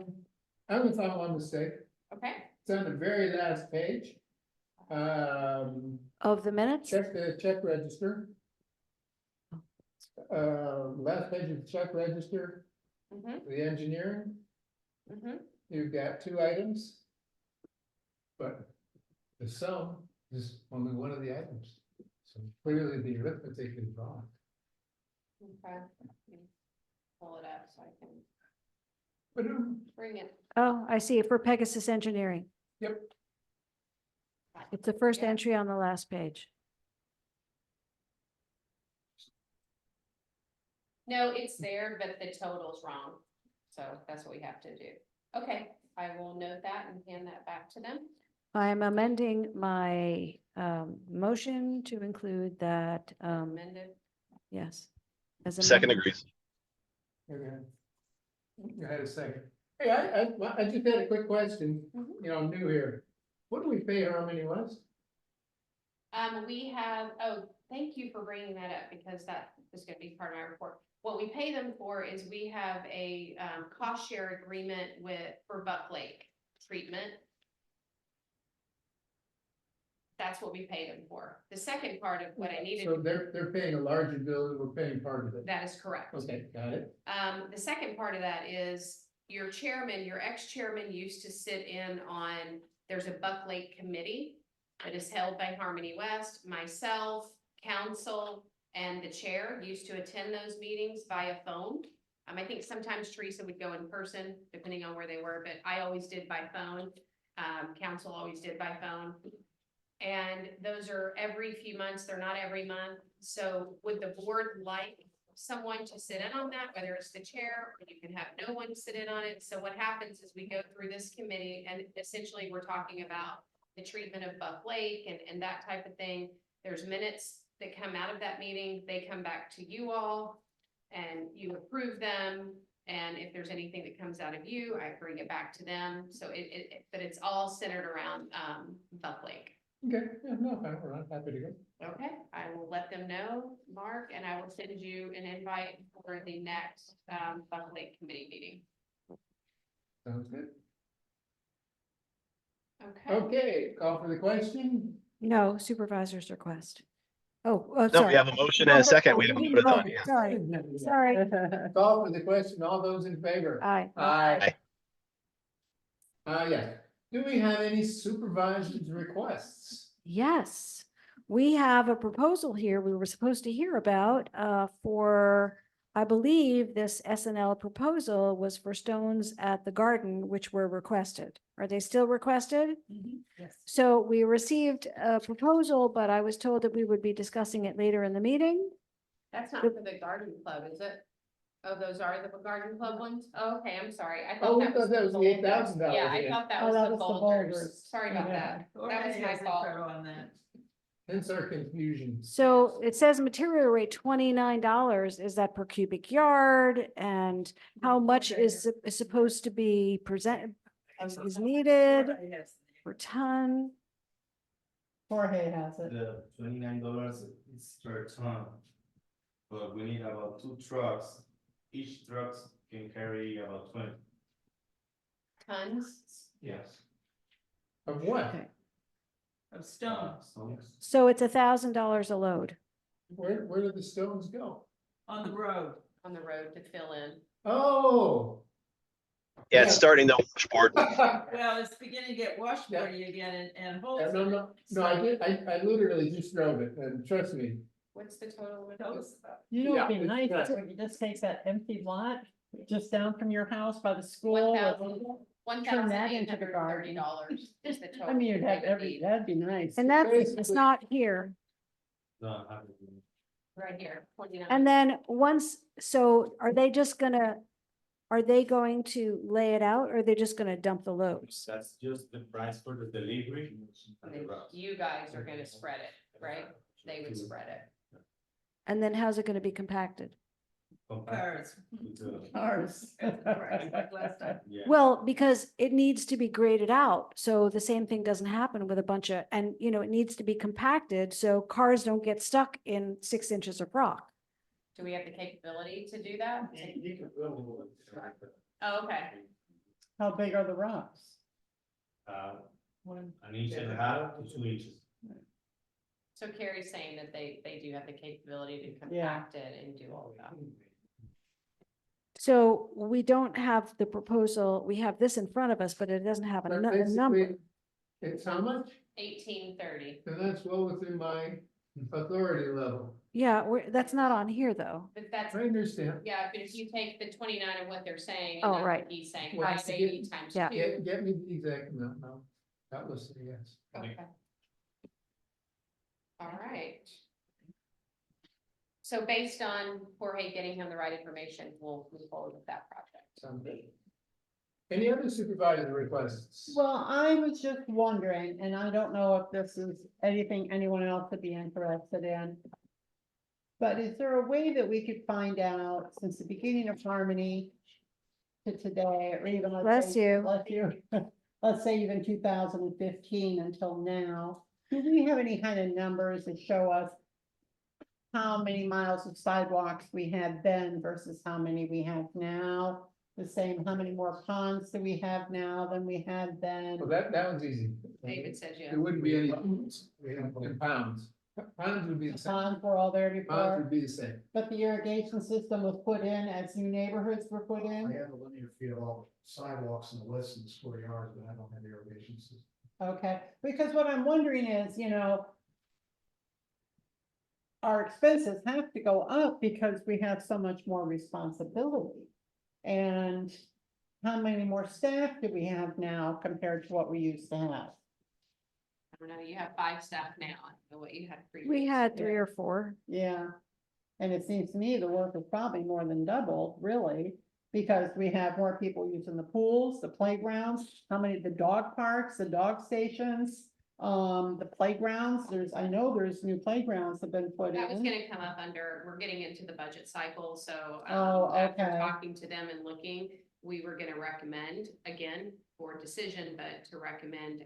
only found one mistake. Okay. It's on the very last page. Of the minutes? Check the check register. Last page of the check register, the engineering, you've got 2 items. But the sum is only one of the items. So clearly the arithmetic is wrong. Okay. Pull it up so I can Ba-doom. bring it. Oh, I see it for Pegasus Engineering. Yep. It's the first Yeah. entry on the last page. No, it's there, but the total's wrong. So that's what we have to do. Okay, I will note that and hand that back to them. I'm amending my motion to include that, Amended. yes. As Second amended. agrees. Okay. You had a second. Hey, I just had a quick question. I'm new here. What do we pay Harmony West? We have, thank you for bringing that up because that is going to be part of my report. What we pay them for is we have a cost share agreement for Buck Lake treatment. That's what we paid them for. The second part of what I needed. So they're paying a larger bill and we're paying part of it. That is correct. Okay, got it. The second part of that is your ex-chairman used to sit in on, there's a Buck Lake committee that is held by Harmony West, myself, council, and the chair used to attend those meetings via phone. I think sometimes Teresa would go in person, depending on where they were, but I always did by phone. Council always did by phone. And those are every few months, they're not every month. So would the board like someone to sit in on that, whether it's the chair, or you can have no one sit in on it. So what happens is we go through this committee and essentially we're talking about the treatment of Buck Lake and that type of thing. There's minutes that come out of that meeting. They come back to you all and you approve them. And if there's anything that comes out of you, I bring it back to them. So but it's all centered around, Buck Lake. Okay, yeah, no, I'm happy to go. Okay, I will let them know, Mark, and I will send you an invite for the next, Buck Lake committee meeting. Sounds good. Okay. Okay, call for the question. No, supervisor's request. Oh, No, sorry. we have a motion and a second. We haven't voted on it yet. Sorry, sorry. Call for the question. All those in favor? Aye. Aye. Yes. Do we have any supervisors' requests? Yes, we have a proposal here we were supposed to hear about for, I believe this SNL proposal was for stones at the garden, which were requested. Are they still requested? Yes. So we received a proposal, but I was told that we would be discussing it later in the meeting. That's not for the garden club, is it? Oh, those are the garden club ones? Oh, okay, I'm sorry. I Oh, thought we that was thought that was the the boulders. $8,000 Yeah, I again. thought that Oh, was that the was the boulders. boulders. Sorry about Yeah. that. That was my fault. On that. Hence our confusion. So it says material rate $29. Is that per cubic yard? And how much is supposed to be is needed per ton? Jorge has it. The $29 is per ton. But we need about 2 trucks. Each truck can carry about 20. Tons. Yes. Of what? Okay. Of stone Stones. So it's $1,000 a load. Where do the stones go? on the road. On the road to fill in. Oh. Yeah, it's starting the washboard. Well, it's beginning to get washboardy again and holes. No, in no, it. no, I did, I literally just drove it, and trust me. What's the total? Tell us about it. You know, it'd Yeah, be it's nice not- if we could just take that empty lot just down from your house by the school. $1,830 that into the garden. is the total. I mean, you'd have they would every, need. that'd be nice. And that is Basically- not here. No, I haven't. Right here, 29. And then so are they going to lay it out or are they just gonna dump the loads? That's just the price for the delivery. And then you guys are gonna spread it, right? They would spread it. And then how's it gonna be compacted? Cars. Ours. Like last time. Yeah. Well, because it needs to be graded out, so the same thing doesn't happen with a bunch of, and it needs to be compacted, so cars don't get stuck in 6 inches of rock. Do we have the capability to do that? Oh, okay. How big are the rocks? An inch and a half to 2 inches. So Carrie's saying that they do have the capability to Yeah. compact it and do all of that. So we don't have the proposal, we have this in front of us, but it doesn't have a But a number. basically, it's how much? 1830, And that's well within my authority level. Yeah, that's not on here, though. but that's, I understand. yeah, but if you take the 29 of what they're saying. Oh, and that's what right. He's saying Well, 580 times yeah. 2. Get me the exact amount now. That was, yes. Okay. All right. So based on Jorge getting him the right information, we'll move forward with that project. Sounds good. Any other supervisor requests? Well, I was just wondering, and I don't know if this is anything anyone else would be interested in. But is there a way that we could find out since the beginning of Harmony to today, or even Bless you. Bless you. Let's say even 2015 until now, do we have any kind of numbers that show us how many miles of sidewalks we had then versus how many we have now? The same, how many more ponds do we have now than we had then? Well, that one's easy. David says yes. There wouldn't be any pounds. We have in pounds. Pounds would be the same. Ponds were all there Pounds before, would be the same. but the irrigation system was put in as new neighborhoods were put I in. have a linear feet of all sidewalks and the list in the square yards, but I don't have irrigation system. Okay, because what I'm wondering is, our expenses have to go up because we have so much more responsibility. And how many more staff do we have now compared to what we used to have? I don't know, you have 5 staff now. I don't know what you had previously. We had 3 or 4. Yeah. And it seems to me the work is probably more than doubled, really, because we have more people using the pools, the playgrounds, the dog parks, the dog stations, the playgrounds. I know there's new playgrounds have been put That was in. gonna come up under, we're getting into the budget cycle, so. Oh, After okay. talking to them and looking, we were gonna recommend, again, for decision, but to recommend,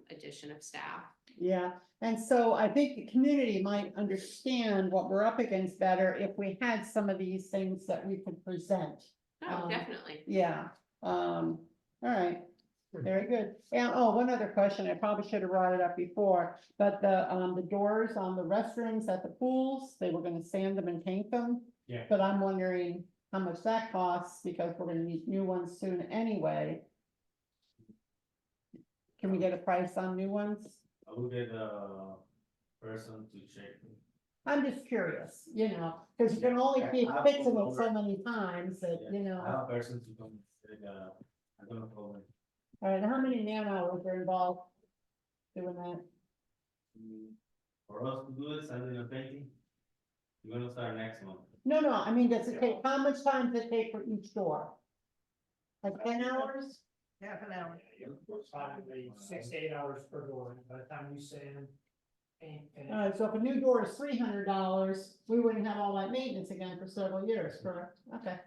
addition of staff. Yeah, and so I think the community might understand what we're up against better if we had some of these things that we could present. Oh, definitely. Yeah, all right, very good. And, oh, one other question, I probably should have brought it up before, but the doors on the restrooms at the pools, they were gonna sand them and paint them. Yeah. But I'm wondering how much that costs, because we're gonna need new ones soon anyway. Can we get a price on new ones? I will get a person to check. I'm just curious, because you can only keep fixing it so many times that, I have a person to come check, I'm gonna call them. All right, how many man hours are involved doing that? For us to do this, and then painting, we're gonna start next month. No, I mean, does it take, how much time does it take for each door? Like 10 hours? Half an hour. Approximately 6 to 8 hours per door, by the time you sand, paint, finish. All right, so if a new door is $300, we wouldn't have all that maintenance again for several years, correct? Okay.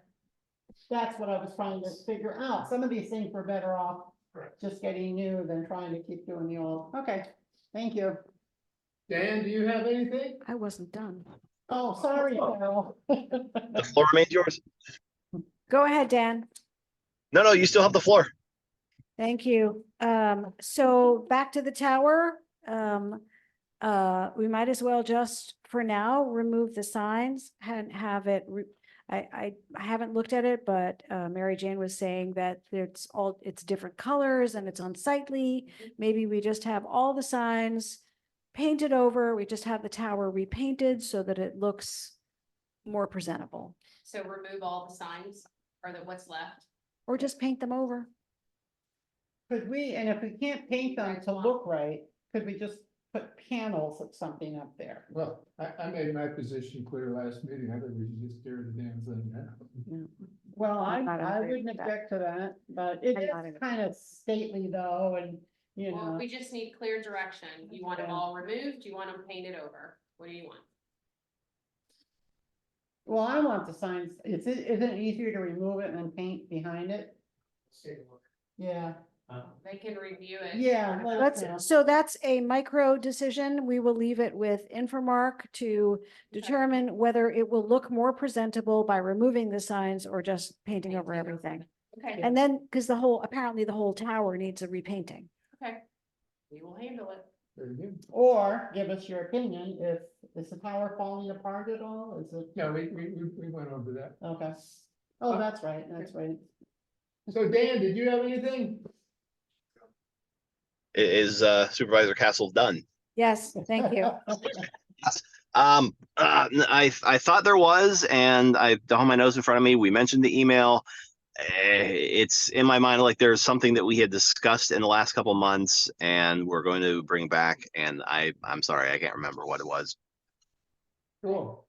That's what I was trying to figure out. Some of these things were better off Correct. just getting new than trying to keep doing the old. Okay, thank you. Dan, do you have anything? I wasn't done. Oh, sorry, Carol. The floor remains yours. Go ahead, Dan. No, you still have the floor. Thank you. So back to the tower. We might as well just, for now, remove the signs and have it, I haven't looked at it, but Mary Jane was saying that it's different colors and it's unsightly. Maybe we just have all the signs painted over. We just have the tower repainted so that it looks more presentable, So remove all the signs, or what's left. or just paint them over. Could we, and if we can't paint them to look right, could we just put panels of something up there? Well, I made my position clear last meeting. I think we should just tear the damn thing down. Well, I'm not in I favor wouldn't of that. object to that, but it I'm is not in kind of stately though, and Well, we just need clear direction. You want them Yeah. all removed? You want them painted over? What do you want? well, I want the signs, isn't it easier to remove it and paint behind it? Yeah, They can review it. yeah. let us know. So that's a micro decision. We will leave it with Infomark to determine whether it will look more presentable by removing the signs or just painting over everything. Okay, And then, because apparently the whole tower needs a repainting. okay. We will handle it. Very good. Or give us your opinion, is the tower falling apart at all? Is it, No, we went over that. okay. Oh, that's right. So Dan, did you have anything? Is Supervisor Castle done? Yes, thank you. I thought there was, and I don't have my nose in front of me. We mentioned the email. It's in my mind like there's something that we had discussed in the last couple months, and we're going to bring back. And I'm sorry, I can't remember what it was. Cool.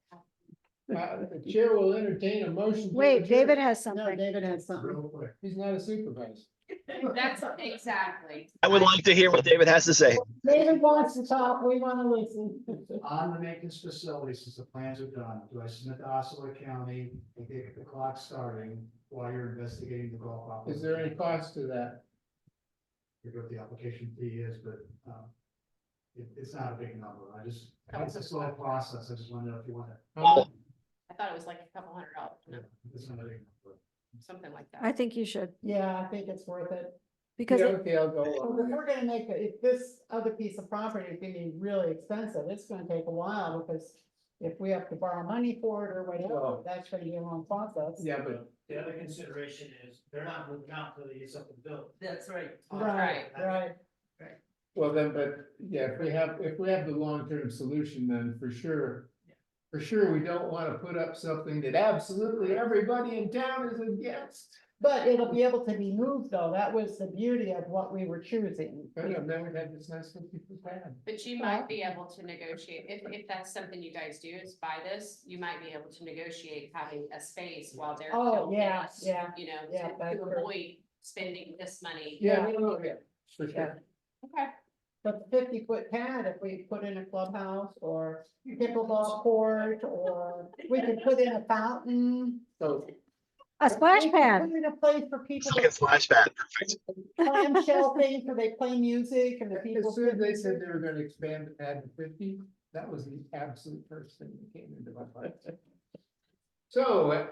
The chair will entertain a motion. to Wait, adjourn. David has No, something. David has something. Real quick. He's not a supervisor. That's exactly. I would like to hear what David has to say. David wants to talk, we want to listen. On the maintenance facility, since the plans are done, do I submit to Osceola County and get the clock starting while you're investigating the golf operations? Is there any cost to that? I forget what the application fee is, but, it's not a big number. It's a slow process. I just want to know if you want to. Well, I thought it was like a couple $100, no, It's not a big number. something like I that. think you should, Yeah, I think it's worth it. because Yeah, it- okay, I'll go. Well, along with if that. we're gonna make, if this other piece of property is gonna be really expensive, it's gonna take a while, because if we have to borrow money for it or whatever, Well- that's gonna be a long process. Yeah, but The other consideration is they're not moving out until they get something built. That's right. Right, right. well then, but yeah, if we have the long-term solution, then for sure. For sure, we don't want to put up something that absolutely everybody in town is against. But it'll be able to be moved though. That was the beauty of what we were choosing. Now we have this nice 50-foot pad. But you might be able to negotiate, if that's something you guys do is buy this, you might be able to negotiate having a space while they're. Oh, still yeah, pissed, yeah, You know, yeah, that's to true. avoid spending this money. Yeah, for sure. Okay. But the 50-foot pad, if we put in a clubhouse or pickleball court, or we could put in a fountain. So A splash We could pad. Put in a place for people Second to flashback, perfect. clamshell things where they play music and the people. as soon as they said they were gonna expand the pad to 50, that was the absolute first thing that came into my mind. So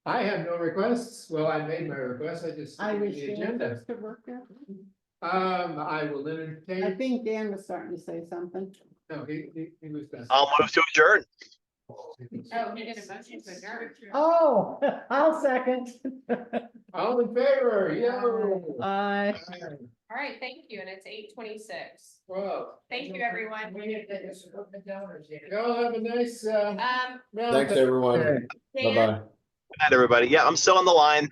I have no requests. Well, I made my request. I just. I wish the Dan agenda. first could work there. I will I entertain. think Dan was starting to say something. No, he was done. I'll move to adjourn. Oh, you did a motion to adjourn. Oh, I'll second. All in favor, yo. Aye. All right, thank you, and it's 8:26. Well. Thank you, everyone. Y'all have a nice, Thanks, everyone. Dan, Bye-bye. Good night, everybody. Yeah, I'm still on the line.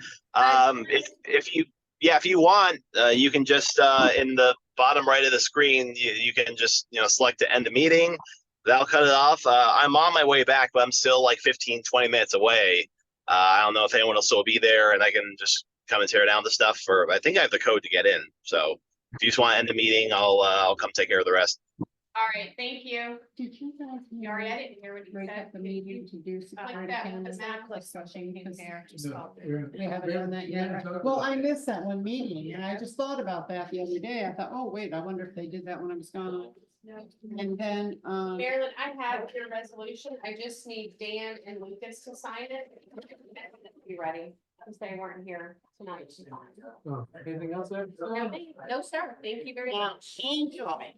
If you want, you can just, in the bottom right of the screen, you can just, select to end the meeting. That'll cut it off. I'm on my way back, but I'm still like 15-20 minutes away. I don't know if anyone will still be there and I can just come and tear down the stuff, or I think I have the code to get in. So if you just want to end the meeting, I'll come take care of the rest. all right, thank you. Did you guys? Sorry, I didn't hear what you break said. up the meeting to do some Like kind that, of because now candidate click discussion? Because No, we haven't done that yet. Well, I missed that one meeting and I just thought about that the other day. I thought, oh, wait, I wonder if they did that when I was gone. And then, Marilyn, I have your resolution. I just need Dan and Lucas to sign it. Be ready, because they weren't here tonight. Anything else there? No, sir. Thank you very much. enjoy.